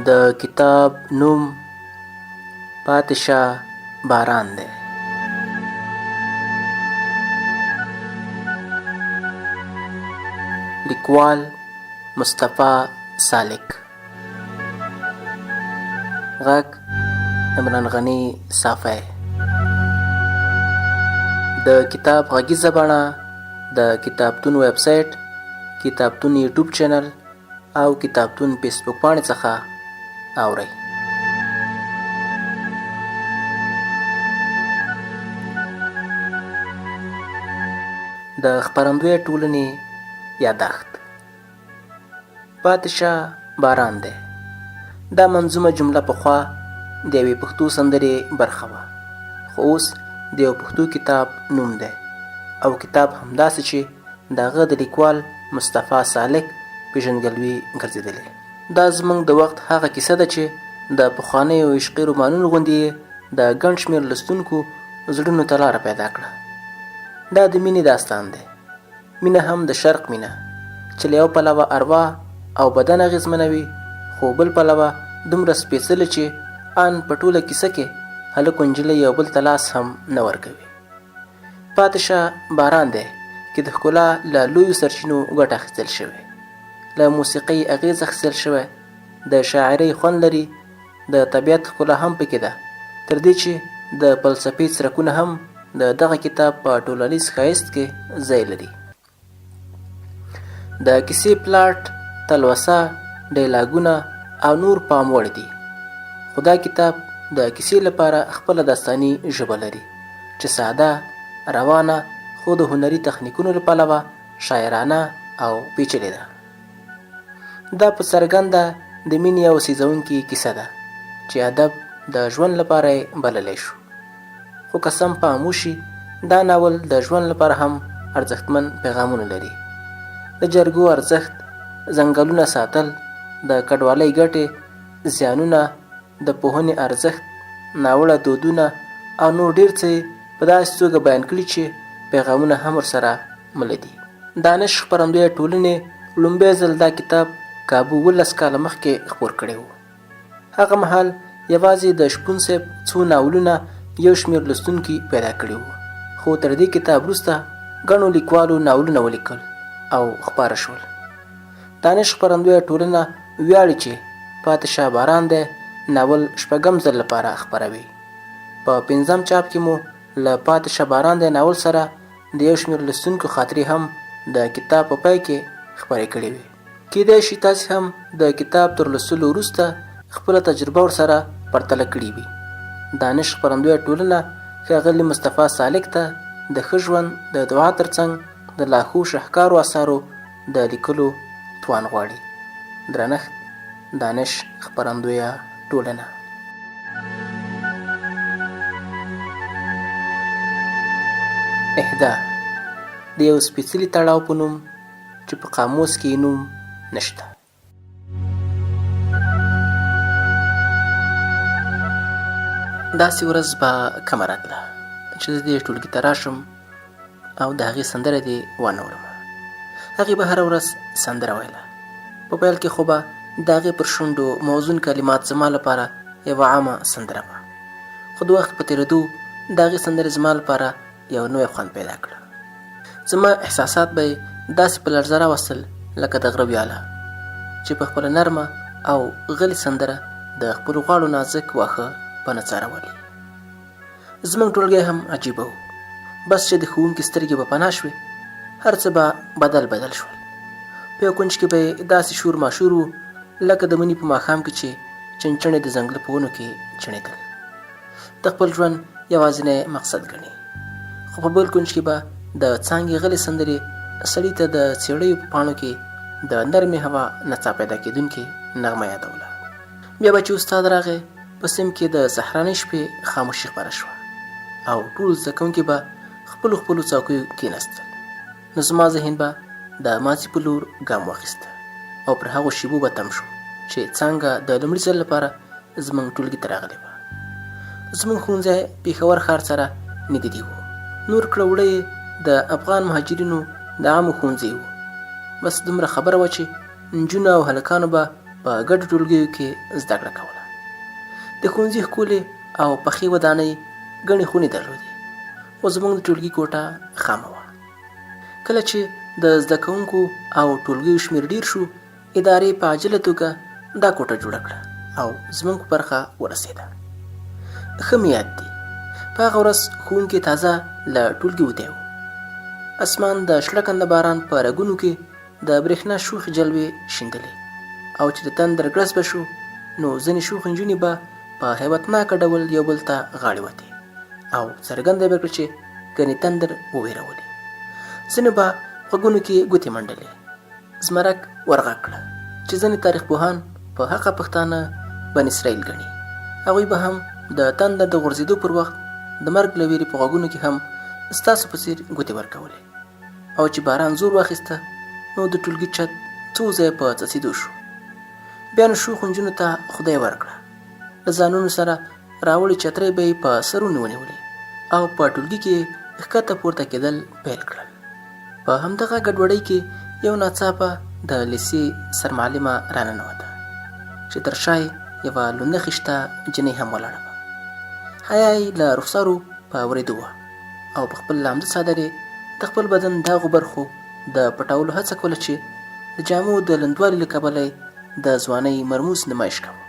د کتاب نوم پاتې شه باران دی. لیکوال مصطفی سالک. غږ عمران غنی صافی. د کتاب غږیزه بڼه د کتابتون ویبسایټ، کتابتون یوټیوب چینل او کتابتون فیسبوک پاڼې څخه اورئ. د خپرندویه ټولنې یادښت: پاتې شه باران دی. دا منظومه جمله پخوا د یوې پښتو سندرې برخه وه، خو اوس د یو پښتو کتاب نوم دی او کتاب همداسې چې د هغه د لیکوال مصطفی سالک پیژندګلوي ګرځېدلې. دا زموږ د وخت هغه کیسه ده چې د پخوانیو عشقي رومانونو غوندې د ګڼ شمېر لوستونکو زړونو ته لاره پیدا کړه. دا د مینې داستان دی، مینه هم د شرق مینه چې له یو پلوه اروا او بدن اغېزمنوي، خو بل پلوه دومره سپېڅلې چې ان په ټوله کیسه کې هلک و نجلۍ یو بل ته لاس هم نه ورکوي. پاتې شه باران دی کې د ښکلا له لویو سرچینو ګټه اخیستل شوې، له موسیقۍ اغېز اخیستل شوی، د شاعرۍ خوند لري، د طبیعت ښکلا هم پکې ده، تر دې چې د فلسفې څرکونه هم د دغه کتاب په ټولنیز ښایست کې ځای لري. د کیسې پلاټ، تلوسه، ډایلاګونه او نور پام وړ دي، خو دا کتاب د کیسې لپاره خپله داستاني ژبه لري چې ساده، روانه، خو د هنري تخنیکونو له پلوه شاعرانه او پیچلې ده. دا په څرګنده د مینې او سیزونکي کیسه ده چې ادب د ژوند لپاره یې بللی شو. خو که سم پام وشي، دا ناول د ژوند لپاره هم ارزښتمن پیغامونه لري. د جرګو ارزښت، ځنګلونه ساتل، د کډوالۍ ګټې، زیانونه، د پوهنې ارزښت، ناوړه دودونه او نور ډېر څه په داسې توګه بیان کړي چې پیغامونه هم ورسره مله دي. دانش خپرندویه ټولنې لومبی ځل دا کتاب کابو 11 کاله مخکې خپور کړی و. هغه مهال یوازې د شپون صاحب څو ناولونه یو شمېر لوستونکي پیدا کړي وو، خو تر دې کتاب وروسته ګڼو لیکوالو ناولونه ولیکل او خپاره شول. دانش خپرندویه ټولنه ویاړي چې پاتې شه باران دی ناول شپږم ځل لپاره خپروي. په 5م چاپ کې مو له پاتې شه باران دی ناول سره د یو شمېر لوستونکو خاطرې هم د کتاب په پای کې خپرې کړې وي. کیدای شي تاسې هم د کتاب تر لوستلو وروسته خپله تجربه ورسره پرتله کړې وي. دانش خپرندویه ټولنه ښاغلي مصطفی سالک ته د ښه ژوند د دعا ترڅنګ د لا ښو شهکارو اثارو د لیکلو توان غواړي. درنښت، دانش خپرندویه ټولنه. اهدا: د یو سپېڅلي تړاو په نوم چې په قاموس کې یې نوم نشته. داسې ورځ به کمه راتله چې زه دې ټولګي ته راشم او د هغې سندره دې ونه اورم. هغې به هره ورځ سندره ویله. په پیل کې خو به د هغې پر شونډو موزون کلمات زما لپاره یوه عامه سندره وه، خو د وخت په تېرېدو د هغې سندرې زما لپاره یو نوی خوند پیدا کړه. زما احساسات به یې داسې په لړزه راوستل لکه د غره ویاله چې په خپله نرمه او غلې سندره د خپلو غاړو نازک واښه په نڅاره ولي. زموږ ټولګی هم عجیبه و، بس چې د ښوونکي سترګې به پناه شوې، هر څه به بدل شول. په یو کونج کې به یې داسې شور ماشور و لکه د مني په ماښام کې چې چنچڼې د ځنګله په ونو کې چڼېدل. د خپل ژوند یوازینی مقصد ګڼي. خو په بل کونج کې به د څانګې غلې سندرې سړي ته د څېړیو په پاڼو کې د نرمې هوا نڅا پیدا کېدونکې نغمه یادوله. بیا به چې استاد راغی، په صنف کې د سهارنۍ شپې خاموشي خپره شوه او ټول زده کوونکي به خپلو څوکیو کېناستل. نو زما ذهن به د ماضي په لور ګام واخیسته او پر هغو شیبو به تم شو چې څانګه د لومړي ځل لپاره زموږ ټولګي ته راغلې وه. زموږ ښوونځی پېښور ښار سره نږدې و. نور کړه وړه یې د افغان مهاجرینو د عامو ښوونځي و. بس دومره خبره وه چې نجونو او هلکانو به په ګډو ټولګیو کې زده کړه کوله. د ښوونځي ښکلې او پخې ودانۍ ګڼې خونې درلودې، خو زموږ د ټولګي کوټه خامه وه. کله چې د زده کوونکو او ټولګیو شمېر ډېر شو، ادارې په عاجله توګه دا کوټه جوړه کړه او زموږ په برخه ورسېده. ښه مې یاد دي، په هغه ورځ ښوونکی تازه له ټولګي وتی و. اسمان د شړکنده باران په رګونو کې د برېښنا شوخې جلوې شیندلې، او چې د تندر ګړز به شو نو ځینې شوخې نجونې به په هیبتناکه ډول یو بل ته غاړې وتې او څرګنده به کړه چې ګنې تندر وویرولې. ځینې به غوږونو کې ګوتې منډلې. زمرک ورغږ کړه چې ځینې تاریخ پوهان په حقه پښتانه بن اسرائیل ګڼي. هغوی به هم د تندر د غورځېدو پر وخت د مرګ له ویرې په غوږونو کې هم ستاسو په څېر ګوتې ورکولې، او چې باران زور واخیسته نو د ټولګي چت څو ځایه په څڅېدو شو. بیا نو شوخو نجونو ته خدای ورکړه، له ځانونو سره راوړې چترۍ به یې په سرونو ونیولې او په ټولګي کې ښکته پورته کېدل پیل کړل. په همدغه ګډوډۍ کې یو ناڅاپه د لیسې سرمعلمه راننوته چې تر شا یې یوه لونده خیشته جنۍ هم ولاړه وه. حیا یې له رخسارو په اورېدو وه او په خپل لامده څادر یې د خپل بدن داغو برخو د پټولو هڅه کوله چې د جامو د لندوالي له کبله یې د ځوانۍ مرموز نمایش کاوه.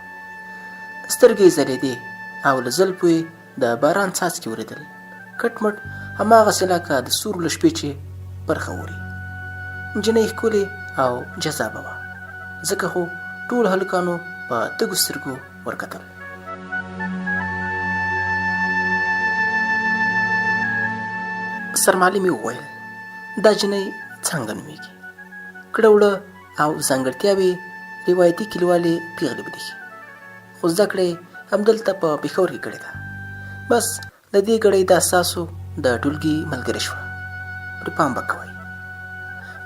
سترګې یې ځلېدې او له زلفو یې د باران څاڅکي ورېدل، کټ مټ هماغسې لکه د سورو له شپې چې برخه اوري. نجلۍ ښکلې او جذابه وه، ځکه خو ټول هلکانو په تږو سترګو ورکتل. سرمعلمې وویل دا جنۍ څنګه نومیږي؟ کړه وړه او ځانګړتیاوې روایتي کلیوالې پیغلې بدیښي، خو زده کړه یې همدلته په پېښور کې کړې ده. بس له دې ګړۍ دا ستاسو د ټولګي ملګرې شوه، پرې پام به کوئ،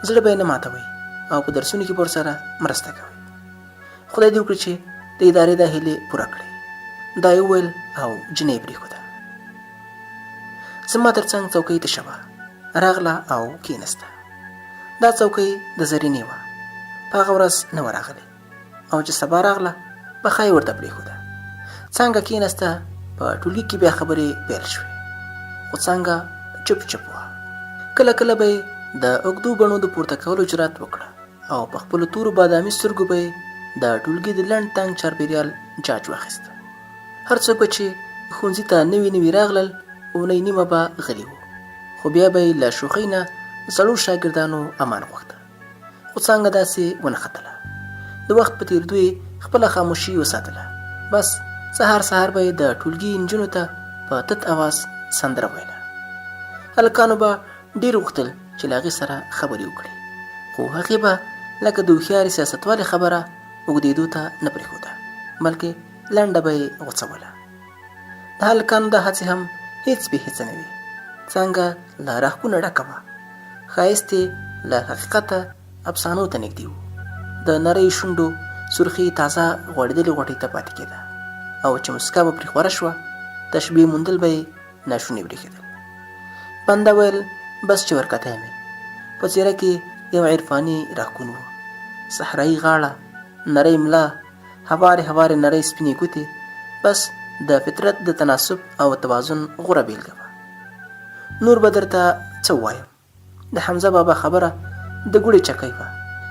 زړه به یې نه ماتوئ او په درسونو کې به ورسره مرسته کوئ. خدای دې وکړي چې د ادارې دا هیلې پوره کړئ. دا یې وویل او جنۍ یې پرېښوده. زما تر څنګ څوکۍ تشه وه، راغله او کېناسته. دا څوکۍ د زرینې وه، په هغه ورځ نه وه راغلې، او چې سبا راغله پخه یې ورته پرېښوده. څانګه کېناسته، په ټولګي کې بیا خبرې پیل شوې، خو څانګه چپ چپ وه. کله کله به یې د اوږدو بڼو د پورته کولو جرات وکړه او په خپلو تورو بادامي سترګو به یې د ټولګي د لنډ تنګ چاپېریال جاج واخیسته. هر څوک به چې ښوونځي ته نوي نوي راغلل، اونۍ نیمه به غلي وو، خو بیا به یې له شوخۍ نه زړو شاګردانو امان غوښته. خو څانګه داسې ونه ختله. د وخت په تېرېدو یې خپله خاموشي وساتله. بس سهار سهار به یې د ټولګي نجونو ته په تت اواز سندره ویله. هلکانو به ډېر غوښتل چې له هغې سره خبرې وکړي، خو هغې به لکه د هوښیارې سیاستوالې خبره اوږدېدو ته نه پرېښوده، بلکې لنډه به یې غوڅوله. د هلکانو دا هڅې هم هېڅ بې هېڅه نه وې. څانګه له راښکونه ډکه وه، ښایست یې له حقیقته افسانو ته نږدې و. د نریو شونډو سرخي تازه غوړېدلې غوټۍ ته پاتې کېده، او چې مسکا به پرې خوره شوه تشبیه موندل به یې ناشوني برېښېدل. بنده ویل بس چې ورکتی مې. په څېره کې یو عرفاني راښکون و، صحرایي غاړه، نری ملا، هوارې هوارې نری سپینې ګوتې، بس د فطرت د تناسب او توازن غوره بېلګه وه. نور به درته څه ووایم؟ د حمزه بابا خبره د ګوړې چکۍ وه.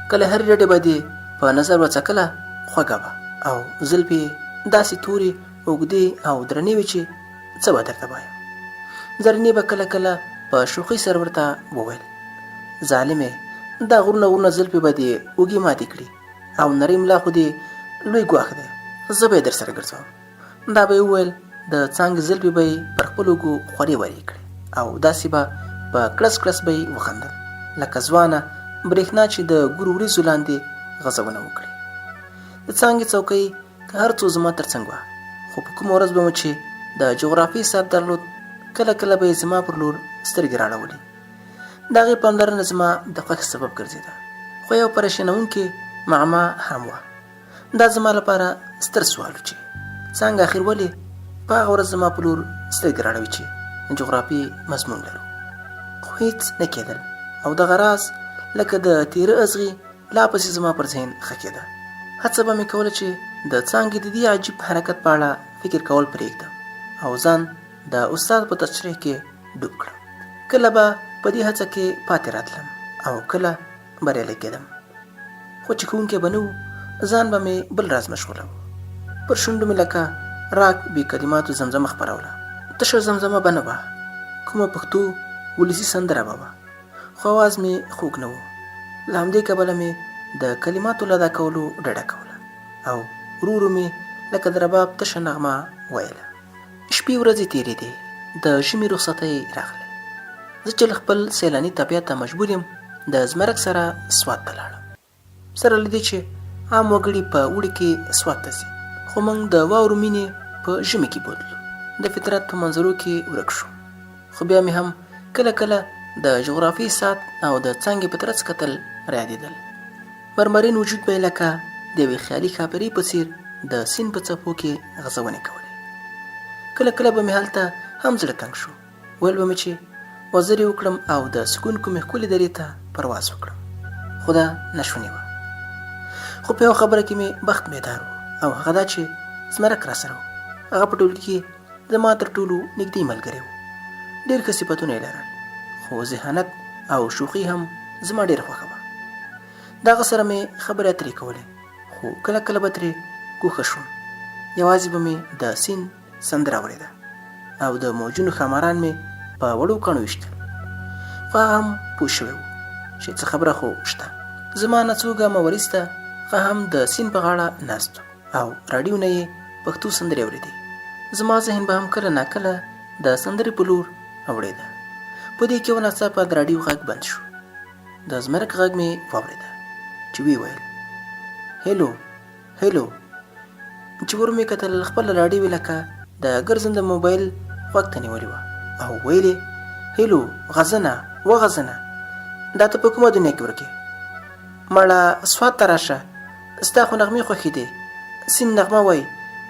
کله هرې ډډې به دې په نظر وڅکله خوږه وه، او زلفې داسې تورې اوږدې او درنې وې چې څه به درته وایم. زرینې به کله کله په شوخۍ سره ورته وویل ظالمې، دا غرونه غرونه زلفې به دې اوږې ماتې کړي، او نری ملا خو دې لوی ګواښ دی، زه به یې در سره ګرځوم. دا به یې وویل، د څانګې زلفې به یې پر خپلو اوږو خورې ورې کړې، او داسې به په کړس کړس به یې وخندل لکه ځوانه برېښنا چې د ګورو وریځو لاندې غځونه وکړي. د څانګې څوکۍ که هر څو زما تر څنګ وه، خو په کومه ورځ به مو چې د جغرافیې حساب درلود، کله کله به یې زما پر لور سترګې راړولې. د هغې پاملرنه زما د خوښۍ سبب ګرځېده، خو یو پریشانوونکې معما هم وه. دا زما لپاره ستر سوال و چې څانګه اخر ولې په هغه ورځ زما په لور سترګې راړوي چې د جغرافیې مضمون لرو. خو هېڅ نه کېدل، او دغه راز لکه د تیره ازغي لا پسې زما پر ذهن ښه کېده. هڅه به مې کوله چې د څانګې د دې عجیب حرکت په اړه فکر کول پرېږدم او ځان د استاد په تشریح کې ډوب کړم. کله به په دې هڅه کې پاتې راتلم او کله بریالی کېدم، خو چې ښوونکی به نه و ځان به مې بل راز مشغوله و. پر شونډو مې لکه راګ بې کلماتو زمزمه خپروله. تشه زمزمه به نه وه، کومه پښتو ولسي سندره به وه، خو اواز مې خوږ نه و. له همدې کبله مې د کلماتو له ادا کولو ډډه کوله او ورو ورو مې لکه د رباب تشه نغمه ویله. شپې ورځې تېرېدې، د ژمي رخصتۍ راغلې. زه چې له خپل سیلاني طبیعت ته مجبور یم د زمرک سره سوات ته لاړم. سره له دې چې عام وګړي په اوړي کې سوات ته ځي، خو موږ د واورو مینې په ژمي کې بوتلو. د فطرت په منظرو کې ورک شو. خو بیا مې هم کله کله د جغرافي ساعت او د څانګې په ترڅ کتل رایادېدل. مرمرین وجود به یې لکه د یوې خیالي ښاپېرۍ په څېر د سیند په څپو کې غځونې کولې. کله کله به مې هلته هم زړه تنګ شو. ویل به مې چې وزرې وکړم او د سکون کومې ښکلې درې ته پرواز وکړم، خو دا ناشونې وه. خو په یوه خبره کې مې بخت بیدار و او هغه دا چې زمرک راسره و. هغه په ټولګي کې زما تر ټولو نږدې ملګری و. ډېر ښه صفتونه یې لرل، خو ذهانت او شوخي هم زما ډېره خوښه وه. د هغه سره مې خبرې اترې کولې، خو کله کله به ترې ګوښه شوم. یوازې به مې د سیند سندره اورېده او د موجونو ښاماران مې په وړو کاڼو ویشتل. خو هغه هم پوه شوی و چې څه خبره خو شته. زما نه څو ګامه وروسته هغه هم د سیند په غاړه ناست او راډیو نه یې پښتو سندرې اورېدې. زما ذهن به هم کله ناکله د سندرې په لور اوړېده. په دې کې ناڅاپه د راډیو غږ بند شو. د زمرک غږ مې واورېده چې ویې ویل هیلو هیلو. چې ور مې کتل خپله راډیو لکه د ګرځنده موبایل غوږ ته نیولې وه او ویل یې هیلو غزنه وغزنه، دا ته په کومه دنیا کې ورکې؟ مړه سوات ته راشه، ستا خو نغمې خوښې دي. سیند نغمه وایي،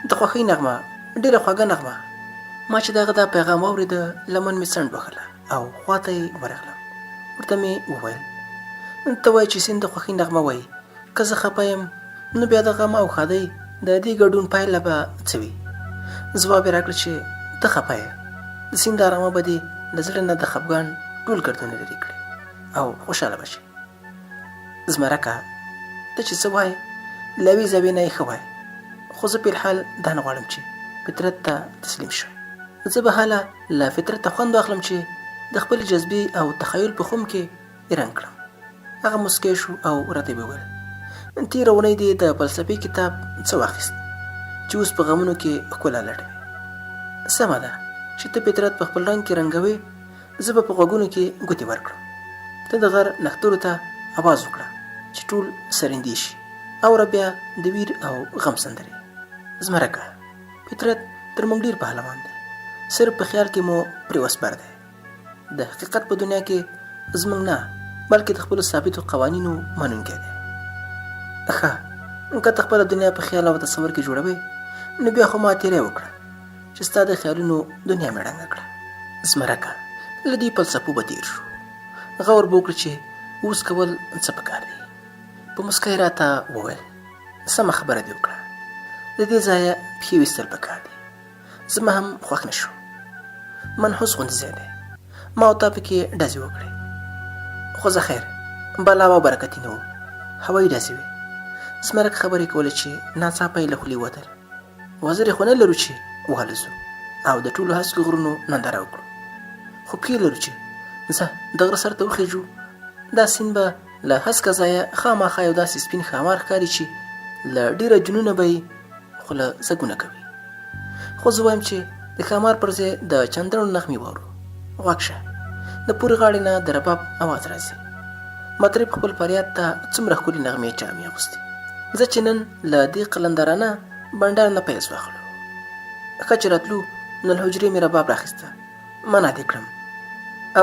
د خوښۍ نغمه، ډېره خوږه نغمه. ما چې دغه دا پیغام واورېده لمن مې څنډ وهله او خواته یې ورغلم. ورته مې وویل ته وایې چې سیند د خوښۍ نغمه وایي، که زه خفه یم نو بیا د غم او ښادۍ د دې ګډون پایله به څه وي؟ ځواب یې راکړ چې ته خفه یې، د سیند ارامه به دې له زړه نه د خفګان ټول ګردونه لرې کړي او خوشحاله به شي. زمرکه ته چې څه وایې له یوې زاویې نه یې ښه وایې، خو زه په الحال دا نه غواړم چې فطرت ته تسلیم شم. زه به حاله له فطرته خوند واخلم چې د خپلې جذبې او تخیل په خم کې یې رنګ کړم. هغه مسکی شو او راته یې وویل تېره اونۍ دې د فلسفې کتاب څه واخیست چې اوس په غمونو کې ښکلا لټوي. سمه ده چې ته فطرت په خپل رنګ کې رنګوې، زه به په غوږونو کې ګوتې ورکړم. ته د غر نښترو ته اواز وکړه چې ټول سرندې شي، اوره بیا د ویر او غم سندرې. زمرکه فطرت تر موږ ډېر پهلوان دی، صرف په خیال کې مو پرې وسپار دی. د حقیقت په دنیا کې زموږ نه بلکې د خپلو ثابتو قوانینو منونکی دی. ښه که ته خپله دنیا په خیال او تصور کې جوړوې نو بیا خو ما تېری وکړه چې ستا د خیالونو دنیا مې ړنګه کړه. زمرکه له دې فلسفو به تېر شو. غور به وکړو چې اوس کول څه پکار دی. په مسکا یې راته وویل سمه خبره دې وکړه، د دې ځایه پښې ویستل پکار دي. زما هم خوښ نه شو. منحوس غوندې ځای دی، ما او تا پکې ډزې وکړې، خو زه خیر بلا و برکتي نه و، هوایي ډزې وې. زمرک خبرې کولې چې ناڅاپه یې له خولې ووتل وزرې خو نه لرو چې وهلوځو او د ټولو هسکو غرونو ننداره وکړو، خو پښې لرو چې ځه د غره سر ته وخېږو. دا سیند به له هسکه ځایه خامخا یو داسې سپین ښامار ښکاري چې له ډېره جنونه به یې خوله زګونه کوي. خو زه وایم چې د ښامار پر ځای د چندڼو نغمې واورو. غوږ شه، د پورې غاړې نه د رباب اواز راځي. مطرب خپل فریاد ته څومره ښکلې نغمې جامې اغوستې. زه چې نن له دې قلندرانه بنډار نه پیس واخلو، ښه چې راتلو نو له حجرې مې رباب راخیسته، منع دې کړم.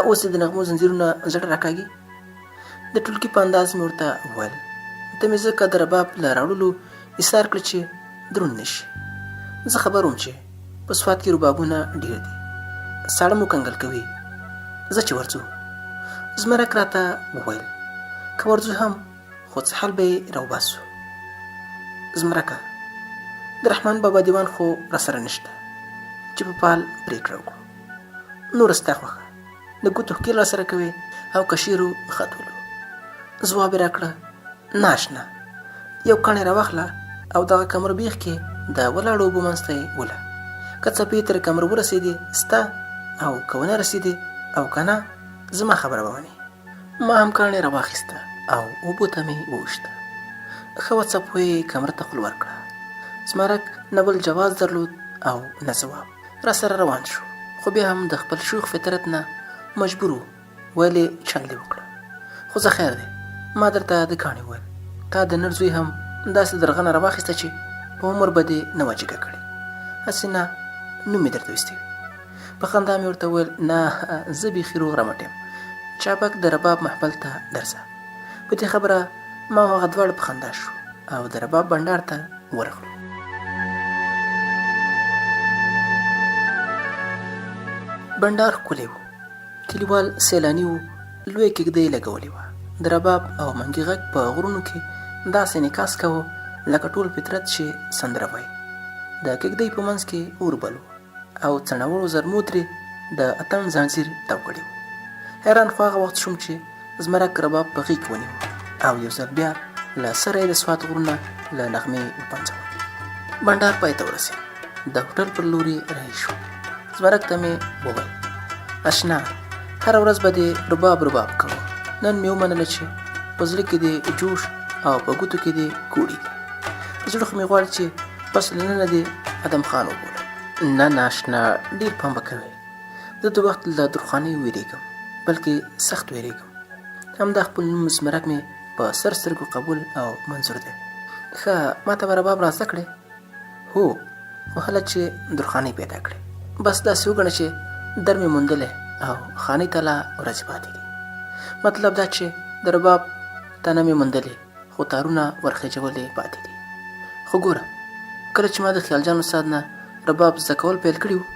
اوس یې د نغمو زنځیرونه زړه راکاږي. د ټولګي په انداز مې ورته وویل ته مې ځکه د رباب له راوړلو ایثار کړه چې دروند نه شي. زه خبر وم چې په سوات کې ربابونه ډېر دي، ساړه مو کنګل کوي. زه چې ورځو. زمرک راته وویل که ورځو هم خو څه حال به یې راوباسو. زمرکه د رحمان بابا دیوان خو راسره نشته چې په پال پرېکړه وکړو. نور ستا خوښه د ګوتو ښکېل راسره کوې او که شعر خط ولو. ځواب یې راکړه ناشنا یو کاڼی راواخله او دغه کمر بیخ کې د ولاړو اوبو منځ ته یې وله. که څپې تر کمر ورسېدې ستا او که ونه رسېدې او که نه زما خبره به منې. ما هم کاڼی راواخیسته او اوبو ته مې وویشته. ښه وڅپو یې کمر ته خوله ورکړه. زمرک نه بل جواز درلود او نه ځواب. راسره روان شو خو بیا هم د خپل شوخ فطرت نه مجبور و. ولې چل دې وکړه خو زه خیر دی ما درته د کاڼي وویل تا د نر زوی هم داسې درغنه راواخیسته چې په عمر به دې نه وه جګه کړې. هسې نه نوم مې درته ویستی وي. په خندا مې ورته وویل نه زه بیخي روغ رمټ یم. چابک د رباب محفل ته درځه. په دې خبره ما او هغه دواړه په خندا شو او د رباب بنډار ته ورغلو. بنډار ښکلی و. کلیوال سیلاني و. لویه کېږدۍ یې لګولې وه. د رباب او منګي غږ په غرونو کې داسې انعکاس کوه لکه ټول فطرت چې سندره وایي. د کېږدۍ په منځ کې اور بل و او څڼوړو زرمو ترې د اتڼ ځنځیر تاو کړی و. حیران خو هغه وخت شوم چې زمرک رباب په غېږ کې ونیو او یو ځل بیا له سره یې د سوات غرونه له نغمې وپنځول. بنډار پای ته ورسېد. د هوټل پر لوري رهي شو. زمرک ته مې وویل اشنا هره ورځ به دې رباب کوه. نن مې ومنله چې په زړه کې دې جوش او په ګوتو کې دې کوړي دي. زړه خو مې غواړي چې بس له ننه دې ادم خان وبولم. نه اشنا ډېر پام به کوې. زه د وخت له درخانۍ ویرېږم بلکې سخت ویرېږم. همدا خپل نوم زمرک مې په سر سترګو قبول او منظور دی. ښه ما ته به رباب را زده کړې؟ هو خو هله چې درخانۍ پیدا کړې بس داسې وګڼه چې در مې موندلی او خانۍ ته لا ورځې پاتې دي. مطلب دا چې د رباب تنه مې موندلې خو تارونه ورخېجولې پاتې دي. خو ګوره کله چې ما د خیالجان استاد نه رباب زده کول پیل کړي وو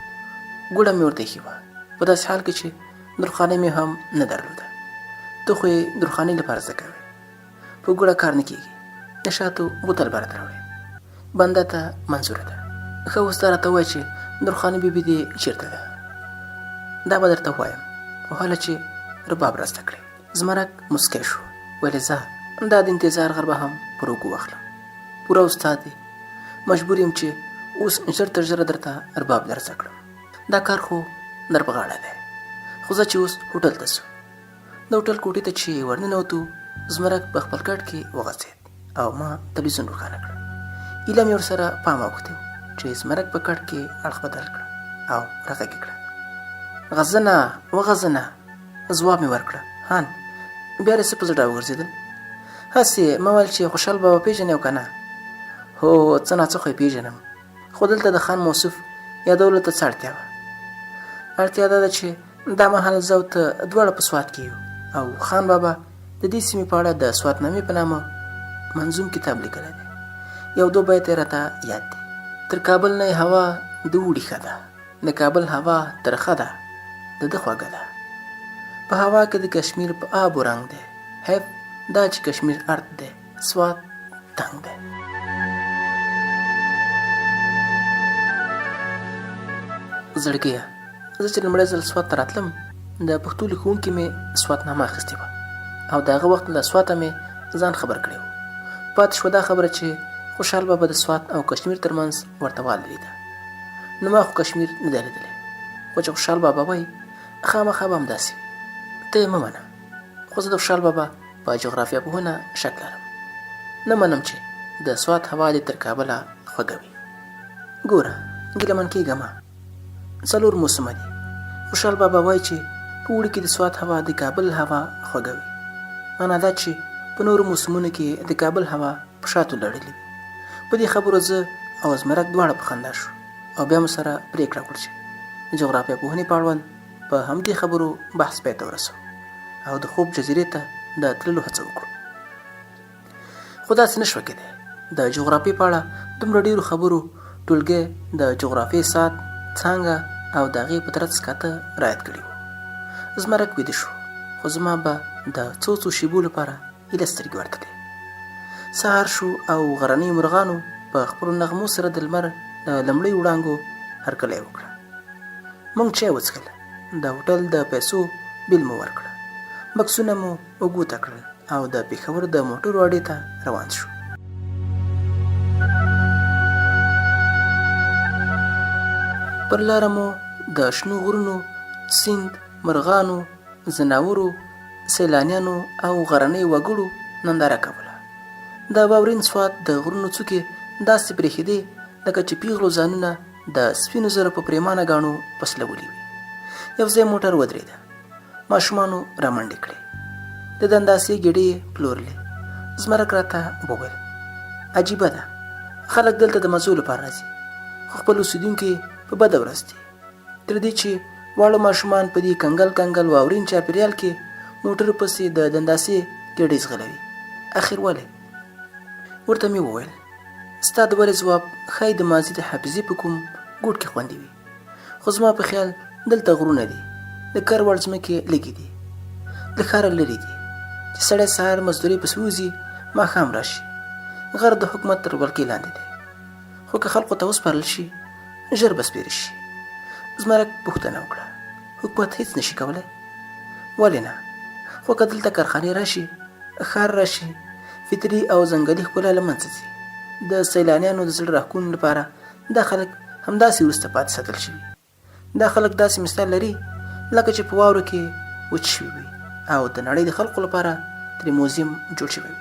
ګوډه مې ورته ایښې وه په داسې حال کې چې درخانۍ مې هم نه درلوده. ته خو یې درخانۍ لپاره زده کوې. په ګوډه کار نه کېږي. د شاتو بوتل به راته راوړې. بنده ته منظوره ده. ښه اوس دا راته ووایه چې درخانۍ بیبي دې چېرته ده؟ دا به درته ووایم خو هله چې رباب را زده کړې. زمرک مسکی شو. ولې ځه دا د انتظار غر به هم پر اوږو واخلم. پوره استاد دی. مجبور یم چې اوس ژر تر ژره درته رباب در زده کړم. دا کار خو در په غاړه دی. خو زه چې اوس هوټل ته ځو. د هوټل کوټې ته چې ورننوتو زمرک په خپل کټ کې وغځېد او ما تلویزیون روښانه کړ. ایله مې ورسره پام اوښتی و چې زمرک په کټ کې اړخ بدل کړه او راغږ یې کړه. غزنه وغزنه. ځواب مې ورکړه هان. بیا رې څه په زړه وګرځېدل؟ هسې ما ویل چې خوشحال بابا پېژنې او که نه؟ هو څه ناڅه خو یې پېژنم خو دلته د خان موصوف یادولو ته څه اړتیا وه؟ اړتیا دا ده چې دا مهال زه او ته دواړه په سوات کې یو او خان بابا د دې سیمې په اړه د سواتنامې په نامه منظوم کتاب لیکلی دی. یو دو بیت یې راته یاد دی. تر کابل نه هوا د اوړي ښه ده. د کابل هوا ترخه ده د ده خوږه ده. په هوا کې د کشمیر په آب و رنګ دی. حیف دا چې کشمیر ارت دی سوات تنګ دی. زړګیه زه چې لومړی ځل سوات ته راتلم د پښتو لیکونکي مې سواتنامه اخیستې وه او د هغه وخت له سواته مې ځان خبر کړی و. پاتې شوه دا خبره چې خوشحال بابا د سوات او کشمیر ترمنځ ورته والی لیده. نو ما خو کشمیر نه دی لیدلی خو چې خوشحال بابا وایي خامخا به همداسې وي. ته یې مه منه خو زه د خوشحال بابا په جغرافیه پوهنه شک لرم. نه منم چې د سوات هوا دې تر کابله خوږه وي. ګوره ګیلمن کېږه مه. 4 موسمه دي. خوشحال بابا وایي چې په اوړي کې د سوات هوا د کابل هوا خوږه وي. معنا دا چې په نورو موسمونو کې د کابل هوا په شاتو لړلې وي. په دې خبرو زه او زمرک دواړه په خندا شو او بیا مو سره پرېکړه وکړه چې د جغرافیه پوهنې په اړوند په همدې خبرو بحث پای ته ورسوو او د خوب جزیرې ته د تللو هڅه وکړو. خو داسې نه شوه کېدی. د جغرافیې په اړه دومره ډېرو خبرو ټولګی د جغرافیې ساعت څانګه او د هغې په ترڅ کاته رعایت کړي وو. زمرک ویده شو خو زما به د څو شیبو لپاره هیله سترګې ورتلې. سهار شو او غرنۍ مرغانو په خپلو نغمو سره د لمر د لمړۍ وړانګو هرکلی وکړه. موږ چای وڅښل. د هوټل د پیسو بیل مو ورکړه. بکسونه مو اوږو ته کړل او د پېښور د موټرو اډې ته روان شو. پر لاره مو د شنو غرونو، سیند، مرغانو، ځناورو، سیلانیانو او غرنۍ وګړو ننداره کوله. د واورین سوات د غرونو څوکې داسې برېښېدې لکه چې پیغلو ځانونه د سپینو زرو په پرېمانه ګاڼو پسلولي وي. یو ځای موټر ودرېده. ماشومانو رامنډې کړې. د دنداسې ګېډې یې پلورلې. زمرک راته وویل عجیبه ده، خلک دلته د مزو لپاره راځي، خو خپل اوسېدونکي په بده ورځ دي. تر دې چې واړه ماشومان په دې کنګل کنګل واورین چاپېریال کې موټر پسې د دنداسې ګېډې ځغلوي. اخر ولې؟ ورته مې وویل ستا د ولې ځواب ښایي د ماضي د حافظې په کوم ګوټ کې خوندي وي، خو زما په خیال دلته غرونه دي، د کر وړ ځمکې لږې دي، له ښاره لرې دي، چې سړی سهار مزدورۍ پسې وځي ماښام راشي. غر د حکومت تر ولکې لاندې دی، خو که خلقو ته وسپارل شي ژر به سپېره شي. زمرک پوښتنه وکړه حکومت هیڅ نشي کولی؟ ولې نه؟ خو که دلته کارخانې راشي، ښار راشي، فطري او ځنګلي ښکلا له منځه ځي. د سیلانیانو د زړه راښکونې لپاره دا خلک همداسې وروسته پاتې ساتل شوي. دا خلک داسې مثال لري لکه چې په واورو کې وچ شوي وي او د نړۍ د خلقو لپاره ترې موزیم جوړ شوی وي.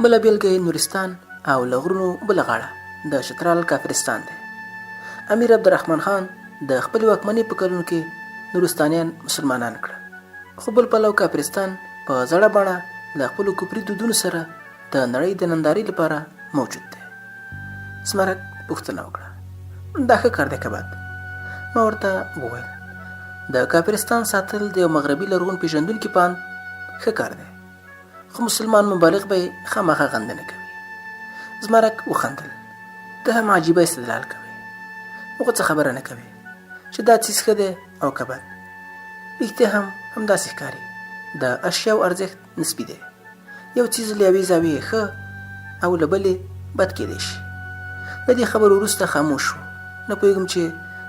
بله بېلګه یې نورستان او له غرونو بله غاړه د چترال کافرستان دی. امیر عبدالرحمن خان د خپلې واکمنۍ په کلونو کې نورستانیان مسلمانان کړه، خو بل پلو کافرستان په زړه بڼه له خپلو کفري دودونو سره د نړۍ د نندارې لپاره موجود دی. زمرک پوښتنه وکړه دا ښه کار دی که بد؟ ما ورته وویل د کافرستان ساتل د یو مغربي لرغون پېژندونکي په اند ښه کار دی، خو مسلمان مبالغ به یې خامخا غندنه کوي. زمرک وخندل. ته هم عجیبه استدلال کوي، هغه څه خبره نه کوي چې دا څیز ښه دی او که بد. رښتیا هم همداسې ښکاري. د اشیاو ارزښت نسبي دی. یو څیز له یوې زاویې ښه او له بلې بد کېدی شي. له دې خبرو وروسته خاموش شو. نه پوهېږم چې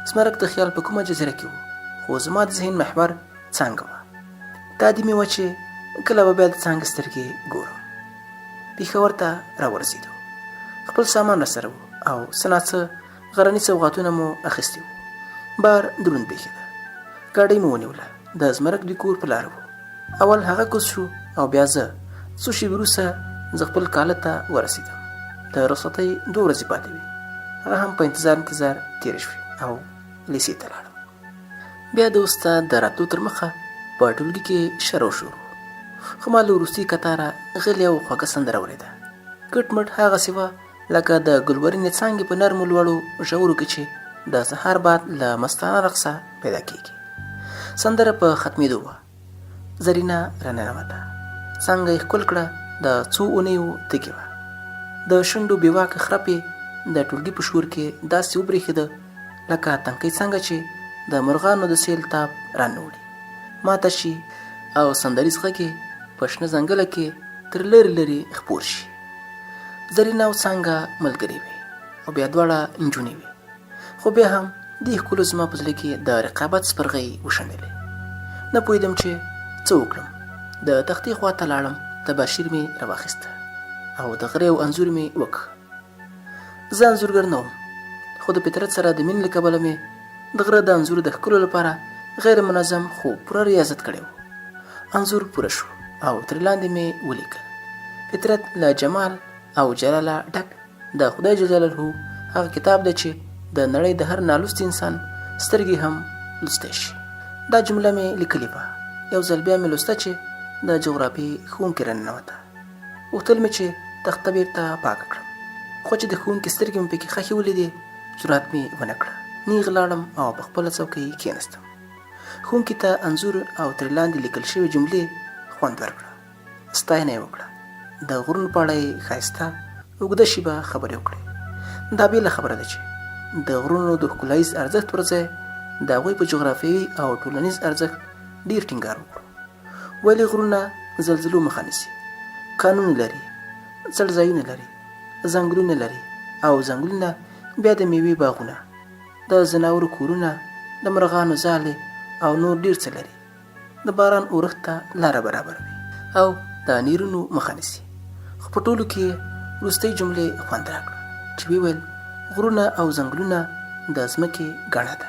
زمرک د خیال په کومه جزیره کې و، خو زما د ذهن محور څانګه وه. دا دې مې وه چې کله به بیا د څانګه سترګې ګورم. پېښور ته راورسېدو. خپل سامان راسره و او څه ناڅه غرني سوغاتونه مو اخیستي وو. بار دروند برېښېده. ګاډۍ مو ونیوله. د زمرک د کور په لاره وو. اول هغه کوز شو او بیا زه. څو شېبې وروسته زه خپل کاله ته ورسېدم. د رخصتۍ 2 ورځې پاتې وې. هغه هم په انتظار تېرې شوې او لیسې ته لاړم. بیا د استاد د راتلو تر مخه په ټولګي کې شر او شور و، خو ما له وروستي کتاره غلې او خوږه سندره اورېده. کټ مټ هغسې وه لکه د ګلورینې څانګې په نرمو لوړو ژورو کې چې د سهار باد له مستانه رقصه پیدا کېږي. سندره په ختمېدو وه. زرینه راننوته. څانګه یې ښکل کړه. د څو اونیو تږې وه. د شونډو بېواکه خرپې د ټولګي په شور کې داسې وبرېښېده لکه تنکۍ څنګه چې د مرغانو د سیل تاب رانوړي. ماته شي او سندریز غږ یې په شنه ځنګله کې تر لرې لرې خپور شي. زرینه او څانګه ملګرې وې او بیا دواړه نجونې وې، خو بیا هم دې ښکلو زما په زړه کې د رقابت سپرغۍ وشڼېدلې. نه پوهېدم چې څه وکړم. د تختې خوا ته لاړم. تباشیر مې راواخیسته او د غره یو انځور مې وکړ. زه انځورګر نه وم، خو د فطرت سره د مینې له کبله مې د غره د انځور د ښکلو لپاره غیر منظم خو پوره ریاضت کړی و. انځور پوره شو او تر لاندې مې ولیکل: فطرت له جمال او جلاله ډک د خدای جل جلاله هغه کتاب دی چې د نړۍ د هر نالوستي انسان سترګې هم لوستی شي. دا جمله مې لیکلې وه. یو ځل بیا مې لوسته چې د جغرافیې ښوونکې راننوته. غوښتل مې چې تخته بېرته پاکه کړم، خو چې د ښوونکي سترګې مې پکې خښې ولیدې جرات مې ونه کړه. نیغ لاړم او په خپله څوکۍ کېناستم. ښوونکي ته انځور او ترې لاندې لیکل شوې جملې خوند ورکړه. ستاینه یې وکړه. د غرونو په اړه یې ښایسته اوږده شېبه خبرې وکړې. دا بېله خبره ده چې د غرونو د ښکلاییز ارزښت پر ځای د هغوی په جغرافیوي او ټولنیز ارزښت ډېر ټینګار وکړو. ولې غرونه زلزلو مخه نیسي، کانونه لري، څړځایونه لري، ځنګلونه لري او ځنګلونه بیا د میوې باغونه، د ځناورو کورونه، د مرغانو ځالې او نور ډیر څه لري. د باران اورښت ته لاره برابروي او د نیرونو مخه نیسي. خو په ټولو کې وروستۍ جملې خوند راکړه چې ویل غرونه او ځنګلونه د ځمکې ګڼه ده.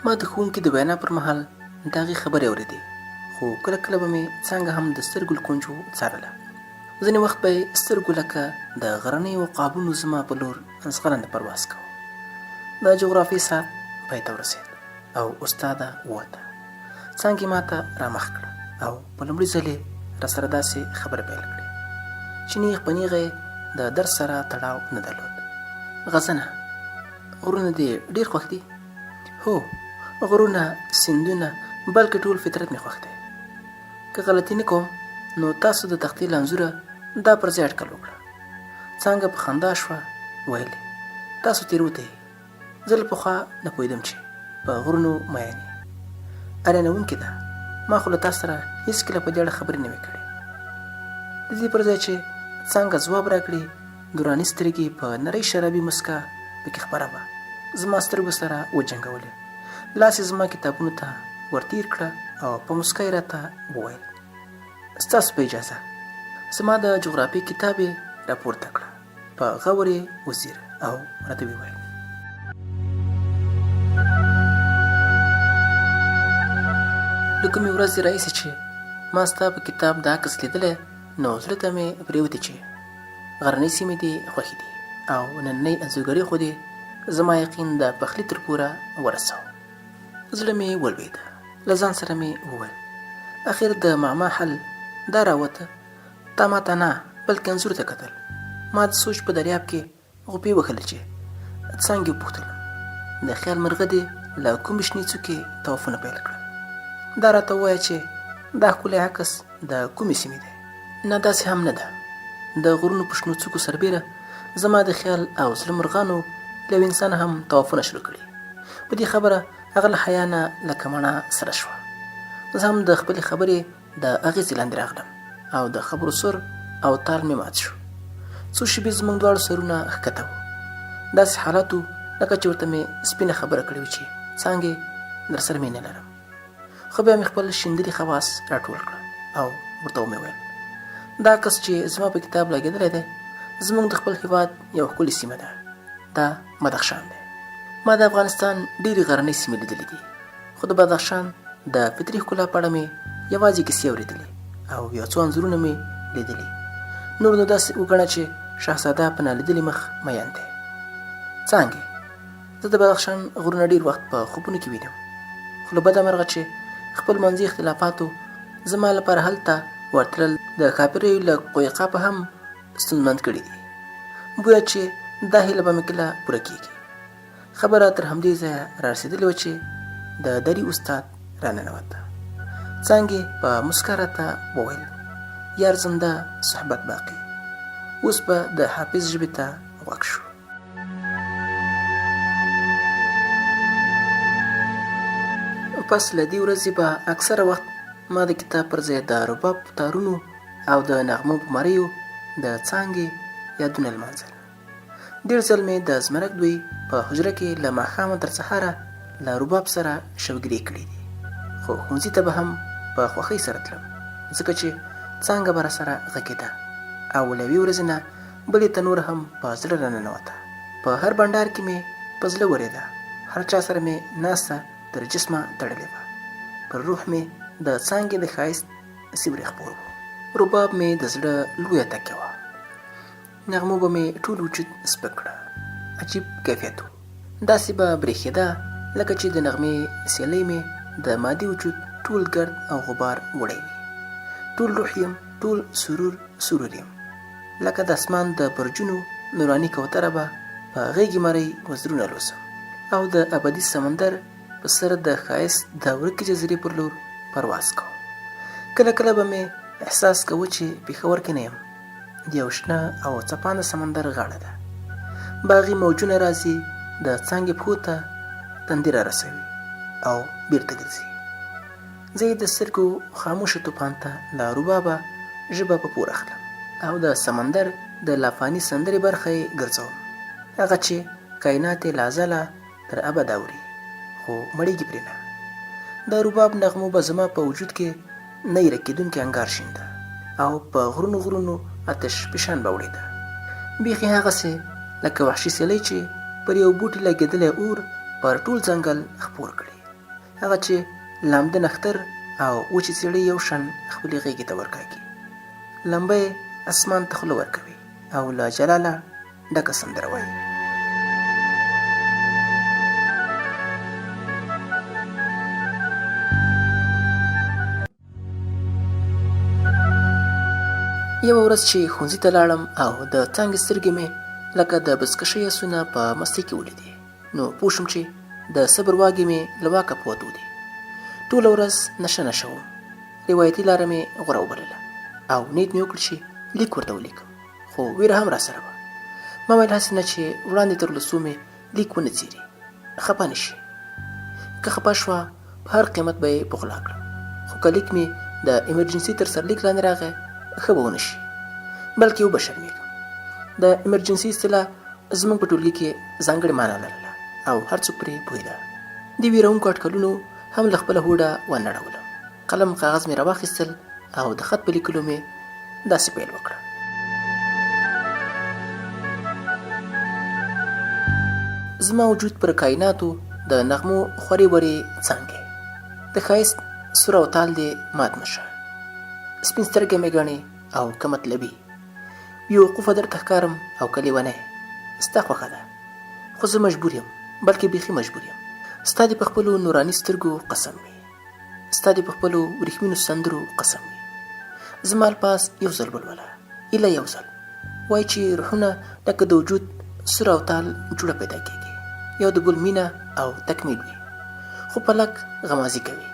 ما د ښوونکي د وینا پر مهال د هغې خبرې اورېدې، خو کله کله به مې څنګه هم د سترګو له کونجو څارله. ځینې وخت به یې سترګو لکه د غرنیو عقابونو زما په لور ځغلنده پرواز کوه. د جغرافیې ساعت پای ته ورسېد او استاده ووته. څانګې ما ته رامخ کړه او په لومړي ځل یې راسره داسې خبرې پیل کړې چې نیغ په نیغه یې د درس سره تړاو نه درلود. غزنه، غرونه دې ډېر خوښ دي؟ هو، غرونه، سیندونه، بلکې ټول فطرت مې خوښ دی. که غلطي نه کوم نو تاسو د تختې لانځوره دا پر ځای اټکل وکړه. څانګه په خندا شوه، ویلې تاسو تېروتی. زه له پخوا نه پوهېدم چې په غرونو مین یې. حیرانوونکې ده، ما خو له تا سره هېڅکله په دې اړه خبرې نه وې کړې. د دې پر ځای چې څانګه ځواب راکړي، دوراني سترګې په نرۍ شرابي مسکا پکې خپره وه. زما سترګو سره وجنګولې، لاس یې زما کتابونو ته ورتیر کړه او په مسکا یې راته وویل ستاسو په اجازه. زما د جغرافیې کتاب یې راپورته کړه، په غور یې وزیر او راته وویل له کومې ورځې راهیسې چې ما ستا په کتاب دا عکس لیدلی، نو زړه ته مې پرېوتې چې غرنۍ سیمې دې خوښې دي او نننۍ انځورګري خو دې زما یقین د پخلي تر کوره ورسو. زړه مې ولوېده. له ځان سره مې وویل اخر د معما حل دا راوته. تا ما ته نه بلکې انځور ته کتل. ما د سوچ په دریاب کې غوپې وهلې چې څانګې وپوښتلم د خیال مرغه دې له کومې شنې څوکې طوافونه پیل کړل. دا راته ووایه چې دا ښکلی عکس د کومې سیمې دی. نه داسې هم نه ده. د غرونو په شنو څوکو سربیره زما د خیال او زړه مرغانو له یو انسان هم طوافونه شروع کړي. په دې خبره هغه له حیا نه لکه مڼه سره شوه. زه هم د خپلې خبرې د اغېزې لاندې راغلم او د خبرو سر او تال مې مات شو. څو شېبې زموږ دواړو سرونه ښکته وو. داسې حالت و لکه چې ورته مې سپینه خبره کړې وي چې څانګې در سره مې نه لرم. خو بیا مې خپل شیندلي خواص راټول کړل او ورته ومې ویل دا عکس چې زما په کتاب لګېدلی دی زموږ د خپل هېواد یو ښکلې سیمه ده. دا بدخشان دی. ما د افغانستان ډېرې غرنۍ سیمې لیدلې دي، خو د بدخشان د فطري ښکلا په اړه مې یوازې کیسې اورېدلې او یو څو انځورونه مې لیدلي. نور نو داسې وګڼه چې شهزاده په نالیدلي مخ مین دی. څانګې، زه د بدخشان غرونه ډېر وخت په خوبونو کې وینم، خو له بده مرغه چې خپل منځي اختلافاتو زما لپاره هلته ورتلل د کاپیریو له قویقاپه هم ستونزمند کړي دي. بویه چې دا هیله به مې کله پوره کېږي. خبره تر همدې ځایه را رسېدلې وه چې د دري استاد را ننوته. څانګې په مسکا راته وویل یار زنده صحبت باقي. اوس به د حافظ ژبې ته غوږ شو. پس له دې ورځې به اکثره وخت ما د کتاب پر ځای د رباب په تارونو او د نغمو په مریو د څانګې یادونه لمانځل. ډېر ځل مې د زمرک دوی په حجره کې له ماښامه تر سهاره له رباب سره شوګیرې کړي دي. خو ښوونځي ته به هم په خوښۍ سره تلم، ځکه چې څانګه به راسره غږېده او له یوې ورځې نه بلې ته نور هم په زړه راننوته. په هر بنډار کې مې په زړه ورېده. هر چا سره مې ناسته تر جسمه تړلې وه. پر روح مې د څانګې د ښایست سیوری خپور و. رباب مې د زړه لویه تکیه وه. نغمو به مې ټول وجود سپک کړه. عجیب کیفیت و. داسې به برېښېده لکه چې د نغمې سیلۍ مې د مادي وجود ټول ګرد او غبار وړی وي. ټول روح یم، ټول سرور یم. لکه د اسمان د برجونو نوراني کوتره به په غېږې مرۍ وزرونه لوسم او د ابدي سمندر په سر د ښایست د ورکې جزیرې پر لور پرواز کوم. کله کله به مې احساس کوه چې پېښور کې نه یم، د یو شنه او څپانده سمندر غاړه ده. باغي موجونه راځي، د څانګې پښو ته تندي را رسوي او بیرته ګرځي. زه یې د سترګو خاموشه توپان ته له ربابه ژبه په پور اخلم او د سمندر د لافاني سندرې برخه یې ګرځوم، هغه چې کائنات یې لازاله تر ابد اوري خو مړېږي پرې نه. د رباب نغمو به زما په وجود کې نه یې رکېدونکی انګار شینده او په غرونو غرونو آتش فشان به وړېده، بیخي هغسې لکه وحشي سیلی چې پر یو بوټي لګېدلی اور پر ټول ځنګل خپور کړي، هغه چې لامده نښتر او وچې څېړۍ یو شان خپلې غېږې ته ورکاږي، لمبه یې اسمان ته خوله ورکوي او له جلاله ډکه سندره وایي. یوه ورځ چې ښوونځي ته لاړم او د څانګې سترګې مې لکه د بزکشۍ اسونه په مستۍ کې ولیدې، نو پوه شوم چې د صبر واګې مې له واکه په وتو دي. ټوله ورځ نشه وم، روایتي لاره مې غوره وبلله او نیت مې وکړ چې لیک ورته ولیکم، خو ویره هم راسره وه. ما ویل هسې نه چې وړاندې تر لوستو مې لیک ونه څیري، خفه نه شي. که خفه شوه په هر قیمت به یې په غلا کړم، خو که لیک مې د ایمرجنسي تر سرلیک لاندې راغی ښه به ونه شي، بلکې وبه شرمېږم. د ایمرجنسي اصطلاح زموږ په ټولګي کې ځانګړې معنا لرله او هر څوک پرې پوهېده. د ویرونکو اټکلونو هم له خپله هوډه ونړولم، قلم کاغذ مې راواخیستل او د خط په لیکلو مې داسې پیل وکړه: زما وجود پر کائناتو د نغمو خورې ورې څانګې، د ښایست سور او تال دې مات نشه، سپین سترګې مې ګڼې او که مطلبي، بې وقوفه درته ښکارم او که لیونی. ستا خوښه ده خو زه مجبور یم، بلکې بیخي مجبور یم. ستا دې په خپلو نوراني سترګو قسم وي، ستا دې په خپلو وریښمینو سندرو قسم وي. زما الفاظ یو ځل ولوله، ایله یو ځل وایي چې روحونه لکه د وجود سور او تال جوړه پیدا کېږي، یو د بل مینه او تکمیل وي، خو پلک غمازي کوي،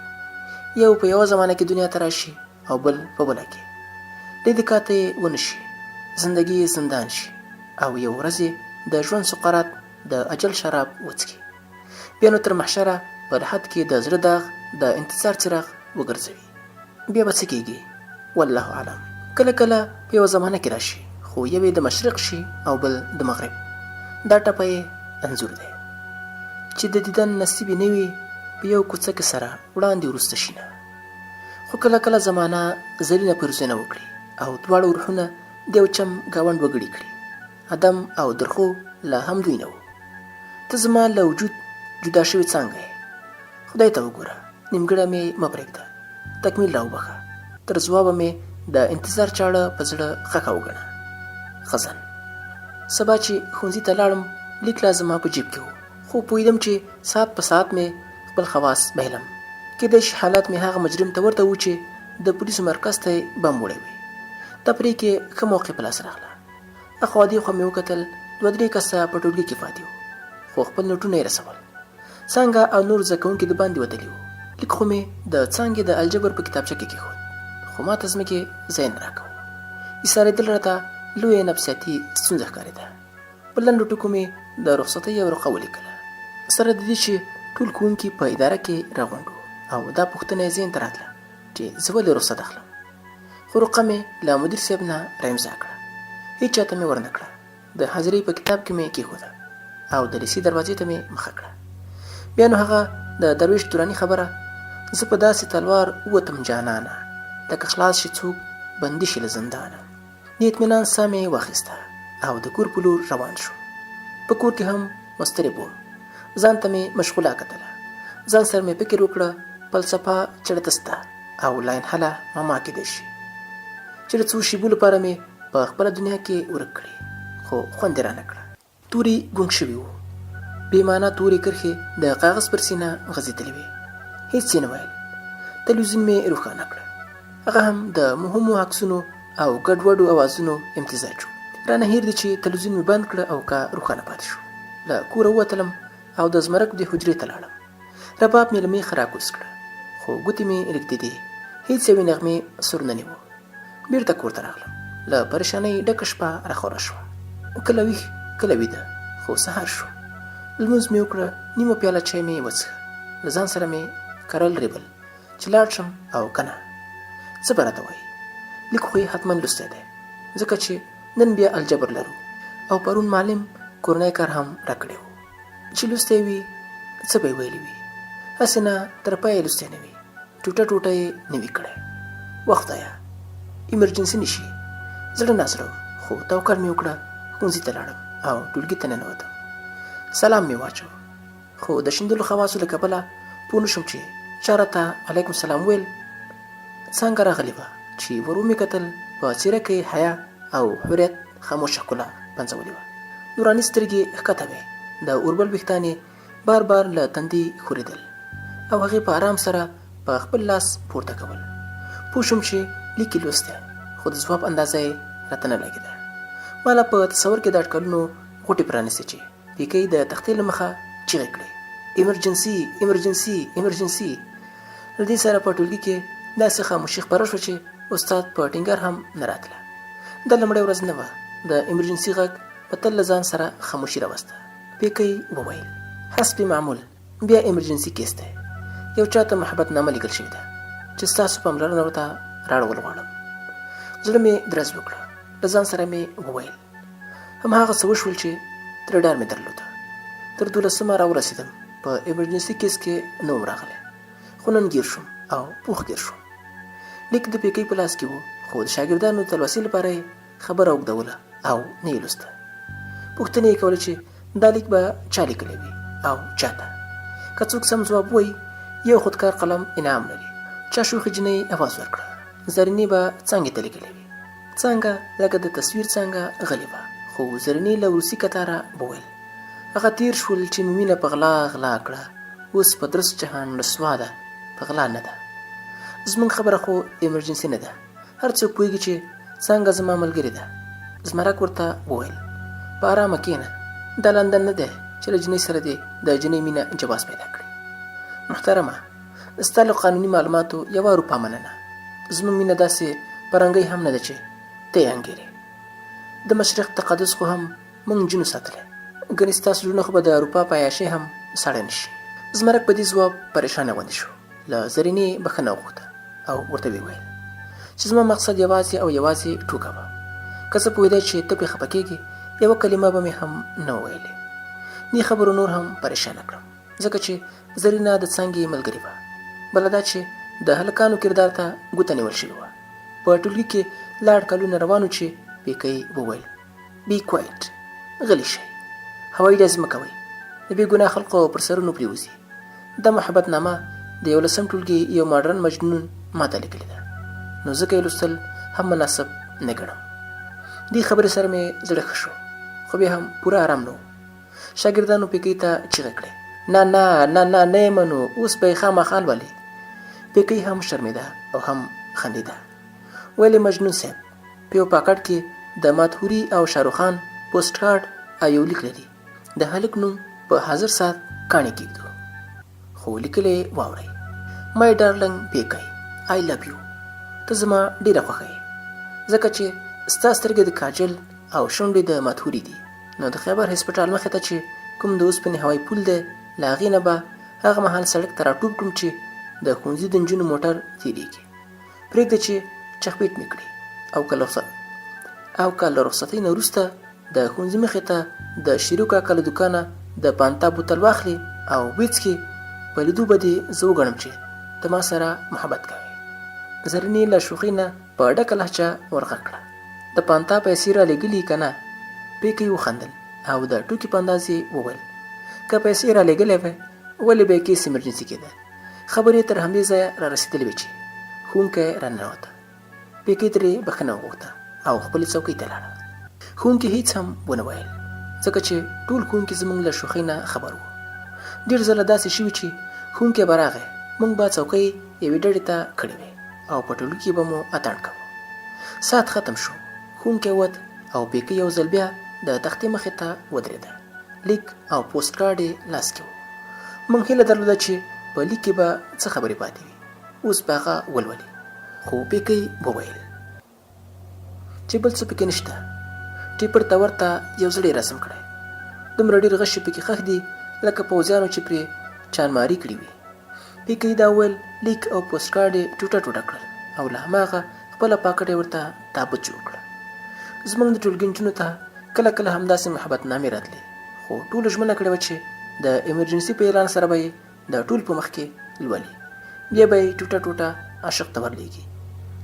یو په یوه زمانه کې دنیا ته راشي او بل په بله کې، لیدې کاته یې ونه شي، زندګي یې زندان شي او یو ورځ د ژوند سقرات د اجل شراب وڅکي، بیا نو تر محشره په لحد کې د زړه داغ د انتظار څراغ وګرځوي. بیا به څه کېږي والله اعلم. کله کله په یوه زمانه کې راشي، خو یو د مشرق شي او بل د مغرب، دا ټپه یې انځور دی چې د دیدن نصیب یې نه وي په یو کوڅه کې سره وړاندې وروسته شینه. خو کله کله زمانه زرینه پروزینه وکړي او دواړه روحونه د یو چم ګاونډ وګړي کړي، ادم او درخو لا هم دوی نه وو. ته زما له وجود جدا شوې څانګه یې، خدای ته وګوره، نیمګړی مې مه پرېږده، تکمیل راوبخه، تر ځوابه مې د انتظار چاړه په زړه ښخه وګڼه. خزن. سبا چې ښوونځي ته لاړم لیک لا زما په جیب کې و، خو پوهېدم چې ساعت په ساعت مې خپل خواص بهلم، کېدای شي حالات مې هغه مجرم ته ورته و چې د پولیسو مرکز ته یې بم وړی وي. تفریح کې ښه موقع په لاس راغله، اخوا دېخوا مې وکتل، 2-3 کسه په ټولګي کې پاتې وو، خو خپل نوټونه یې رسول. څانګه او نور زده کوونکي د باندې وتلي وو. لیک خو مې د څانګې د الجبر په کتابچه کې کېښود، خو ما ته ځمکې ځای نه راکاوه. ایسارېدل راته لویه نفسیاتي ستونزه ښکارېده. په لنډو ټکو مې د رخصتۍ یو رقه ولیکله، سره د دې چې ټول ښوونکي په اداره کې راغونډ وو او دا پوښتنه یې ذهن ته راتله چې زه ولې رخصت اخلم. خو رقه مې له مدیر صاحب نه راامضا کړه، هېڅ چاته مې ورنه کړه، د حاضرۍ په کتاب کې مې کېښوده او د لیسې دروازې ته مې مخه کړه. بیا نو هغه د درویش دراني خبره، زه په داسې تلوار ووتم جانانه، لکه خلاص شي څوک بندي شي له زندانه. د اطمینان ساه مې واخیسته او د کور په لور روان شو. په کور کې هم مضطرب وم، ځان ته مې مشغوله کتله، ځان سره مې فکر وکړه فلسفه چېرته سته او لاین حله ماما کېدای شي چې د څو شېبو لپاره مې په خپله دنیا کې ورک کړي، خو خوند یې رانه کړه. توري ګونګ شوي وو، بې معنا تورې کرښې د کاغذ پر سینه غځېدلې وې، هېڅ یې نه ویل. تلویزیون مې روښانه کړه، هغه هم د مهمو عکسونو او ګډوډو اوازونو امتزاج و. رانه هېر دي چې تلویزیون مې بند کړه او کا روښانه پاتې شو. له کوره ووتلم او د زمرک د حجرې ته لاړم. رباب مې له میخه راکوز کړه، خو ګوتې مې رېږدېدې، هېڅ یوې نغمې سور نه نیوه. بېرته کور ته راغلم، له پریشانۍ ډکه شپه راخوره شوه، کله ویښ کله ویده، خو سهار شو. لمونځ مې وکړه، نیمه پیاله چای مې وڅښه، له ځان سره مې کرل ریبل چې لاړ شم او که نه. څه به راته وایي، لیک خو یې حتما لوستی دی، ځکه چې نن بیا الجبر لرو او پرون معلم کورنی کار هم راکړی و چې لوستی وي څه به یې ویلي وي هسې نه تر پایه یې لوستی نه وي ټوټه ټوټه یې نه وي کړی وه خدایه ایمرجنسي نه شي زړه نازړه خو توکل مې وکړه ښوونځي ته لاړم او ټولګي ته ننوتم سلام مې واچو خو د شیندلو خواصو له کبله پوه نه شوم چې چا راته علیکم سلام ویل څنګه راغلې وه چې ور ومې کتل په څېره کې حیا او حریت خاموشه ښکلا پنځولې وه نوراني سترګې ښکته وې د اوربل ویښتان یې بار بار له تندي ښورېدل او هغې په آرام سره په خپل لاس پورته کول پوه شوم چې لیک یې لوستی خو د ځواب اندازه یې راته نه لګېده ما لا په تصور کې د اټکلونو غوټې پرانیستې چې پیکۍ د تختې له مخه چیغې کړې ایمرجنسي ایمرجنسي ایمرجنسي له دې سره په ټولګي کې داسې خاموشي خپره شوه چې استاد په ټینګار هم نه راتله دا لومړۍ ورځ نه وه د ایمرجنسي غږ په تل له ځان سره خاموشي راوسته پیکۍ وویل حسب معمول بیا ایمرجنسي کیس دی یو چا ته محبت نامه لیکل شوې ده چې ستاسو پاملرنه ورته راړول غواړم زړه مې درز وکړه له ځان سره مې وویل هماغه څه وشول چې ترې ډار مې درلوده تر 12مه راورسېدم په ایمرجنسي کیس کې نه وم راغلی خو نن ګیر شوم او پوخ ګیر شوم لیک د پیکۍ په لاس کې و خو د شاګردانو د تلوسې لپاره یې خبره اوږدوله او نه یې لوسته پوښتنې یې کولې چې دا لیک به چا لیکلی وي او چاته که څوک سم ځواب وایي یو خودکار قلم انعام لري چا شوخې جنۍ اواز ورکړه زرینې به څانګې ته لیکلی وي څانګه لکه د تصویر څانګه غلې وه خو زرینې له وروسي کتاره وویل هغه تیر شول چې مې مینه په غلا غلا کړه اوس په درس جهان رسوا ده په غلا نه ده زموږ خبره خو ایمرجنسي نه ده هر څوک پوهېږي چې څانګه زما ملګرې ده زمرک ورته وویل په ارامه کښېنه دا لندن نه دی چې له جنۍ سره دې د جنۍ مینه جواز پیدا کړي محترمه ستا له قانوني معلوماتو یوه روپا مننه زموږ مینه داسې پرنګۍ هم نه ده چې ته یې انګېرې د مشرق تقدس خو هم موږ نجونو ساتلی ګنې ستاسو زړونه خو به د اروپا په عیاشۍ هم ساړه نه شي زمرک په دې ځواب پریشانه غوندې شو له زرینې بښنه وغوښته او ورته ویې ویل چې زما مقصد یوازې او یوازې ټوکه وه که زه پوهېدی چې ته پرې خفه کېږې یوه کلمه به مې هم نه وویلې دې خبرو نور هم پریشانه کړم ځکه چې زرینه د څانګې ملګرې وه بله دا چې د هلکانو کردار ته ګوته نیول شوې وه په ټولګي کې لاړ کلونه روانو چې پیکۍ وویل بی کوایټ غلی شئ هوایي ډز مه کوئ د بې ګناه خلقو پر سرونو پرېوځي دا محبت نامه د 11 ټولګي یو ماډرن مجنون ماته لیکلې ده نو ځکه یې لوستل هم مناسب نه ګڼم دې خبرې سره مې زړه ښه شو خو بیا هم پوره ارام نه و شاګردانو پیکۍ ته چیغې کړې نه نه نه نه نه یې منو اوس به یې خامخا لولې پیکۍ هم شرمېده او هم خندېده ویل مجنون صاحب په یو پاکټ کې د ماتهوري او شاروخ خان پوسټ کارډ او یو لیک لري د هلک نوم په حاضر ساعت کاڼي کېږدو خو لیکلی واورئ مای ډارلنګ پیکۍ آی لو یو ته زما ډېره خوښه یې ځکه چې ستا سترګې د کاجل او شونډې د ماتهوري دي نو د خیبر هسپتال مخې ته چې کوم د اوسپنې هوایي پول دی له هغې نه به هغه مهال سړک ته راټوپ کړم چې د ښوونځي د نجونو موټر تېرېږي پرېږده چې چخپیټ مې کړي او که له رخصتۍ نه وروسته د ښوونځي مخې ته د شیرو کاکا له دوکانه د پانتا بوتل واخلي او ویڅکي په لیدو به دې زه وګڼم چې ته ما سره محبت کوې زرینې له شوخۍ نه په ډکه لهجه ورغږ کړه د پانتا پیسې رالېږلي که نه پیکۍ وخندل او د ټوکې په انداز یې وویل که پیسې رالېږلی وی ولې به یې کیس ایمرجنسي کېده خبرې تر همدې ځایه رارسېدلې وې چې ښوونکی راننوته پیکۍ ترې بښنه وغوښته او خپلې څوکۍ ته لاړه ښوونکي هیڅ هم ونه ویل ځکه چې ټول ښوونکي زموږ له شوخۍ نه خبر وو ډېر ځله داسې شوي چې ښوونکی به راغی موږ به څوکۍ یوې ډډې ته کړې وې او په ټولګي کې به مو اتڼ کوو ساعت ختم شو ښوونکی ووت او پیکۍ یو ځل بیا د تختې مخې ته ودرېده لیک او پوسټ کارډ یې لاس کې و موږ هیله درلوده چې په لیک کې به څه خبرې پاتې وي اوس به هغه ولولي خو پیکۍ وویل چې بل څه پکې نشته ټیپر ته ورته یو زړی رسم کړی دومره ډېر غشې پکې ښخ دي لکه پوځیانو چې پرې چانماري کړي وي پیکۍ دا وویل لیک او پوسټ کارډ یې ټوټه ټوټه کړل او له هماغه خپله پاکټ یې ورته تابوت جوړ کړه زموږ د ټولګي نجونو ته کله کله همداسې محبتنامې راتلې، خو ټولو ژمنه کړې وه چې د ایمرجنسي په اعلان سره به یې د ټول په مخ کې لولي، بیا به یې ټوټه ټوټه عاشق ته ورلیږي.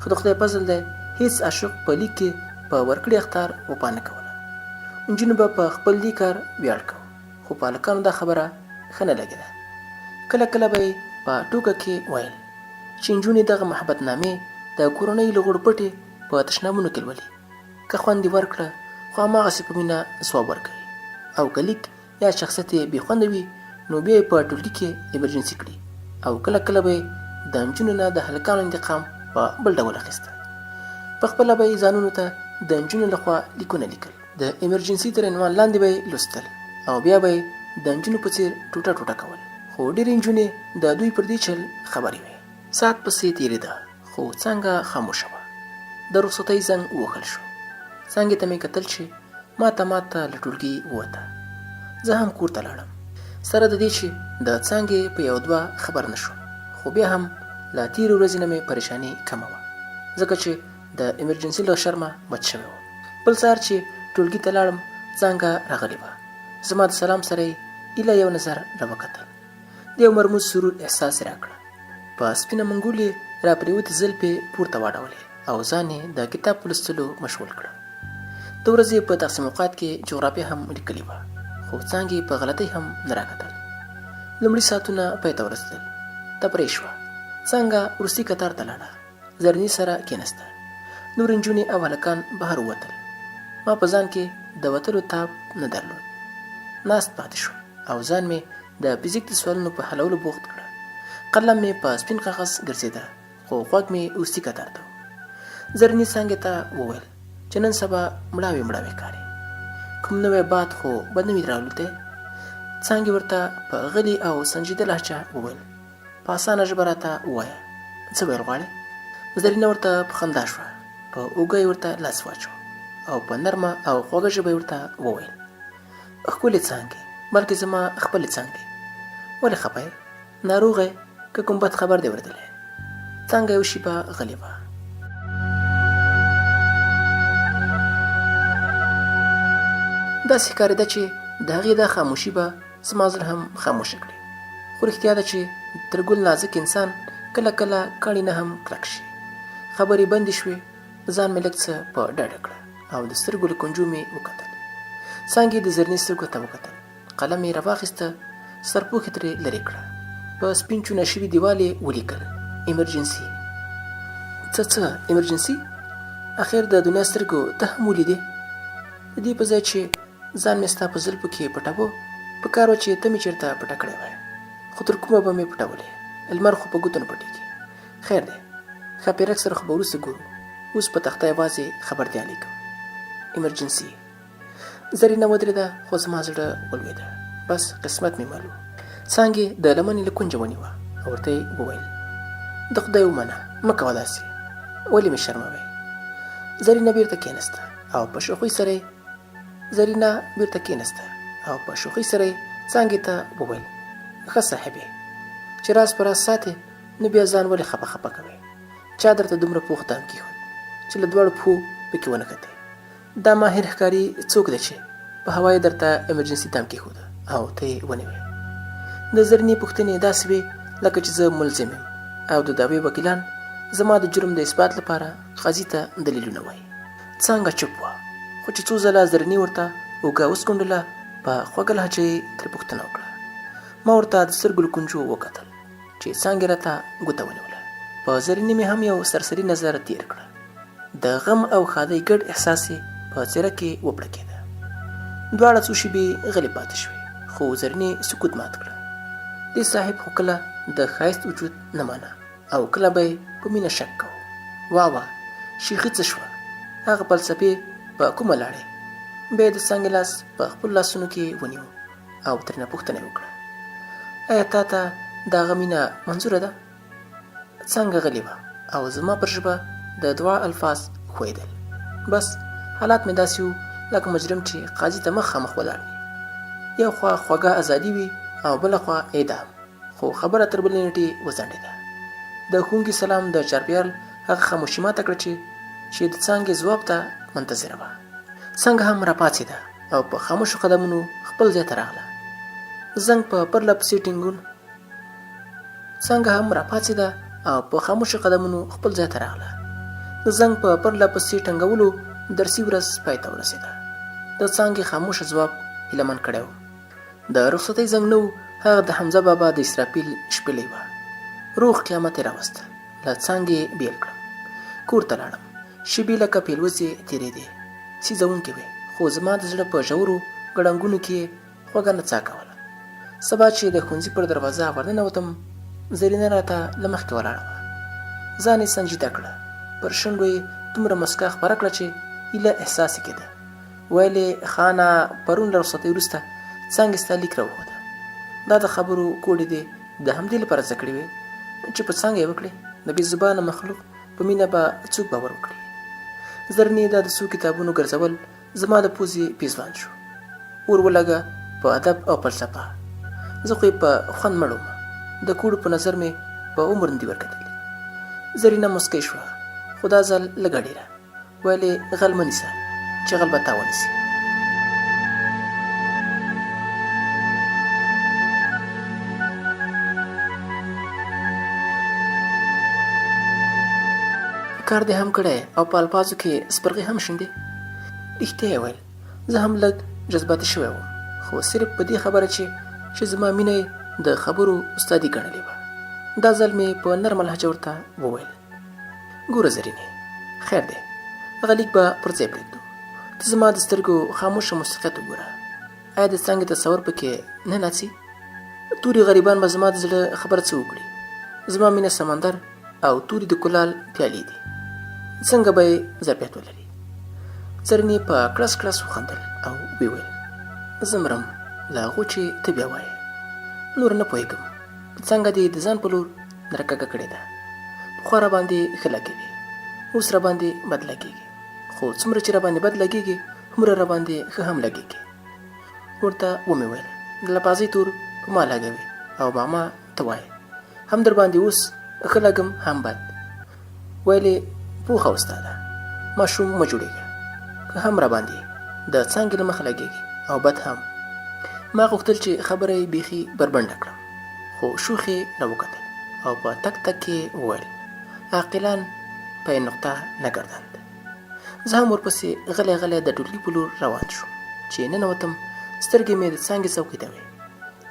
خو د خدای فضل دی هیڅ عاشق په لیک کې په ورکړي اختار وفا نه کوله. نجونو به په خپل دې کار ویاړ کوه، خو په هلکانو دا خبره ښه نه لګېده. کله کله به یې په ټوکه کې ویل چې نجونې دغه محبتنامې د کورنۍ له غوړ پټې په تشنابونو کې لولي، که خوند یې ورکړه خو هماغسې په مینه ځواب ورکوي، او که لیک یا شخصیت یې بې خونده وي نو بیا یې په ټولګي کې ایمرجنسي کړي، او کله کله به یې د نجونو نه د هلکانو انتقام په بل ډول اخیسته. په خپله به یې ځانونو ته د نجونو لخوا لیکونه لیکل، د ایمرجنسي تر عنوان لاندې به یې لوستل، او بیا به یې د نجونو په څېر ټوټه ټوټه کول. خو ډېرې نجونې د دوی پر دې چل خبرې وې. ساعت پسې تېرېده، خو څانګه خاموشه وه. د رخصتۍ زنګ ووهل شو. څانګې ته مې کتل چې ماته له ټولګي ووته. زه هم کور ته لاړم، سره د دې چې د څانګې په یو دوه خبر نه شوم، خو بیا هم له تېرې ورځې نه مې پریشاني کمه وه، ځکه چې د ایمرجنسي له شرمه بچ شوی وم. بل سهار چې ټولګي ته لاړم څانګه راغلې وه. زما د سلام سره یې ایله یو نظر راوکتل. د یو مرموز سرور احساس یې راکړه. په سپینه منګول یې راپرېوتې زلفې پورته واړولې او ځان یې د کتاب په لوستلو مشغول کړه. د ورځې په تقسیم اوقات کې جغرافیه هم لیکلې وه، خو څانګې په غلطۍ هم نه راکتل. لومړي ساعتونه پای ته ورسېدل. تفریح شوه. څانګه وروستي کتار ته لاړه. زرني سره کېناسته. نور نجونې او هلکان بهر ووتل. ما په ځان کې د وتلو تاب نه درلود. ناست پاتې شوم او ځان مې د فزیک د سوالونو په حلولو بوخت کړه. قلم مې په سپین کاغذ ګرځېده، خو غوږ مې وروستي کتار ته و. زرني څانګې ته وویل چې نن سبا مړاوې ښکارې، کوم نوی باد خو به نه وي راوړلی. څانګې ورته په غلي او سنجیده لهجه وویل په اسانه ژبه راته ووایه څه ویل غواړې. زرینه ورته په خندا شوه. په اوږه یې ورته لاس واچو او په نرمه او خوږه ژبه یې ورته وویل ښکلې څانګې، بلکې زما خپلې څانګې، ولې خفه یې؟ ناروغه یې که کوم بد خبر دې اورېدلی؟ څانګه یو شېبه غلې وه. داسې ښکارېده چې د هغې دا خاموشي به زما زړه هم خاموشه کړي. خو رښتیا ده چې تر ګل نازک انسان کله کله کاڼي نه هم کلک شي. خبرې بندې شوې. ځان مې لږ څه په ډډه کړه او د سترګو له کنجو مې وکتل. څانګې د زرني سترګو ته وکتل. قلم یې راواخیسته، سرپوښي ترې لرې کړه. په سپین چونه شوي دیوال یې ولیکل ایمرجنسي. څه ایمرجنسي؟ اخر د دنیا سترګو ته هم ولیدې؟ د دې په ځای چې ځان مې ستا په زلفو کې پټاوه، په کار وه چې ته مې چېرته پټه کړې وای، خو تر کومه به مې پټولې؟ لمر خو په ګوتو نه پټېږي. خیر دی، ښاپېرک سره خو به وروسته ګورو. اوس په تخته یوازې خبرتیا لیکم. ایمرجنسي. زرینه ودرېده، خو زما زړه ولوېده. بس قسمت مې معلوم. څانګې د لمنې له کونجه ونیوه او ورته یې وویل د خدای ومنه، مه کوه داسې، ولې مې شرموې؟ زرینه بېرته کېناسته او په شوخۍ سره یې څانګې ته وویل ښه صاحبې، چې راز په راز ساتې نو بیا ځان ولې خپه کوې؟ چا درته دومره پوخ دام کېښود چې له دواړو پښو پکې ونښتې؟ دا ماهر ښکاري څوک دی چې په هوا یې درته ایمرجنسي دام کېښوده او ته یې ونیوې؟ د زرني پوښتنې داسې وې لکه چې زه ملزم یم او د دعوې وکیلان زما د جرم د اثبات لپاره قاضي ته دلیلونه وایي. څانګه چوپ وه، خو چې څو ځله زرني ورته اوږه وسکونډله، په خوږه لهجه یې ترې پوښتنه وکړه. ما ورته د سترګو له کونجو وکتل چې څانګې راته ګوته ونیوله. په زرني مې هم یو سرسري نظر تېر کړه. د غم او ښادۍ ګډ احساس یې په څېره کې وپړکېده. دواړه څو شېبې غلې پاتې شوې، خو زرني سکوت مات کړه. دې صاحب خو کله د ښایست وجود نه مانه او کله به یې په مینه شک کوو. واه شیخي څه شوه؟ هغه فلسفې په کومه لاړې؟ بیا یې د څانګې لاس په خپلو لاسونو کې ونیو او ترېنه پوښتنه یې وکړه ایا تا ته د هغه مینه منظوره ده؟ څانګه غلې وه او زما پر ژبه د دعا الفاظ ښویېدل. بس حالات مې داسې وو لکه مجرم چې قاضي ته مخامخ ولاړ وي. یو خوا خوږه ازادي وي او بله خوا اعدام، خو خبره تر بلې نیټې وځنډېده. د ښوونکي سلام د چاپېریال هغه خاموشي ماته کړه چې د څانګې ځواب ته منتظره وه. څنګه هم راپاڅېده او په خاموشو قدمونو خپل ځای ته راغله. زنګ په پرله پسې ټینګون څنګه هم راپاڅېده او په خاموشو قدمونو خپل ځای ته راغله. د زنګ په پرله پسې ټنګولو درسي ورځ پای ته ورسېده. د څانګې خاموشه ځواب هیلهمن کړی و. د رخصتۍ زنګ نه و، هغه د حمزه بابا د اسرافیل شپېلۍ وه. روغ قیامت یې راوسته. له څانګې بیل کړم. کور ته لاړم. شېبې لکه پیلوزې تېرېدې، سیځونکې وې، خو زما د زړه په ژورو ګړنګونو کې خوږه نڅا کوله. سبا چې د ښوونځي پر دروازه ورننوتم، زرینه راته له مخکې ولاړه وه. ځان یې سنجیده کړه. پر شونډو یې دومره مسکا خپره کړه چې هیله احساس یې کېده. ویل یې خانه پرون له رخصتۍ وروسته څانګې ستا لیک راوښوده. دا د خبرو کوډې دې د همدې لپاره زده کړې وې چې په څانګه یې وکړې. د بې زبانه مخلوق په مینه به څوک باور وکړي. زرنې دا د څو کتابونو ګرځول زما د پوزې پیزوان شو. اور ولګه په ادب او فلسفه. زه خو یې په خوند مړ وم. د کوډو په نظر مې په عمر نه دي ورکتلي. زرینه مسکی شوه، خو دا ځل لږه ډېره. ویل یې غل مه نیسه چې غل به تا ونیسي. کار دې هم کړی او په الفاظو کې سپرغې هم شیندې. رښتیا یې ویل. زه هم لږ جذباتي شوی وم، خو صرف په دې خبره چې زما مینه یې د خبرو استادي ګڼلې وه. دا ځل مې په نرمه لهجه ورته وویل: ګوره زرینې، خیر دی، هغه لیک به پر ځای پرېږدو. ته زما د سترګو خاموشه موسیقیت وګوره. آیا د څانګې تصور پکې نه ناڅي؟ توري غریبان به زما د زړه خبره څه وکړي؟ زما مینه سمندر او توري د کلال پیالې دي. څنګه به یې ظرفیت ولري؟ زرینې په کړس کړس وخندل او ویې ویل: زه مرم له هغو چې ته بیا وایې. نور نه پوهېږم، څنګه دې د ځان په لور درکږه کړې ده. پخوا را باندې ښه لګېدې، اوس را باندې بد لګېږي، خو څومره چې را باندې بد لګېږي هومره را باندې ښه هم لګېږي. ورته ومې ویل: د لپازۍ تور په ما لګوي او ماما ته وایې هم در باندې اوس ښه لګم هم بد. ویلې پوخه استاده، ماشوم مه جوړېږه. که هم را باندې د څانګې له مخه لګېږي او بد هم. ما غوښتل چې خبره یې بیخي بربنډه کړم، خو شوخ یې راوکتل او په تک تک یې وویل: عاقلان په یې نقطه نه ګرځند. زه هم ورپسې غلی غلی د ټولګي په لور روان شوم. چې ننوتم، سترګې مې د څانګې څوکۍ ته وې.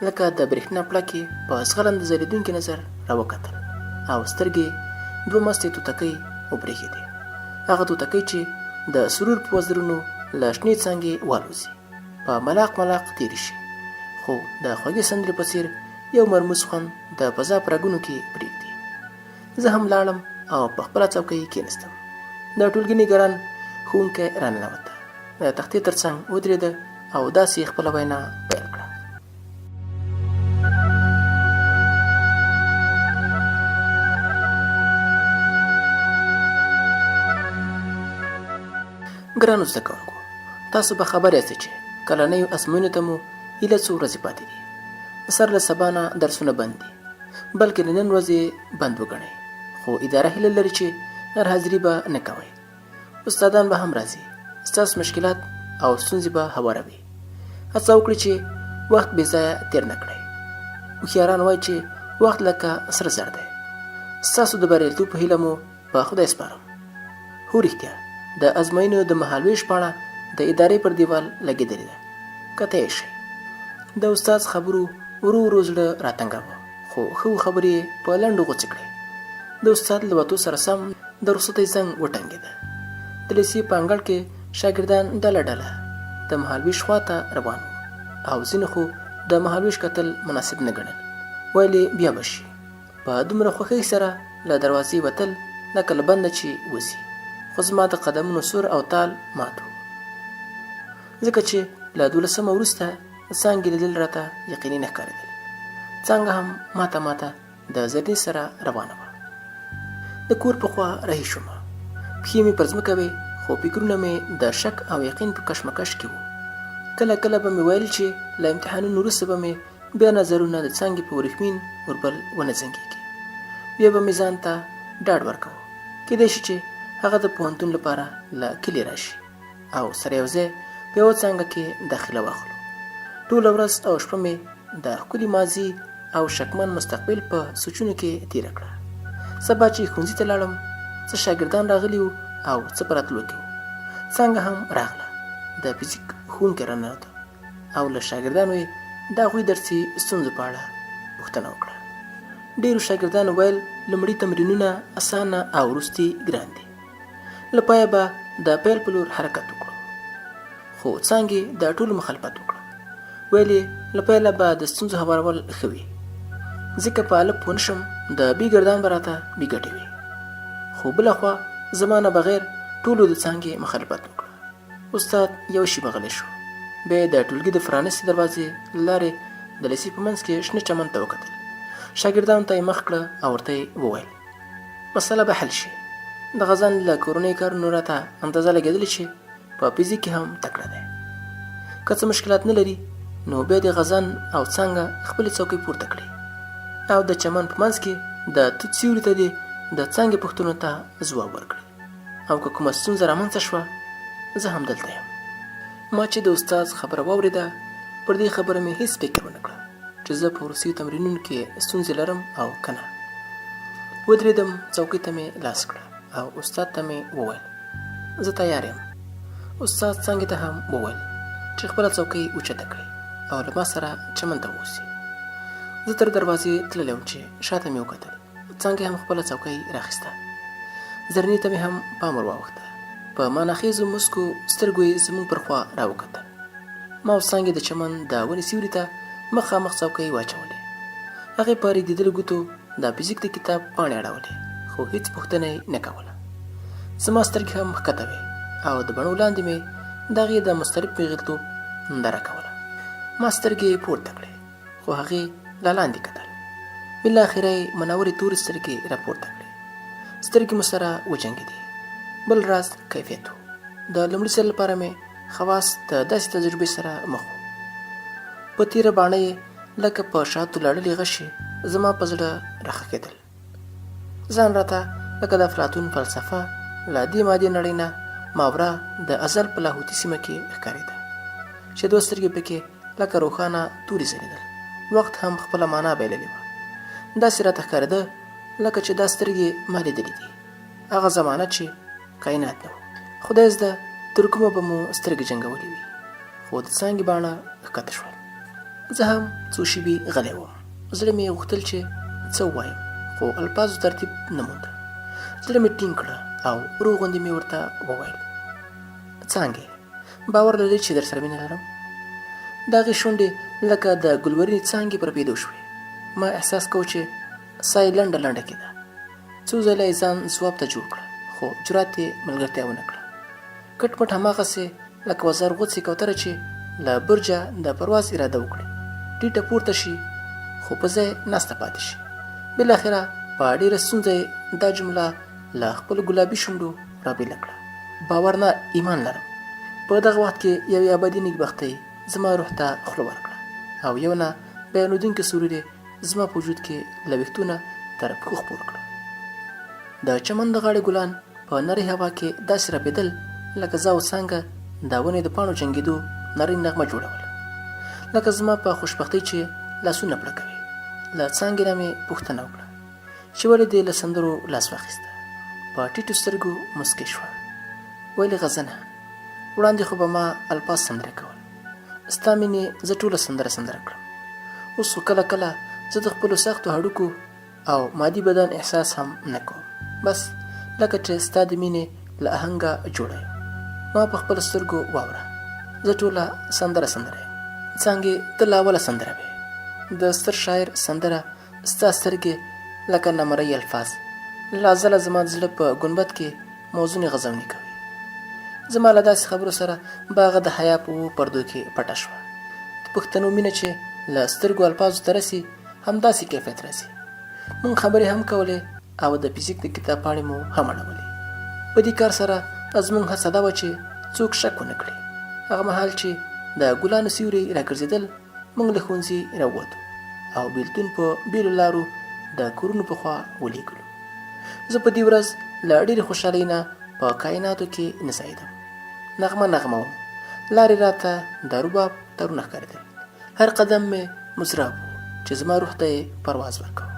لکه د برېښنا پړکې په ځغلند ځلېدونکي نظر راوکتل او سترګې دوه مستې توتکۍ وبرېښېدې. هغه توتکۍ چې د سرور په وزرونو له شنې څانګې والوځي، په ملاق ملاق تېرې شي، خو د خوږې سندرې په څېر یو مرموز خوند د فضا په رګونو کې پرېږدي. زه هم لاړم او په خپله څوکۍ کېناستم. د ټولګي نګران ښوونکی راننوته، د تختې تر څنګ ودرېده او داسې خپله وینا پیل کړه: ګرانو زده کوونکو، تاسو به خبر یاست چې کلنیو ازموینو ته مو هیله څو ورځې پاتې دي. سر له سبا نه درسونه بند دي، بلکې د نن ورځې بند وګڼئ. خو اداره هیله لري چې غیرحاضري به نه کوئ. استادان به هم راځي، ستاسو مشکلات او ستونزې به هواروي. هڅه وکړئ چې وخت بې ځایه تېر نه کړئ. هوښیاران وایي چې وخت لکه سره زر دی. ستاسو د بریالیتوب په هیله مو په خدای سپارم. هو رښتیا، د ازموینو د مهالویش پاڼه د ادارې پر دیوال لګېدلې ده. کته یې شئ. د استاد خبرو ورو ورو زړه راتنګاوه، خو ښه خبرې په لنډو غوڅې کړې. د استاد له وتو سره سم د رخصتۍ زنګ وټنګېده. د لیسې په انګړ کې شاګردان ډله ډله د مهالویش خوا ته روان وو، او ځینې خو د مهالویش کتل مناسب نه ګڼل. ویلې بیا به شي. په دومره خوښۍ سره له دروازې وتل لکه له بنده چې وځي. خو زما د قدمونو سور او تال مات و، ځکه چې له 12 وروسته د څانګې لیدل راته یقیني نه ښکارېدل. څانګه هم ماته ماته د زرنې سره روانه وه. د کور په خوا رهي شوم. پښې مې پر ځمکه وې، خو فکرونه مې د شک او یقین په کشمکش کې وو. کله کله به مې ویل چې له امتحانونو وروسته به مې بیا نظرونه د څانګې په ورېښمین اوربل ونه زنګېږي. بیا به مې ځان ته ډاډ ورکوه، کېدای شي چې هغه د پوهنتون لپاره له کلي راشي. او سره یو ځای په یوه څانګه کې داخله واخلو. ټوله ورځ او شپه مې د ښکلي ماضي او شکمن مستقبل په سوچونو کې تېره کړه. سبا چې ښوونځي ته لاړم څه شاګردان راغلي وو او څه په راتلو کې وو. څانګه هم راغله. د فزیک ښوونکی راننوته او له شاګردانو یې د هغوی درسي ستونزو په اړه پوښتنه وکړه. ډېرو شاګردانو ویل لومړي تمرینونه اسانه او وروستي ګران دي. له پایه به د پیل په لور حرکت وکړو. خو څانګې د ټولو مخالفت وکړه. ویل یې له پیله به د ستونزو هوارول ښه وي، ځکه په هلک پوه نه شم د بي ګردان به راته بې ګټې وي. خو بلخوا زما نه بغیر ټولو د څانګې مخالفت وکړه. استاد یو شېبه غلی شو. بیا یې د ټولګي د پرانستې دروازې له لارې د لیسې په منځ کې شنه چمن ته وکتل. شاګردانو ته یې مخ کړه او ورته یې وویل مسله به حل شي. د غزن له کورنۍ کارونو راته اندازه لګېدلې چې په فزیک کې هم تکړه دی. که څه مشکلات نه لري نو بیا د غزن او څانګه خپلې څوکۍ پورته کړي او د چمن په منځ کې د توت سیوري ته دې د څانګې پوښتنو ته ځواب ورکړي. او که کومه ستونزه رامنځته شوه زه هم دلته یم. ما چې د استاد خبره واورېده پر دې خبره مې هېڅ فکر ونه کړه چې زه په وروستیو تمرینونو کې ستونزې لرم او که نه. ودرېدم، څوکۍ ته مې لاس کړه او استاد ته مې وویل زه تیار یم. استاد څانګې ته هم وویل چې خپله څوکۍ اوچته کړي او له ما سره چمن ته ووسي. زه تر دروازې تللی وم چې شاته مې وکتل. څانګې هم خپله څوکۍ راخیسته. زرنې ته مې هم پام ور واوښته. په ماناخیزو مسکو سترګو یې زموږ پر خوا راوکتل. ما او څانګې د چمن د ونې سیوري ته مخامخ څوکۍ واچولې. هغې په رېږدېدلو ګوتو د فزیک د کتاب پاڼې اړولې، خو هېڅ پوښتنه یې نه کوله. زما سترګې هم ښکته وې او د بڼو لاندې مې د هغې د مضطرب پیغلتوب ننداره کوله. ما سترګې پورته کړې خو هغې لا لاندې کتل. بالاخره یې منورې تورې سترګې راپورته کړې. سترګې مو سره وجنګېدې. بل راز کیفیت و. د لومړي ځل لپاره مې خواص د داسې تجربې سره مخ و. په تېره باڼه یې لکه په شاتو لړلې غشې زما په زړه راښکېدل. ځان راته لکه د افلاطون فلسفه له دې مادي نړۍ نه ماورا د ازل په لاهوتي سیمه کې ښکارېده چې دوه سترګې پکې لکه روښانه تورې ځلېدل. وخت هم خپله معنا بایللې وه. داسې راته ښکارېده لکه چې دا سترګې ما لیدلې دي. هغه زمانه چې کائنات نه و. خدای زده تر کومه به مو سترګې جنګولې وي. خو د څانګې باڼه ښکته شول. زه هم څو شېبې غلی وم. زړه مې غوښتل چې څه ووایم خو الفاظو ترتیب نه مونده. زړه مې ټینګ کړه او ورو غوندې مې ورته وویل څانګې باور لرې چې در سره مینه لرم؟ د هغې شونډې لکه د ګلورینې څانګې پر پیدو شوې. ما احساس کو چې ساه یې لنډه لنډه کېده. څو ځله یې ځان ځواب ته جوړ کړه خو جرات یې ملګرتیا ونه کړه. کټ مټ هماغسې لکه وزر غوڅې کوتره چې له برجه د پرواز اراده وکړي، ټیټه پورته شي خو په ځای ناسته پاتې شي. بالاخره په ډېره ستونزه یې دا جمله له خپلو ګلابي شونډو رابېله کړه. باور نه ایمان لرم. په دغه وخت کې یوې ابدي نېکبختۍ زما روح ته خوله ورکړه او یو نه بیانېدونکی سرور یې زما په وجود کې له ویښتو نه تر پښو خپور کړه. د چمن د غاړې ګلان په نرۍ هوا کې داسې رپېدل لکه زه او څانګه د ونې د پاڼو جنګېدو نرۍ نغمه جوړوله. لکه زما په خوشبختۍ چې لاسونه پړکوي. له څانګې نه مې پوښتنه وکړه چې ولې دې له سندرو لاس واخیسته. په ټیټو سترګو مسکۍ شوه. ویلې غزنه وړاندې خو به ما الفاظ سندره کول، ستا مینې زه ټوله سندره کړم. اوس خو کله کله زه د خپلو سختو هډوکو او مادي بدن احساس هم نه کوم. بس لکه چې ستا د مینې له آهنګه جوړه یم. ما په خپلو سترګو واوره. زه ټوله سندره یم. څانګې ته له اوله سندره وې. د ستر شاعر سندره ستا سترګې لکه نمرۍ الفاظ له ازله زما د زړه په ګنبد کې موزونې غزونې کوي. زما له داسې خبرو سره باغه د حیا په پردو کې پټه شوه. د پښتنو مینه چې له سترګو الفاظو ته رسي همداسې کیفیت رسي. مونږ خبرې هم کولې او د فزیک د کتاب پاڼې مو هم اړولې. په دې کار سره زموږ هڅه دا وه چې څوک شک ونه کړي. هغه مهال چې د ګلانو سیوري راګرځېدل موږ له ښوونځي راووتو او بېلتون په بېلو لارو د کورونو په خوا ولیږلو. زه په دې ورځ له ډېرې خوشحالۍ نه په کائناتو کې نه ځایېدم. نغمه نغمه وم. لارې راته د رباب تارونه ښکارېدل. هر قدم مې مزراب و چې زما روح ته یې پرواز ورکاوه.